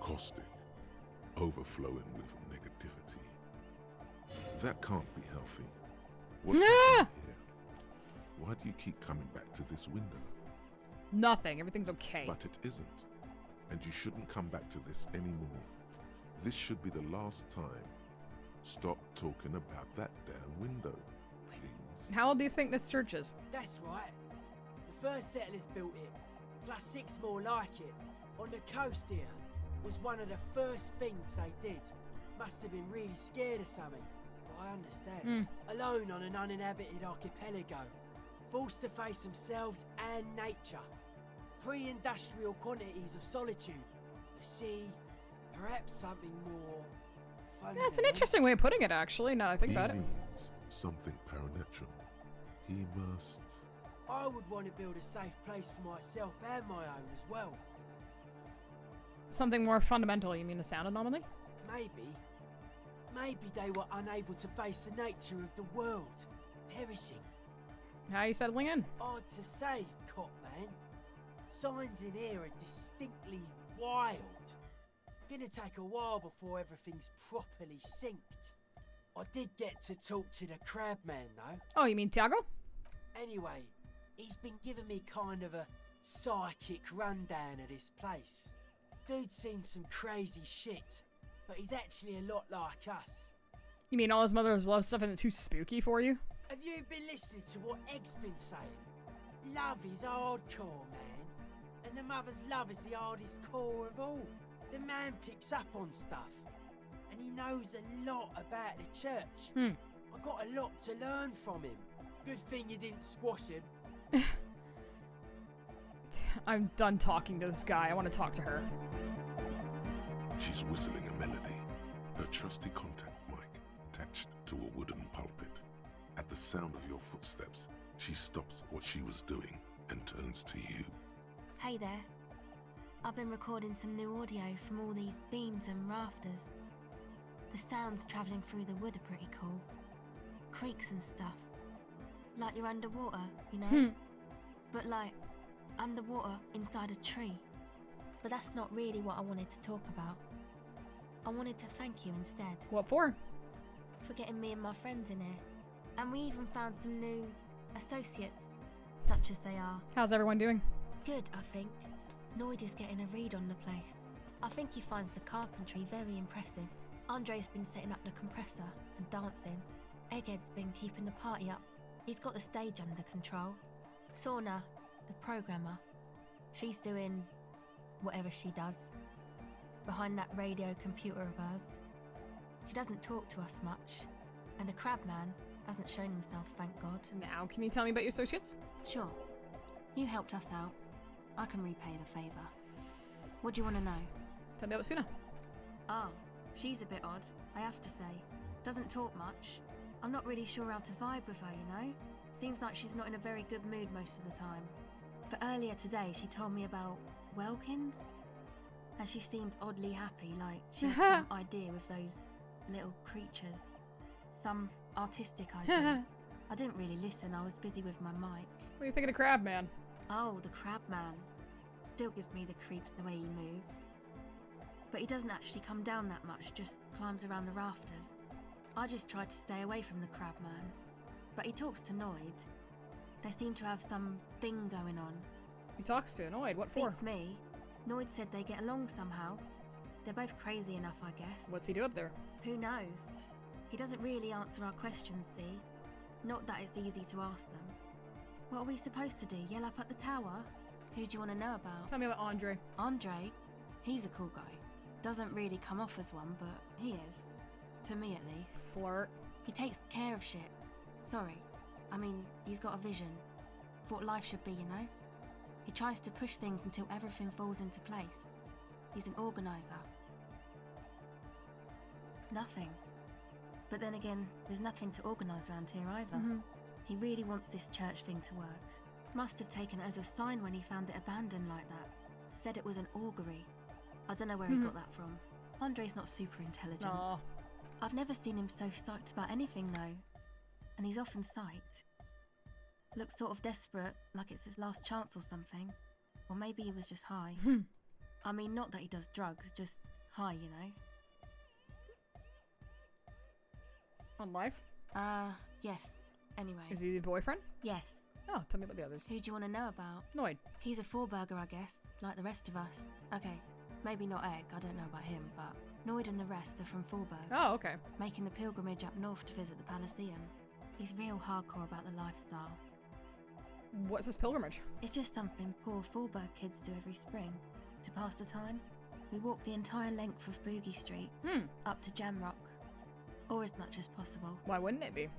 caustic, overflowing with negativity. That can't be healthy. What's happening here? Why do you keep coming back to this window? Nothing. Everything's okay. But it isn't. And you shouldn't come back to this anymore. This should be the last time. Stop talking about that damn window, please. How old do you think this church is? That's right. The first settlers built it, plus 6 more like it. On the coast here was one of the first things they did. Must have been really scared of something, but I understand. Alone on an uninhabited archipelago, forced to face themselves and nature. Pre-industrial quantities of solitude. The sea, perhaps something more fun. Yeah, it's an interesting way of putting it, actually, now I think about it. He means something paranatural. He must... I would want to build a safe place for myself and my own as well. Something more fundamental, you mean a sound anomaly? Maybe they were unable to face the nature of the world, perishing. How are you settling in? Odd to say, Cop Man. Signs in here are distinctly wild. Gonna take a while before everything's properly synced. I did get to talk to the crab man though. Oh, you mean Tiago? Anyway, he's been giving me kind of a psychic rundown of this place. Dude's seen some crazy shit, but he's actually a lot like us. You mean all his mother's love stuff isn't too spooky for you? Have you been listening to what Egg's been saying? Love is hardcore, man. And the mother's love is the hardest core of all. The man picks up on stuff. And he knows a lot about the church. I got a lot to learn from him. Good thing you didn't squash him. I'm done talking to this guy. I want to talk to her. She's whistling a melody. Her trusty contact mic attached to a wooden pulpit. At the sound of your footsteps, she stops what she was doing and turns to you. Hey there. I've been recording some new audio from all these beams and rafters. The sounds travelling through the wood are pretty cool. Creaks and stuff. Like you're underwater, you know? But like, underwater inside a tree. But that's not really what I wanted to talk about. I wanted to thank you instead. What for? For getting me and my friends in here. And we even found some new associates, such as they are. How's everyone doing? Good, I think. Noid is getting a read on the place. I think he finds the carpentry very impressive. Andre's been setting up the compressor and dancing. Egghead's been keeping the party up. He's got the stage under control. Sorna, the programmer, she's doing whatever she does. Behind that radio computer of hers. She doesn't talk to us much. And the crabman hasn't shown himself, thank God. Now, can you tell me about your associates? Sure. You helped us out. I can repay the favour. What do you want to know? Tell me about Suna. Oh, she's a bit odd, I have to say. Doesn't talk much. I'm not really sure how to vibe with her, you know? Seems like she's not in a very good mood most of the time. But earlier today, she told me about Welkins. And she seemed oddly happy, like she had some idea with those little creatures. Some artistic idea. I didn't really listen, I was busy with my mic. What do you think of the crab man? Oh, the crab man. Still gives me the creeps the way he moves. But he doesn't actually come down that much, just climbs around the rafters. I just tried to stay away from the crab man. But he talks to Noid. They seem to have some thing going on. He talks to Noid? What for? Beats me. Noid said they get along somehow. They're both crazy enough, I guess. What's he do up there? Who knows? He doesn't really answer our questions, see? Not that it's easy to ask them. What are we supposed to do? Yell up at the tower? Who do you want to know about? Tell me about Andre. Andre? He's a cool guy. Doesn't really come off as one, but he is. To me, at least. Flirt. He takes care of shit. Sorry. I mean, he's got a vision. For what life should be, you know? He tries to push things until everything falls into place. He's an organizer. Nothing. But then again, there's nothing to organise around here either. He really wants this church thing to work. Must have taken it as a sign when he found it abandoned like that. Said it was an augury. I don't know where he got that from. Andre's not super intelligent. Aww. I've never seen him so psyched about anything though. And he's often psyched. Looks sort of desperate, like it's his last chance or something. Or maybe he was just high. I mean, not that he does drugs, just Hi, you know. On life? Yes. Anyway. Is he your boyfriend? Yes. Oh, tell me about the others. Who do you want to know about? Noid. He's a four-burger, I guess, like the rest of us. Okay, maybe not Egg, I don't know about him, but Noid and the rest are from Fallberg. Oh, okay. Making the pilgrimage up north to visit the Elysium. He's real hardcore about the lifestyle. What's this pilgrimage? It's just something poor Fallberg kids do every spring. To pass the time, we walk the entire length of Boogie Street, up to Jamrock. Or as much as possible. Why wouldn't it be?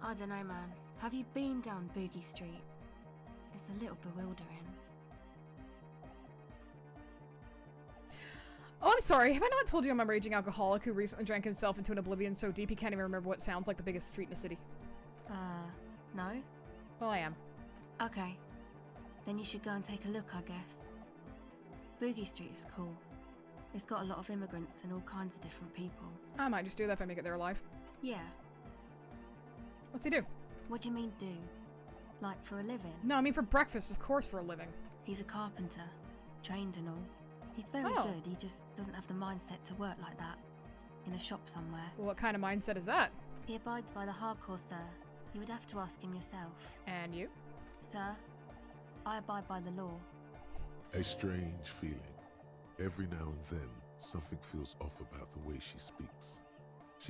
I don't know, man. Have you been down Boogie Street? It's a little bewildering. Oh, I'm sorry. Have I not told you I'm a raging alcoholic who recently drank himself into an oblivion so deep he can't even remember what sounds like the biggest street in the city? No? Well, I am. Okay. Then you should go and take a look, I guess. Boogie Street is cool. It's got a lot of immigrants and all kinds of different people. I might just do that if I make it there alive. Yeah. What's he do? What do you mean do? Like for a living? No, I mean for breakfast, of course, for a living. He's a carpenter. Trained and all. He's very good, he just doesn't have the mindset to work like that. In a shop somewhere. Well, what kind of mindset is that? He abides by the hardcore, sir. You would have to ask him yourself. And you? Sir, I abide by the law. A strange feeling. Every now and then, something feels off about the way she speaks.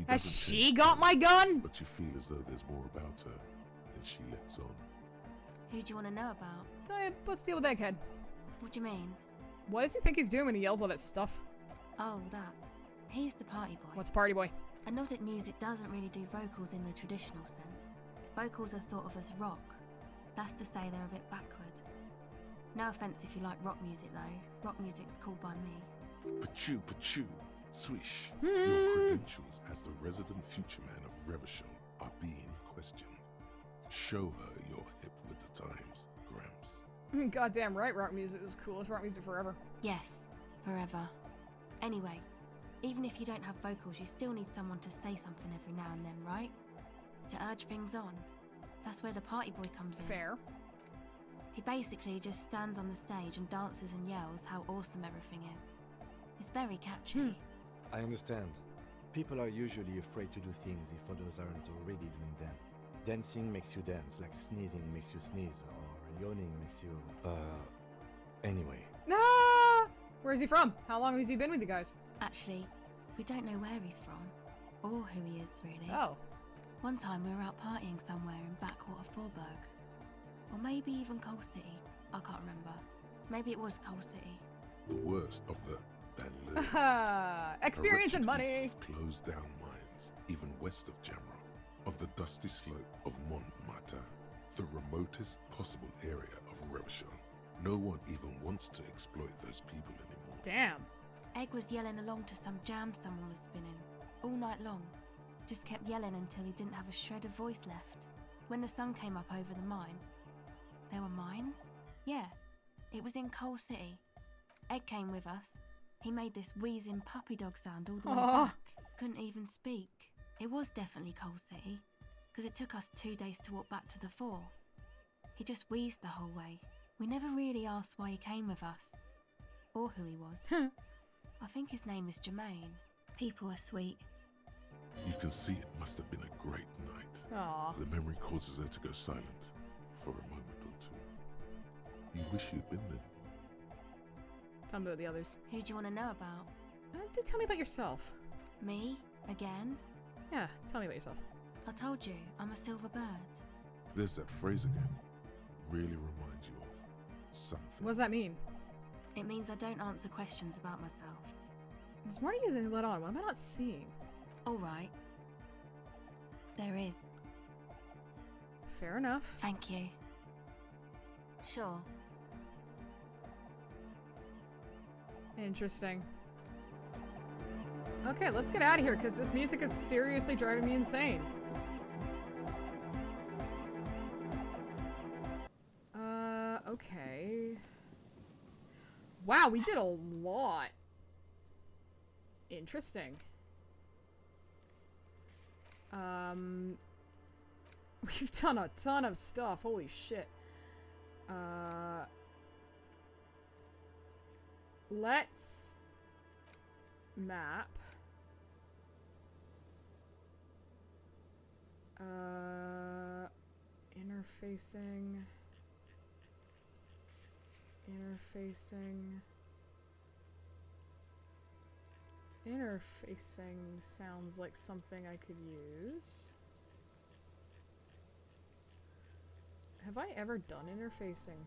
Has she got my gun? But you feel as though there's more about her than she lets on. Who do you want to know about? Let's deal with Egghead. What do you mean? What does he think he's doing when he yells all that stuff? Oh, that. He's the party boy. What's party boy? Anodic music doesn't really do vocals in the traditional sense. Vocals are thought of as rock. That's to say they're a bit backward. No offense if you like rock music though. Rock music's called by me. Pachoo, pachoo, swish. Your credentials as the resident future man of Revachol are being questioned. Show her you're hip with the times, Gramps. Goddamn right, rock music is cool. It's rock music forever. Yes, forever. Anyway, even if you don't have vocals, you still need someone to say something every now and then, right? To urge things on. That's where the party boy comes in. Fair. He basically just stands on the stage and dances and yells how awesome everything is. It's very catchy. I understand. People are usually afraid to do things if others aren't already doing them. Dancing makes you dance, like sneezing makes you sneeze, or yawning makes you... Anyway. Ah! Where's he from? How long has he been with you guys? Actually, we don't know where he's from, or who he is, really. Oh. One time we were out partying somewhere in backwater Fallberg. Or maybe even Coal City. I can't remember. Maybe it was Coal City. The worst of the bandoliers. Experience and money! Closed down mines, even west of Jamrock, on the dusty slope of Montmartin, the remotest possible area of Revachol. No one even wants to exploit those people anymore. Damn. Egg was yelling along to some jam someone was spinning, all night long. Just kept yelling until he didn't have a shred of voice left. When the sun came up over the mines. There were mines? Yeah, it was in Coal City. Egg came with us. He made this wheezing puppy dog sound all the way back. Couldn't even speak. It was definitely Coal City, because it took us 2 days to walk back to the fort. He just wheezed the whole way. We never really asked why he came with us, or who he was. I think his name is Jermaine. People are sweet. You can see it must have been a great night. Aww. The memory causes her to go silent for a moment or two. You wish you'd been there. Tell me about the others. Who do you want to know about? Do tell me about yourself. Me? Again? Yeah, tell me about yourself. I told you, I'm a silver bird. There's that phrase again. Really reminds you of something. What does that mean? It means I don't answer questions about myself. There's more to you than let on. What am I not seeing? Alright. There is. Fair enough. Thank you. Sure. Interesting. Okay, let's get out of here because this music is seriously driving me insane. Okay. Wow, we did a lot. Interesting. We've done a ton of stuff. Holy shit. Let's map. Interfacing. Interfacing sounds like something I could use. Have I ever done interfacing?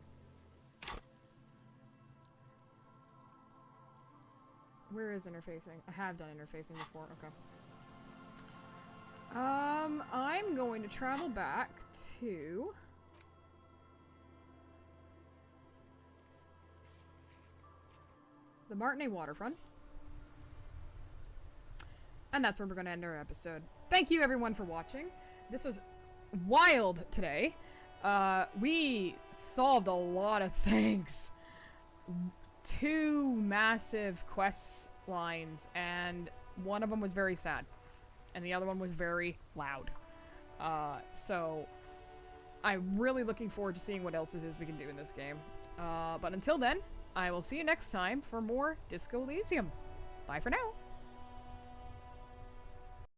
Where is interfacing? I have done interfacing before, okay. I'm going to travel back to... the Martinet waterfront. And that's where we're going to end our episode. Thank you everyone for watching. This was wild today. We solved a lot of things. 2 massive quest lines, and one of them was very sad. And the other one was very loud. So I'm really looking forward to seeing what else it is we can do in this game. But until then, I will see you next time for more Disco Elysium. Bye for now.